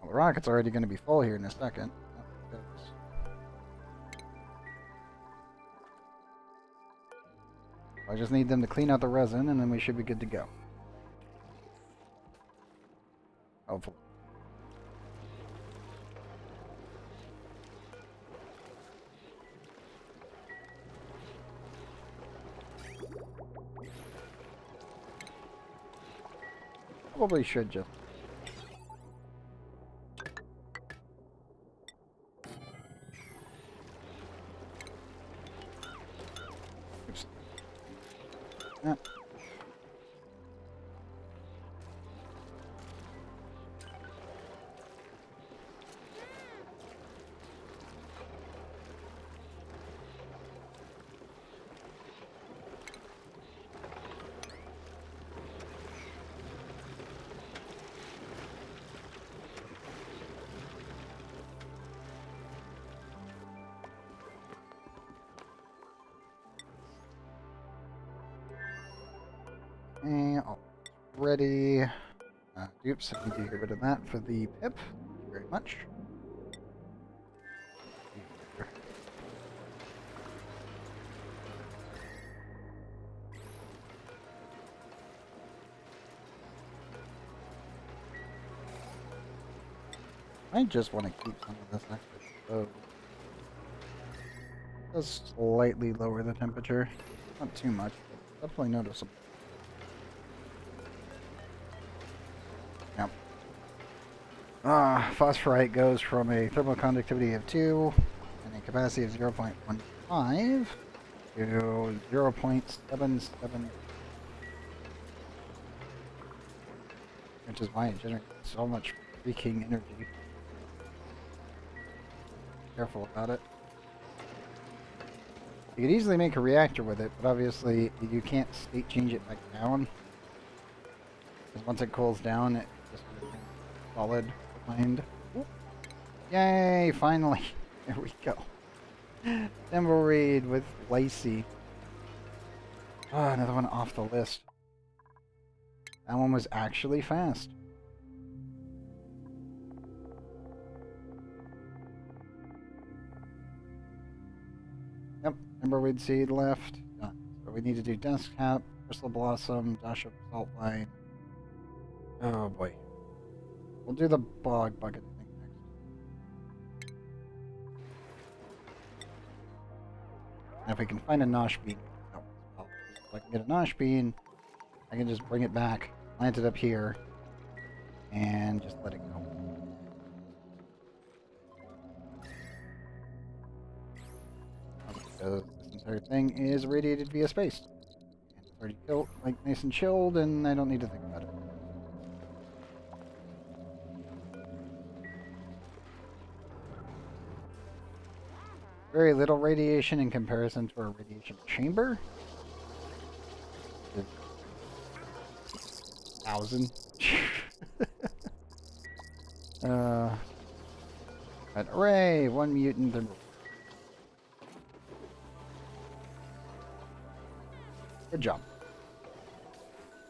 Well, the rocket's already going to be full here in a second. I just need them to clean out the resin and then we should be good to go. Hopefully. Probably should just. Oops. Yeah. And ready. Oops, I need to get rid of that for the pip. Thank you very much. I just want to keep some of this extra stove. Just slightly lower the temperature. Not too much, but definitely noticeable. Yep. Phosphorite goes from a thermal conductivity of 2 and a capacity of 0.15 to 0.77. which is why it generates so much freaking energy. Careful about it. You could easily make a reactor with it, but obviously you can't state change it back down. Because once it cools down, it just becomes solid behind. Yay! Finally! There we go. Thimbleweed with Lacey. Oh, another one off the list. That one was actually fast. Yep, Timberweed seed left. Done. So we need to do Dusk Cap, Crystal Blossom, Dash of Salt Line. Oh boy. We'll do the Bog Bucket thing next. And if we can find a Nosh Bean, that will help. If I can get a Nosh Bean, I can just bring it back, plant it up here, and just let it go. Because this entire thing is radiated via space. And it's already built, like, nice and chilled, and I don't need to think about it. Very little radiation in comparison to our radiation chamber. 1,000. But hooray! One mutant and good job.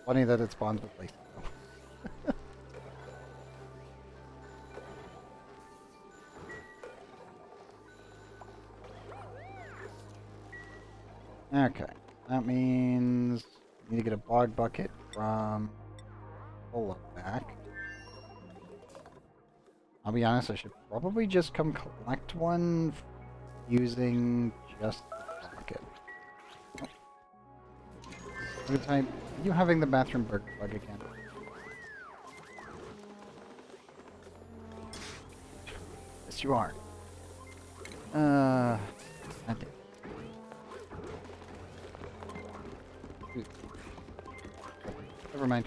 Funny that it spawns with Lacey, though. Okay, that means we need to get a bog bucket from Polo back. I'll be honest, I should probably just come collect one using just the bucket. What type? Are you having the bathroom burger bug again? Yes, you are. I did. Never mind.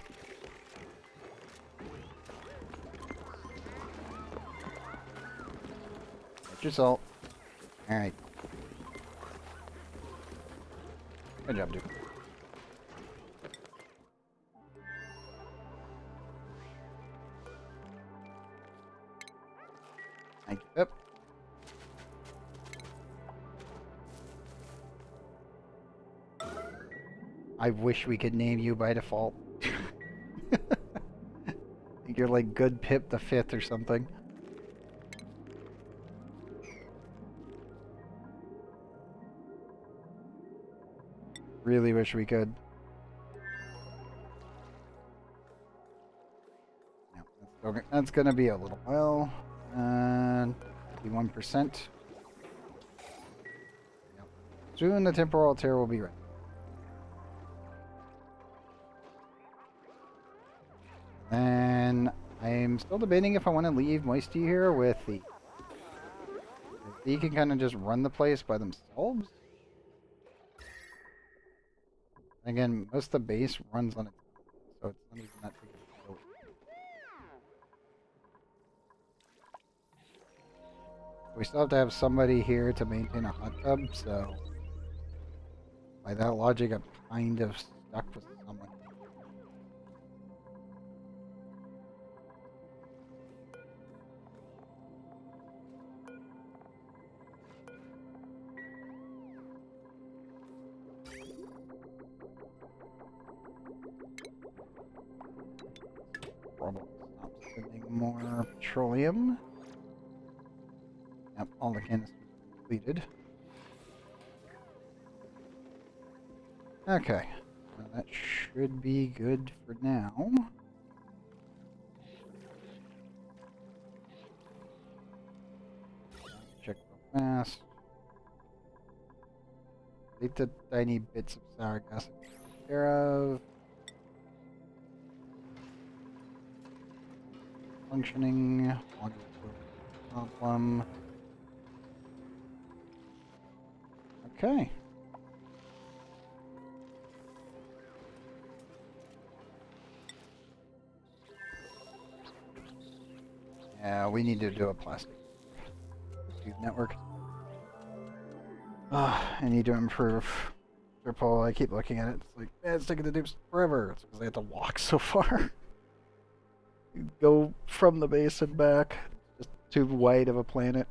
Get your salt. Alright. Good job, dude. Thank you. Yep. I wish we could name you by default. You're like Good Pip the 5th or something. Really wish we could. Yeah, that's gonna be a little while. 51%. Yep. Soon the temporal tear will be ready. And I'm still debating if I want to leave Moisty here with the... They can kind of just run the place by themselves. Again, most of the base runs on its own, so it's not even that big of a deal. We still have to have somebody here to maintain a hot tub, so by that logic, I'm kind of stuck with someone. Probably stop spending more petroleum. Yep, all the canisters are completed. Okay, well, that should be good for now. Check real fast. Take the tiny bits of sour gas I take care of. Functioning. Audio problem. Okay. Yeah, we need to do a plastic tube network. I need to improve Interpol. I keep looking at it. It's like, man, it's taking the dupes forever. It's because I have to walk so far. You go from the base and back. Just too wide of a planet.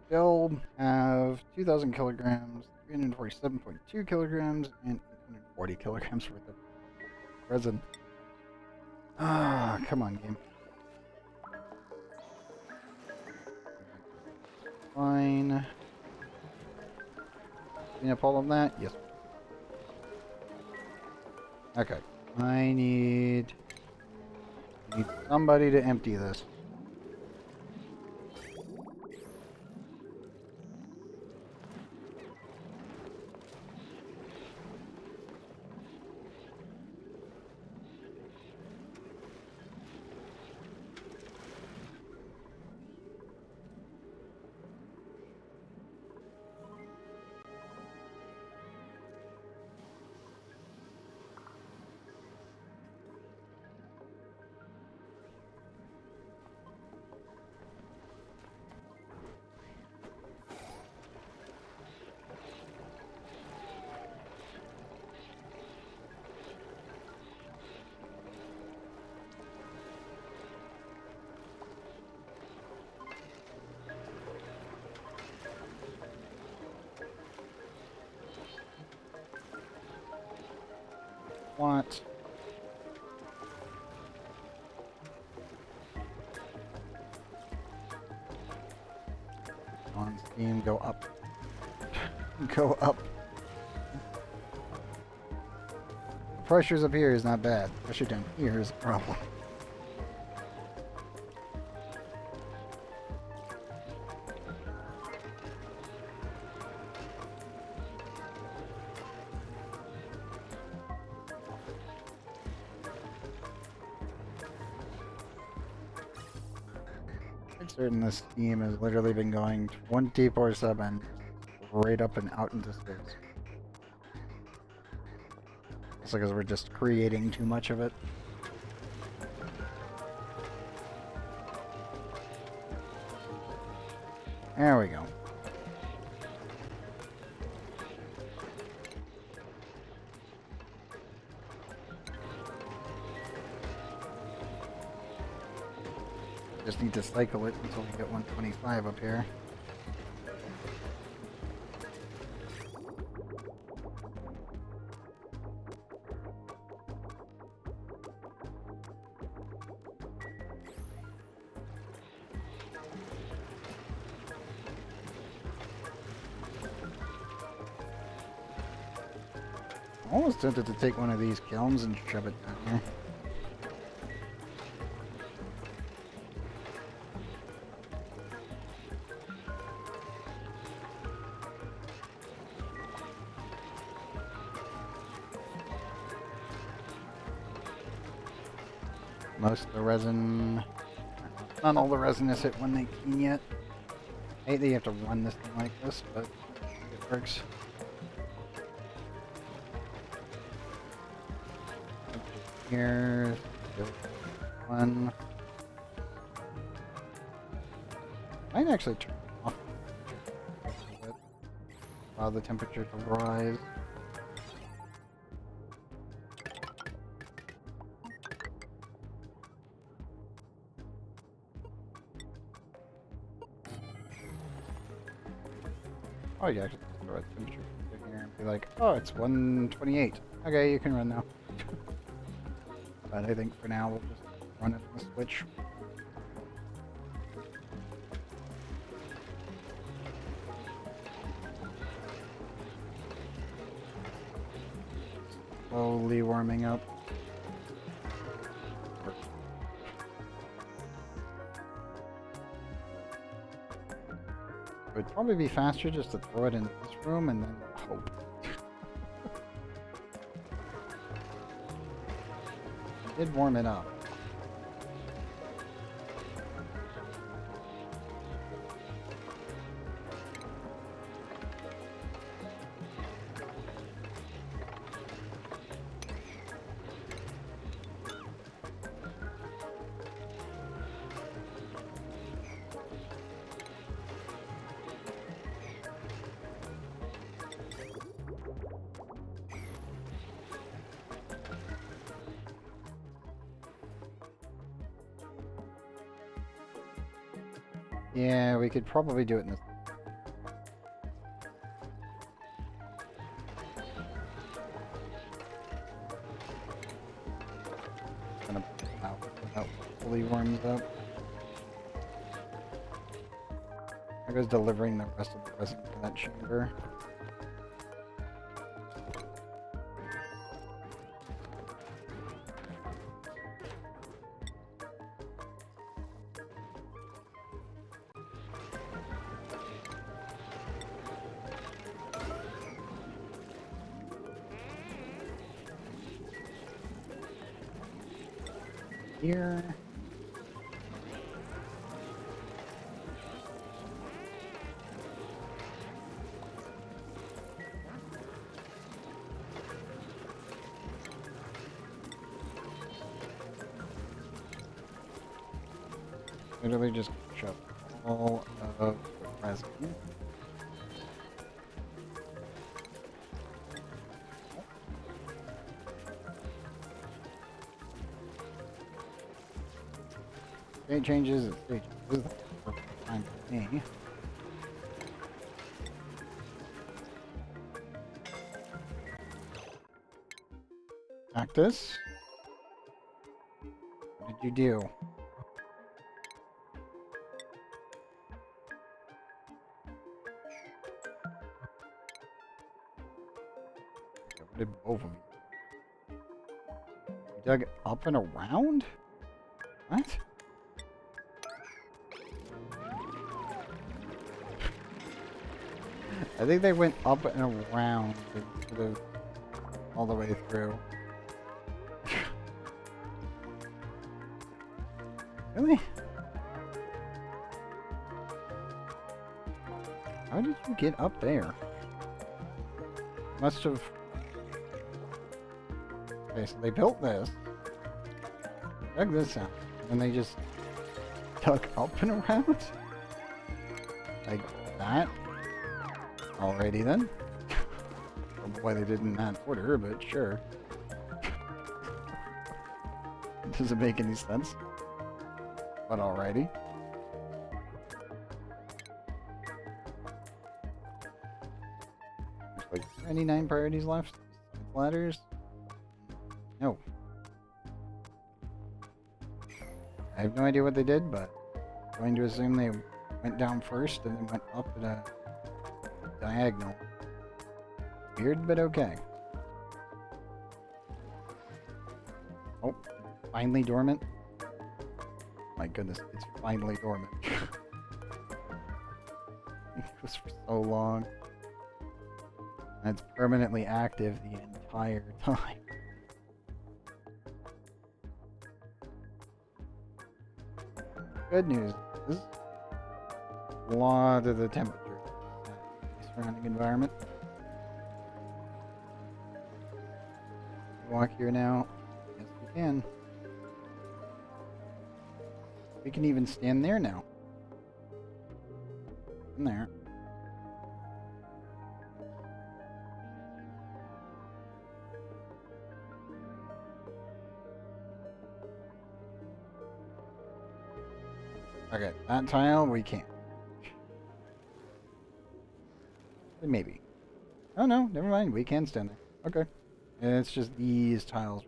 Still have 2,000 kilograms, 347.2 kilograms, and 840 kilograms worth of resin. Ah, come on, game. Fine. Clean up all of that? Yes. Okay. I need somebody to empty this. Want on steam, go up. Go up. Pressures up here is not bad. Pressure down here is a problem. I'm certain this steam has literally been going 24/7 right up and out into space. It's because we're just creating too much of it. There we go. Just need to cycle it until we get 125 up here. I'm almost tempted to take one of these kilns and shove it down here. Most of the resin, not all the resin is hit 119 yet. I hate that you have to run this thing like this, but it works. Here, one. Might actually turn it off. Allow the temperature to rise. Oh, yeah, actually, throw a temperature in here and be like, oh, it's 128. Okay, you can run now. But I think for now we'll just run it on the switch. Slowly warming up. It would probably be faster just to throw it in this room and then hope. did warm it up. Yeah, we could probably do it in this. Gonna out fully warms up. I was delivering the rest of the resin to that chamber. Here. Literally just shove all of the resin. State changes. State changes. This is the perfect time for me. Cactus. What did you do? What did both of you? You dug up and around? What? I think they went up and around instead of all the way through. Really? How did you get up there? Must have... Okay, so they built this. Dug this out. And they just dug up and around? Like that? Alrighty then. I don't know why they did in that order, but sure. It doesn't make any sense. But alrighty. There's like 29 priorities left. Ladders? No. I have no idea what they did, but I'm going to assume they went down first and then went up at a diagonal. Weird, but okay. Oh, finally dormant. My goodness, it's finally dormant. It was for so long. And it's permanently active the entire time. Good news is a lot of the temperature in the surrounding environment. Walk here now. Yes, we can. We can even stand there now. In there. Okay, that tile we can't. Maybe. Oh no, never mind. We can stand there. Okay. It's just these tiles.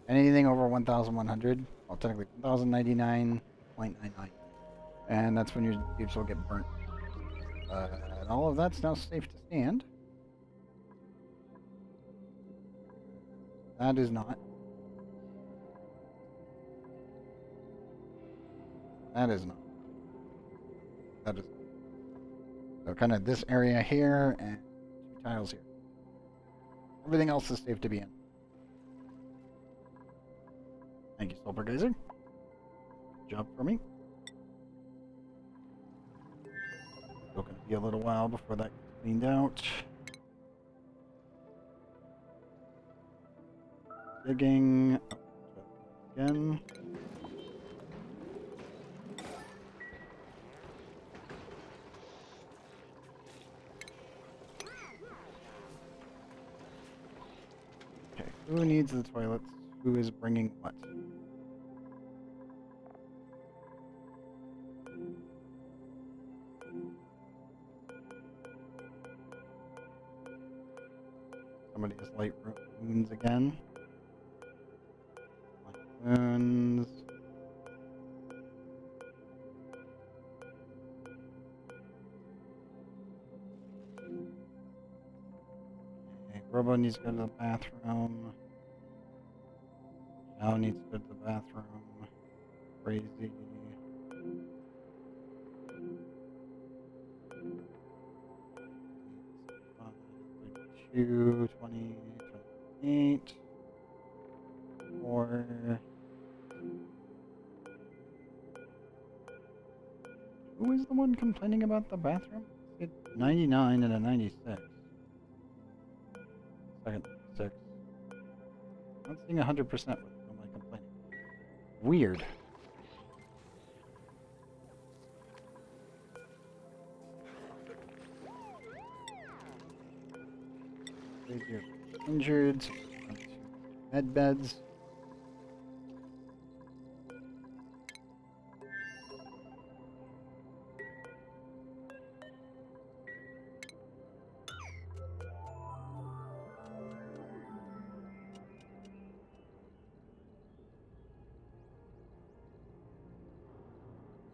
Anything over 1,100, well, technically 1,099.99, and that's when your cubes will get burnt. And all of that's now safe to stand. That is not. That is not. That is. So kind of this area here and two tiles here. Everything else is safe to be in. Thank you, Stolpergeiser. Good job for me. Still gonna be a little while before that gets cleaned out. Digging. Again. Okay, who needs the toilets? Who is bringing what? Somebody has light wounds again. Light wounds. Okay, Robo needs to go to the bathroom. Now needs to go to the bathroom. Crazy. 32, 20, 28, 4. Who is the one complaining about the bathroom? It's 99 and a 96. Second 6. Not seeing 100% with whom am I complaining. Weird. You're injured. Med beds.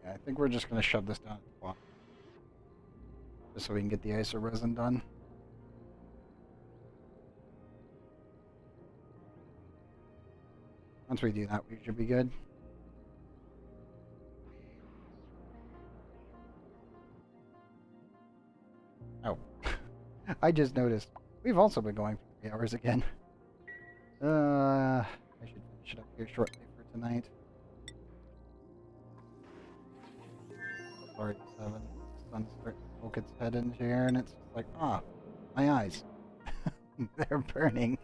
Yeah, I think we're just gonna shove this down at the bottom, just so we can get the iso resin done. Once we do that, we should be good. Oh. I just noticed. We've also been going for 3 hours again. I should finish it up here shortly for tonight. Sorry, 7. The sun's starting to poke its head into here, and it's just like, my eyes. They're burning.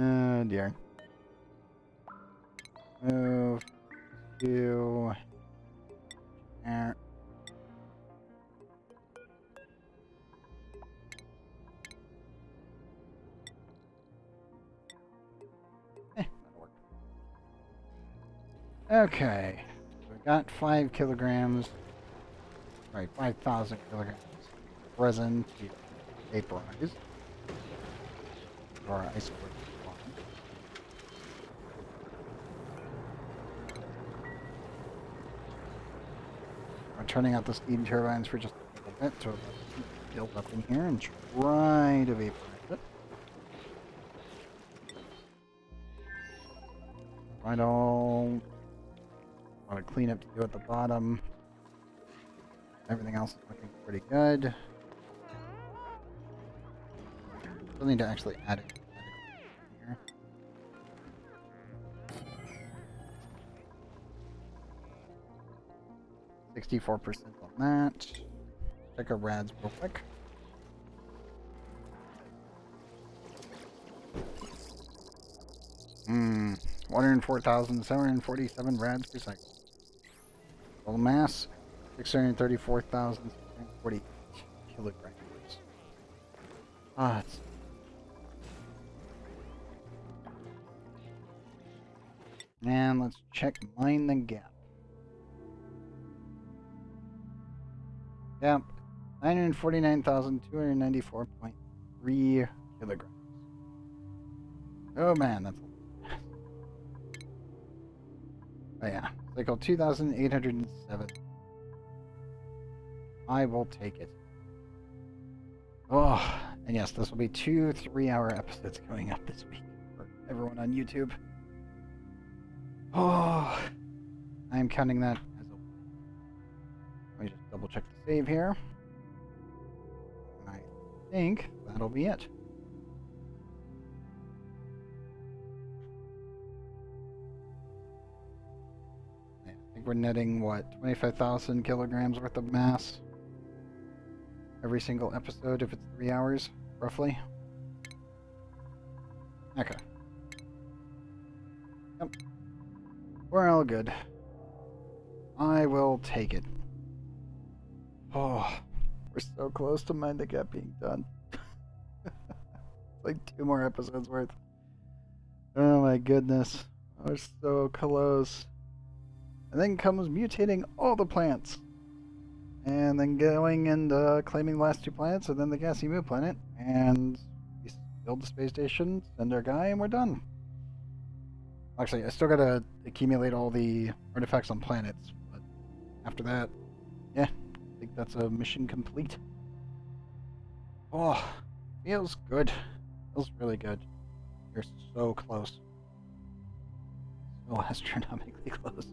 Oh dear. Move to there. That'll work. Okay. So we got 5 kilograms. Sorry, 5,000 kilograms of resin to vaporize. Or ice cream. We're turning out the steam turbines for just a little bit to build up in here and try to vaporize it. Right, all want to clean up to do at the bottom. Everything else is looking pretty good. Still need to actually add it here. $64% on that. Check our rads real quick. Hmm. 104,747 rads per second. Total mass 634,640 kilograms. It's and let's check mine the gap. Yep, 949,294.3 kilograms. Oh man, that's a lot. Oh yeah, cycle 2,807. I will take it. Oh, and yes, this will be 2 3-hour episodes going up this week for everyone on YouTube. Oh, I am counting that as a... Let me just double check the save here. I think that'll be it. think we're netting, what, 25,000 kilograms worth of mass every single episode if it's 3 hours, roughly. Okay. Yep. We're all good. I will take it. Oh, we're so close to Mind the Gap being done. Like 2 more episodes worth. Oh my goodness. We're so close. And then comes mutating all the plants. And then going and claiming the last 2 planets, and then the gassy moon planet. And we build the space station, send our guy, and we're done. Actually, I still gotta accumulate all the artifacts on planets. But after that, yeah, I think that's a mission complete. Oh, feels good. Feels really good. You're so close. So astronomically close.